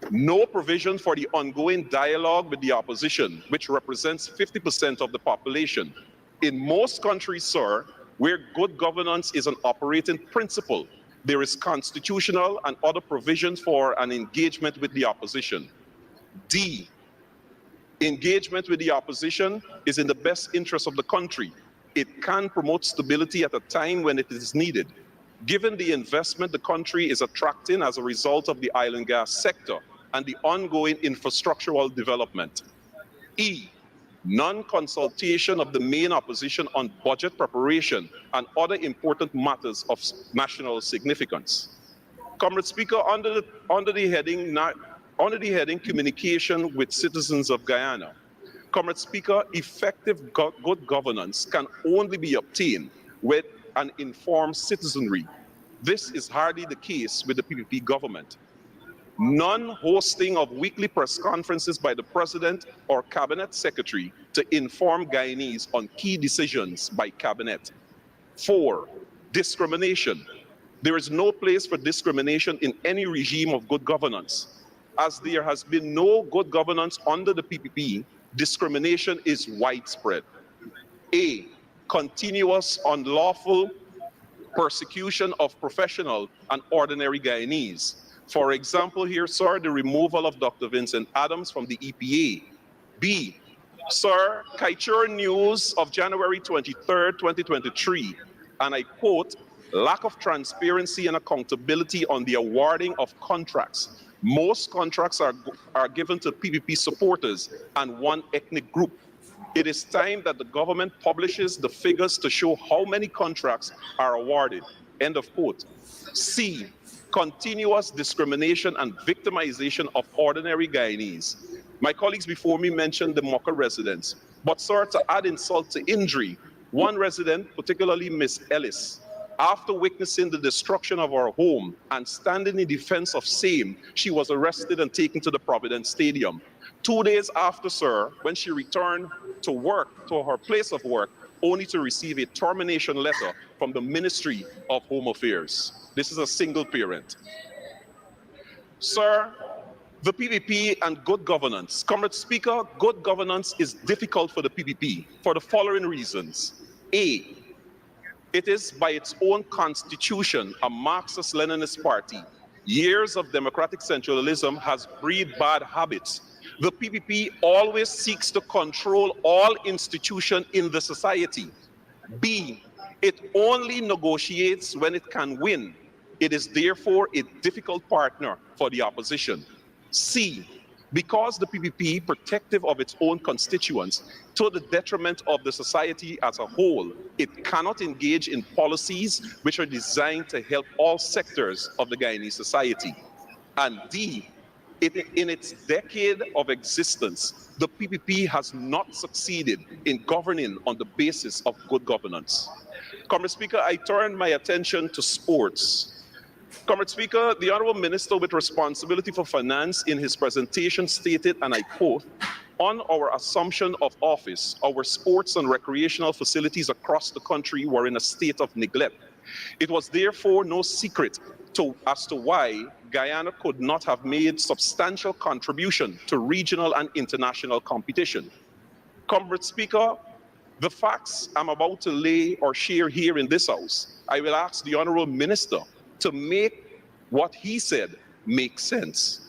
no provision for the ongoing dialogue with the opposition, which represents 50% of the population. In most countries, sir, where good governance is an operating principle, there is constitutional and other provisions for an engagement with the opposition. D, engagement with the opposition is in the best interest of the country. It can promote stability at a time when it is needed. Given the investment the country is attracting as a result of the oil and gas sector and the ongoing infrastructural development. E, non-consultation of the main opposition on budget preparation and other important matters of national significance. Comrade Speaker, under the heading communication with citizens of Guyana, Comrade Speaker, effective good governance can only be obtained with an informed citizenry. This is hardly the case with the PPP government. Non-hosting of weekly press conferences by the President or Cabinet Secretary to inform Guyanese on key decisions by Cabinet. 4, discrimination. There is no place for discrimination in any regime of good governance. As there has been no good governance under the PPP, discrimination is widespread. A, continuous unlawful persecution of professional and ordinary Guyanese. For example here, sir, the removal of Dr. Vincent Adams from the EPA. B, sir, Kaichur News of January 23rd, 2023, and I quote, lack of transparency and accountability on the awarding of contracts. Most contracts are given to PPP supporters and one ethnic group. It is time that the government publishes the figures to show how many contracts are awarded. End of quote. C, continuous discrimination and victimization of ordinary Guyanese. My colleagues before me mentioned the Mocha residents, but sir, to add insult to injury, one resident, particularly Miss Ellis, after witnessing the destruction of her home and standing in defense of same, she was arrested and taken to the Providence Stadium. 2 days after, sir, when she returned to work, to her place of work, only to receive a termination letter from the Ministry of Home Affairs. This is a single parent. Sir, the PPP and good governance. Comrade Speaker, good governance is difficult for the PPP for the following reasons. A, it is by its own constitution a Marxist-Leninist party. Years of democratic centralism has breed bad habits. The PPP always seeks to control all institutions in the society. B, it only negotiates when it can win. It is therefore a difficult partner for the opposition. C, because the PPP, protective of its own constituents, to the detriment of the society as a whole, it cannot engage in policies which are designed to help all sectors of the Guyanese society. And D, in its decade of existence, the PPP has not succeeded in governing on the basis of good governance. Comrade Speaker, I turn my attention to sports. Comrade Speaker, the Honorable Minister with responsibility for finance in his presentation stated, and I quote, on our assumption of office, our sports and recreational facilities across the country were in a state of neglect. It was therefore no secret as to why Guyana could not have made substantial contribution to regional and international competition. Comrade Speaker, the facts I'm about to lay or share here in this House, I will ask the Honorable Minister to make what he said make sense.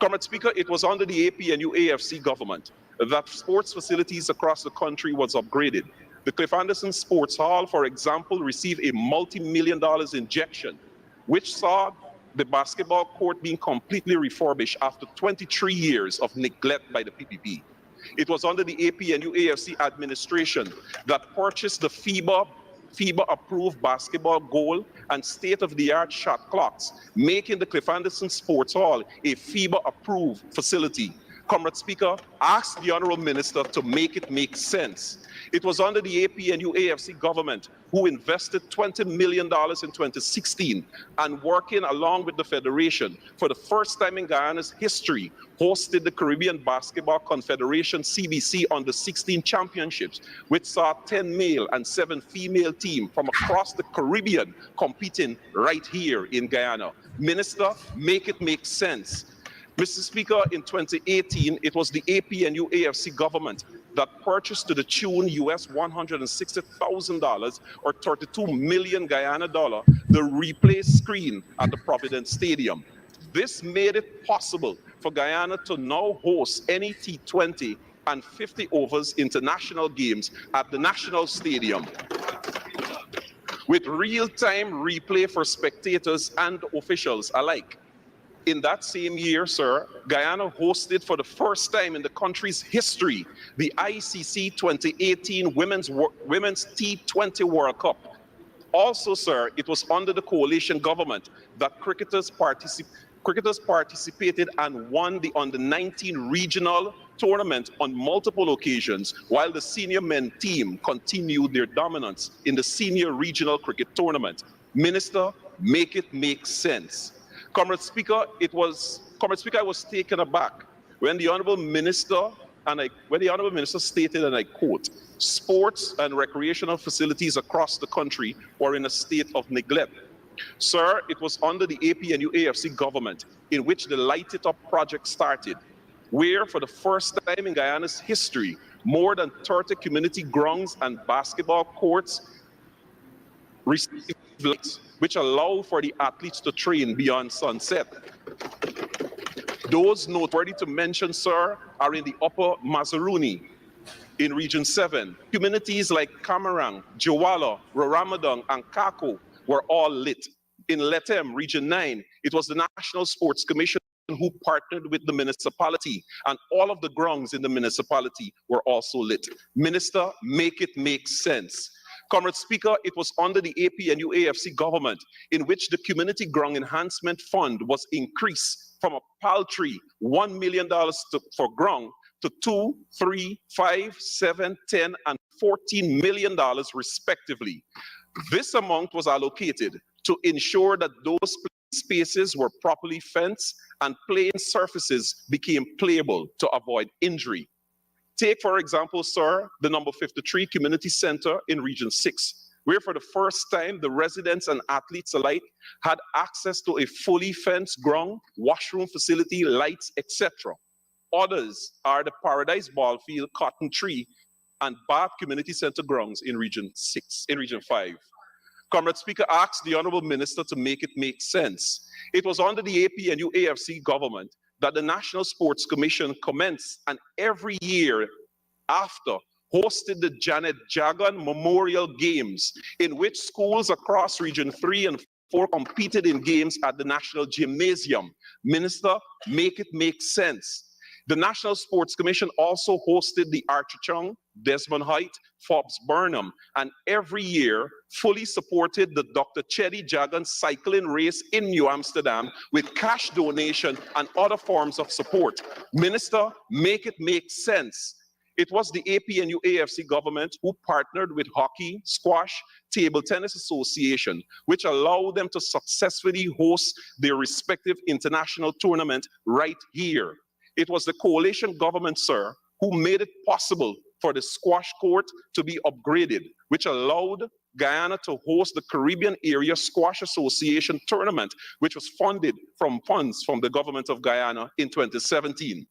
Comrade Speaker, it was under the APNU AFC government that sports facilities across the country was upgraded. The Cliff Anderson Sports Hall, for example, received a multi-million-dollar injection, which saw the basketball court being completely refurbished after 23 years of neglect by the PPP. It was under the APNU AFC administration that purchased the FIBA-approved basketball goal and state-of-the-art shot clocks, making the Cliff Anderson Sports Hall a FIBA-approved facility. Comrade Speaker, ask the Honorable Minister to make it make sense. It was under the APNU AFC government who invested $20 million in 2016 and working along with the Federation for the first time in Guyana's history, hosted the Caribbean Basketball Confederation CBC Under 16 Championships, which saw 10 male and 7 female teams from across the Caribbean competing right here in Guyana. Minister, make it make sense. Mr. Speaker, in 2018, it was the APNU AFC government that purchased to the tune US $160,000 or 32 million Guyana dollar the replay screen at the Providence Stadium. This made it possible for Guyana to now host any T20 and 50 overs international games at the National Stadium with real-time replay for spectators and officials alike. In that same year, sir, Guyana hosted for the first time in the country's history the ICC 2018 Women's T20 World Cup. Also, sir, it was under the coalition government that cricketers participated and won the Under-19 regional tournament on multiple occasions, while the senior men team continued their dominance in the senior regional cricket tournament. Minister, make it make sense. Comrade Speaker, I was taken aback when the Honorable Minister stated, and I quote, sports and recreational facilities across the country were in a state of neglect. Sir, it was under the APNU AFC government in which the Light It Up project started, where for the first time in Guyana's history, more than 30 community grounds and basketball courts received lights, which allow for the athletes to train beyond sunset. Those noteworthy to mention, sir, are in the Upper Mazaruni, in Region 7. Communities like Camarang, Jawala, Raramadang, and Kako were all lit. In Letem, Region 9, it was the National Sports Commission who partnered with the municipality, and all of the grounds in the municipality were also lit. Minister, make it make sense. Comrade Speaker, it was under the APNU AFC government in which the Community Ground Enhancement Fund was increased from a paltry $1 million for ground to $2, $3, $5, $7, $10, and $14 million respectively. This amount was allocated to ensure that those spaces were properly fenced and playing surfaces became playable to avoid injury. Take, for example, sir, the number 53 Community Center in Region 6, where for the first time the residents and athletes alike had access to a fully fenced ground, washroom facility, lights, etc. Others are the Paradise Ball Field, Cotton Tree, and Bath Community Center grounds in Region 5. Comrade Speaker, asked the Honorable Minister to make it make sense. It was under the APNU AFC government that the National Sports Commission commenced and every year after hosted the Janet Jagan Memorial Games, in which schools across Region 3 and 4 competed in games at the National Gymnasium. Minister, make it make sense. The National Sports Commission also hosted the Archichong, Desmond Height, Forbes Burnham, and every year fully supported the Dr. Chedi Jagan cycling race in New Amsterdam with cash donation and other forms of support. Minister, make it make sense. It was the APNU AFC government who partnered with Hockey, Squash, Table Tennis Association, which allowed them to successfully host their respective international tournament right here. It was the coalition government, sir, who made it possible for the squash court to be upgraded, which allowed Guyana to host the Caribbean Area Squash Association tournament, which was funded from funds from the government of Guyana in 2017.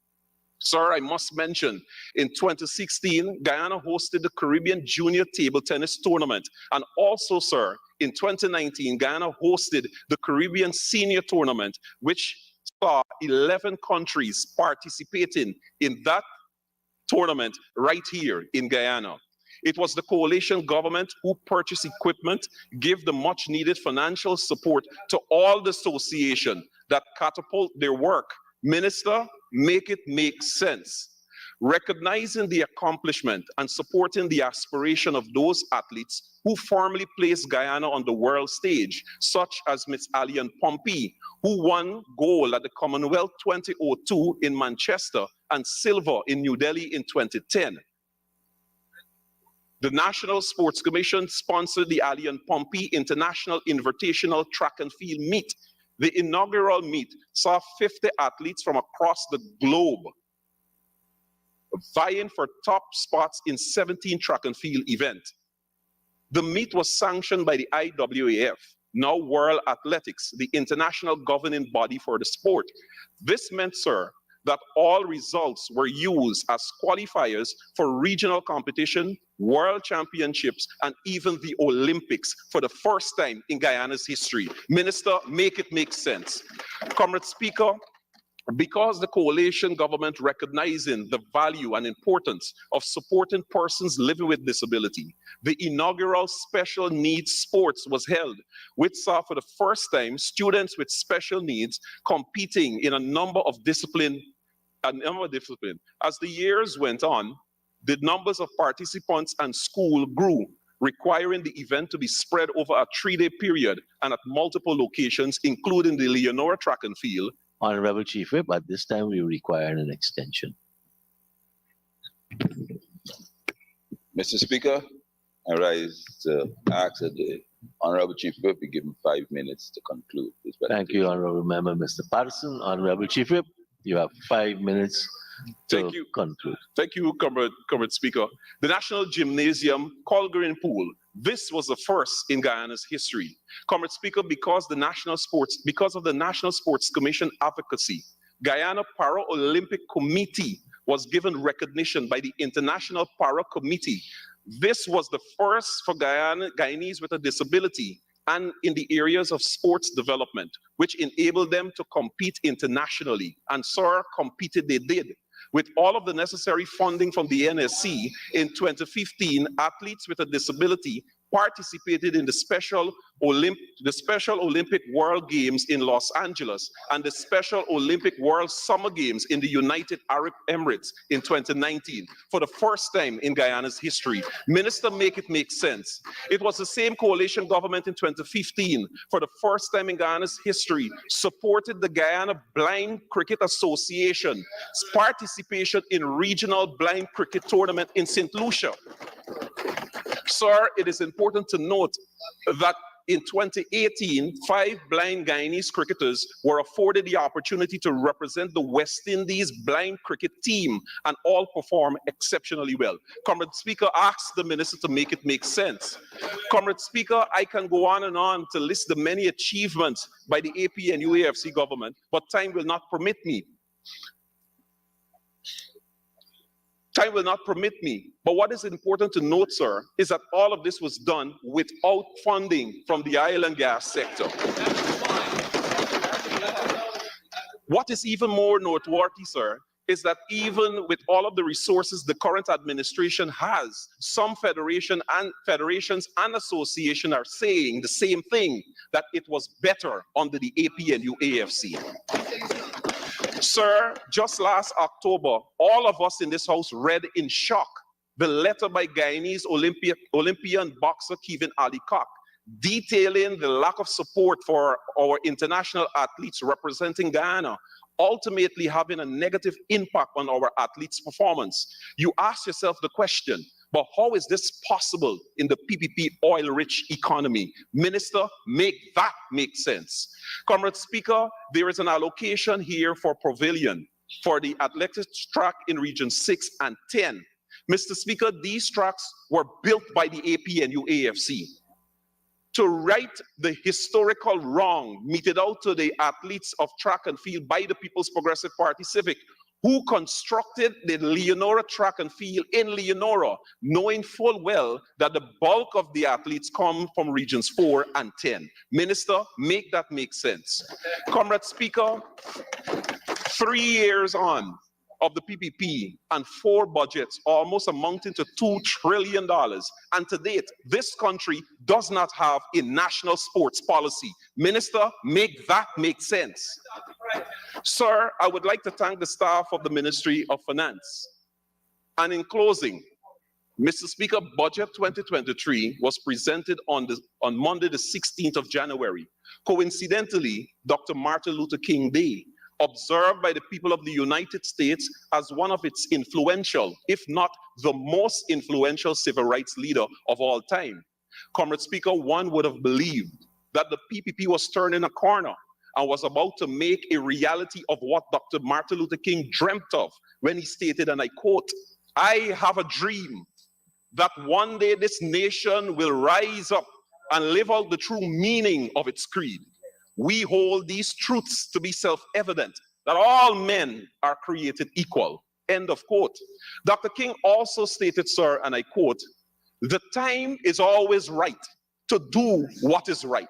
Sir, I must mention, in 2016, Guyana hosted the Caribbean Junior Table Tennis Tournament. And also, sir, in 2019, Guyana hosted the Caribbean Senior Tournament, which saw 11 countries participating in that tournament right here in Guyana. It was the coalition government who purchased equipment, gave the much needed financial support to all the association that catapult their work. Minister, make it make sense. Recognizing the accomplishment and supporting the aspiration of those athletes who formerly placed Guyana on the world stage, such as Ms. Allian Pompey, who won gold at the Commonwealth 2002 in Manchester and silver in New Delhi in 2010. The National Sports Commission sponsored the Allian Pompey International Invitational Track and Field Meet. The inaugural meet saw 50 athletes from across the globe vying for top spots in 17 track and field events. The meet was sanctioned by the IAAF, now World Athletics, the international governing body for the sport. This meant, sir, that all results were used as qualifiers for regional competition, world championships, and even the Olympics for the first time in Guyana's history. Minister, make it make sense. Comrade Speaker, because the coalition government recognizing the value and importance of supporting persons living with disability, the inaugural Special Needs Sports was held, which saw for the first time students with special needs competing in a number of disciplines. As the years went on, the numbers of participants and school grew, requiring the event to be spread over a 3-day period and at multiple locations, including the Leonora Track and Field. Honorable Chief Whip, at this time we require an extension. Mr. Speaker, I rise to ask that the Honorable Chief Whip be given 5 minutes to conclude this presentation. Thank you, Honorable Member Mr. Patterson. Honorable Chief Whip, you have 5 minutes to conclude. Thank you, Comrade Speaker. The National Gymnasium, Colgreen Pool, This was the first in Guyana's history. Comrade Speaker, because of the National Sports Commission advocacy, Guyana Para-Olympic Committee was given recognition by the International Para Committee. This was the first for Guyanese with a disability and in the areas of sports development, which enabled them to compete internationally. And sir, competed they did. With all of the necessary funding from the NSC, in 2015, athletes with a disability participated in the Special Olympic World Games in Los Angeles and the Special Olympic World Summer Games in the United Arab Emirates in 2019, for the first time in Guyana's history. Minister, make it make sense. It was the same coalition government in 2015, for the first time in Guyana's history, supported the Guyana Blind Cricket Association's participation in regional blind cricket tournament in St. Lucia. Sir, it is important to note that in 2018, 5 blind Guyanese cricketers were afforded the opportunity to represent the West Indies blind cricket team and all performed exceptionally well. Comrade Speaker, ask the minister to make it make sense. Comrade Speaker, I can go on and on to list the many achievements by the AP and UAFC government, but time will not permit me. Time will not permit me. But what is important to note, sir, is that all of this was done without funding from the oil and gas sector. What is even more noteworthy, sir, is that even with all of the resources the current administration has, some federations and associations are saying the same thing, that it was better under the AP and UAFC. Sir, just last October, all of us in this house read in shock the letter by Guyanese Olympian boxer Kevin Alcock, detailing the lack of support for our international athletes representing Guyana, ultimately having a negative impact on our athletes' performance. You ask yourself the question, but how is this possible in the PPP oil-rich economy? Minister, make that make sense. Comrade Speaker, there is an allocation here for pavilion for the athletics track in Region 6 and 10. Mr. Speaker, these tracks were built by the AP and UAFC to right the historical wrong meted out to the athletes of track and field by the People's Progressive Party Civic, who constructed the Leonora track and field in Leonora, knowing full well that the bulk of the athletes come from regions 4 and 10. Minister, make that make sense. Comrade Speaker, 3 years on of the PPP and 4 budgets almost amounting to $2 trillion. And to date, this country does not have a national sports policy. Minister, make that make sense. Sir, I would like to thank the staff of the Ministry of Finance. And in closing, Mr. Speaker, Budget 2023 was presented on Monday, the 16th of January. Coincidentally, Dr. Martin Luther King Day, observed by the people of the United States as one of its influential, if not the most influential civil rights leader of all time. Comrade Speaker, one would have believed that the PPP was turning a corner and was about to make a reality of what Dr. Martin Luther King dreamt of when he stated, and I quote, "I have a dream that one day this nation will rise up and live out the true meaning of its creed. We hold these truths to be self-evident, that all men are created equal." End of quote. Dr. King also stated, sir, and I quote, "The time is always right to do what is right."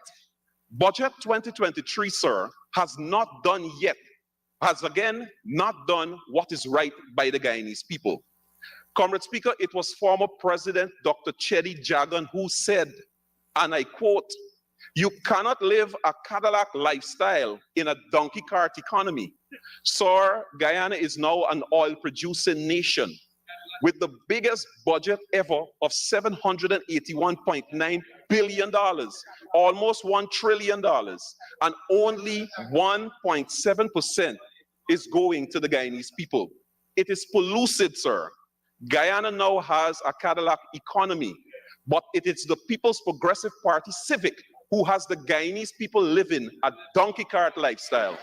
Budget 2023, sir, has not done yet, has again not done what is right by the Guyanese people. Comrade Speaker, it was former President Dr. Cheddi Jagan who said, and I quote, "You cannot live a Cadillac lifestyle in a donkey cart economy." Sir, Guyana is now an oil-producing nation with the biggest budget ever of $781.9 billion, almost $1 trillion, and only 1.7% is going to the Guyanese people. It is pellucid, sir. Guyana now has a Cadillac economy, but it is the People's Progressive Party Civic who has the Guyanese people living a donkey cart lifestyle.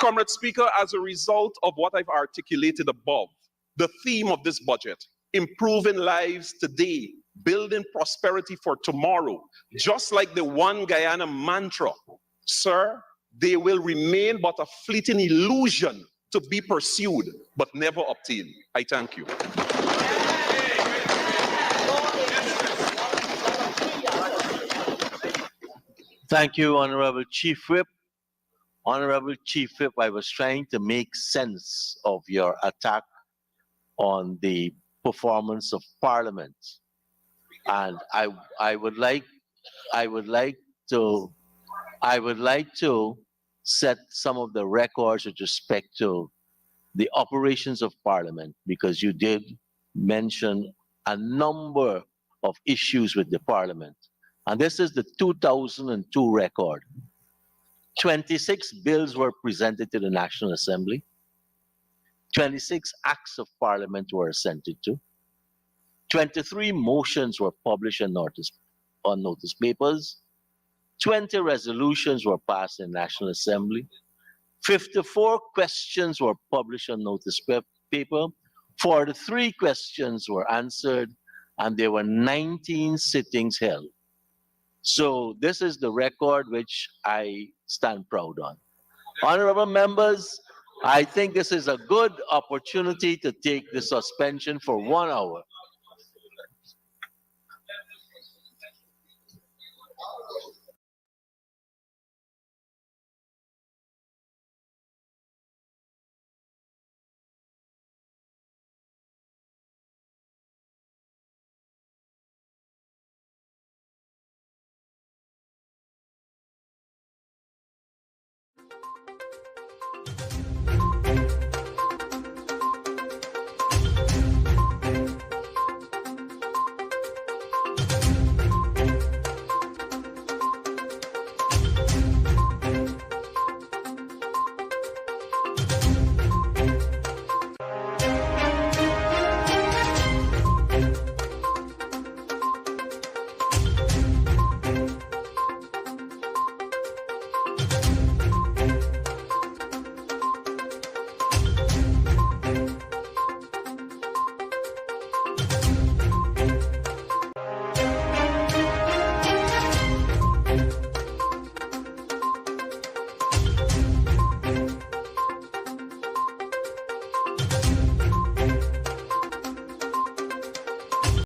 Comrade Speaker, as a result of what I've articulated above, the theme of this budget, improving lives today, building prosperity for tomorrow, just like the One Guyana mantra, sir, they will remain but a fleeting illusion to be pursued, but never obtained. I thank you. Thank you, Honorable Chief Whip. Honorable Chief Whip, I was trying to make sense of your attack on the performance of Parliament. And I would like to set some of the records with respect to the operations of Parliament, because you did mention a number of issues with the Parliament. And this is the 2002 record. 26 bills were presented to the National Assembly. 26 acts of Parliament were assented to. 23 motions were published on notice papers. 20 resolutions were passed in National Assembly. 54 questions were published on notice paper. 43 questions were answered, and there were 19 sittings held. So this is the record which I stand proud on. Honorable members, I think this is a good opportunity to take the suspension for 1 hour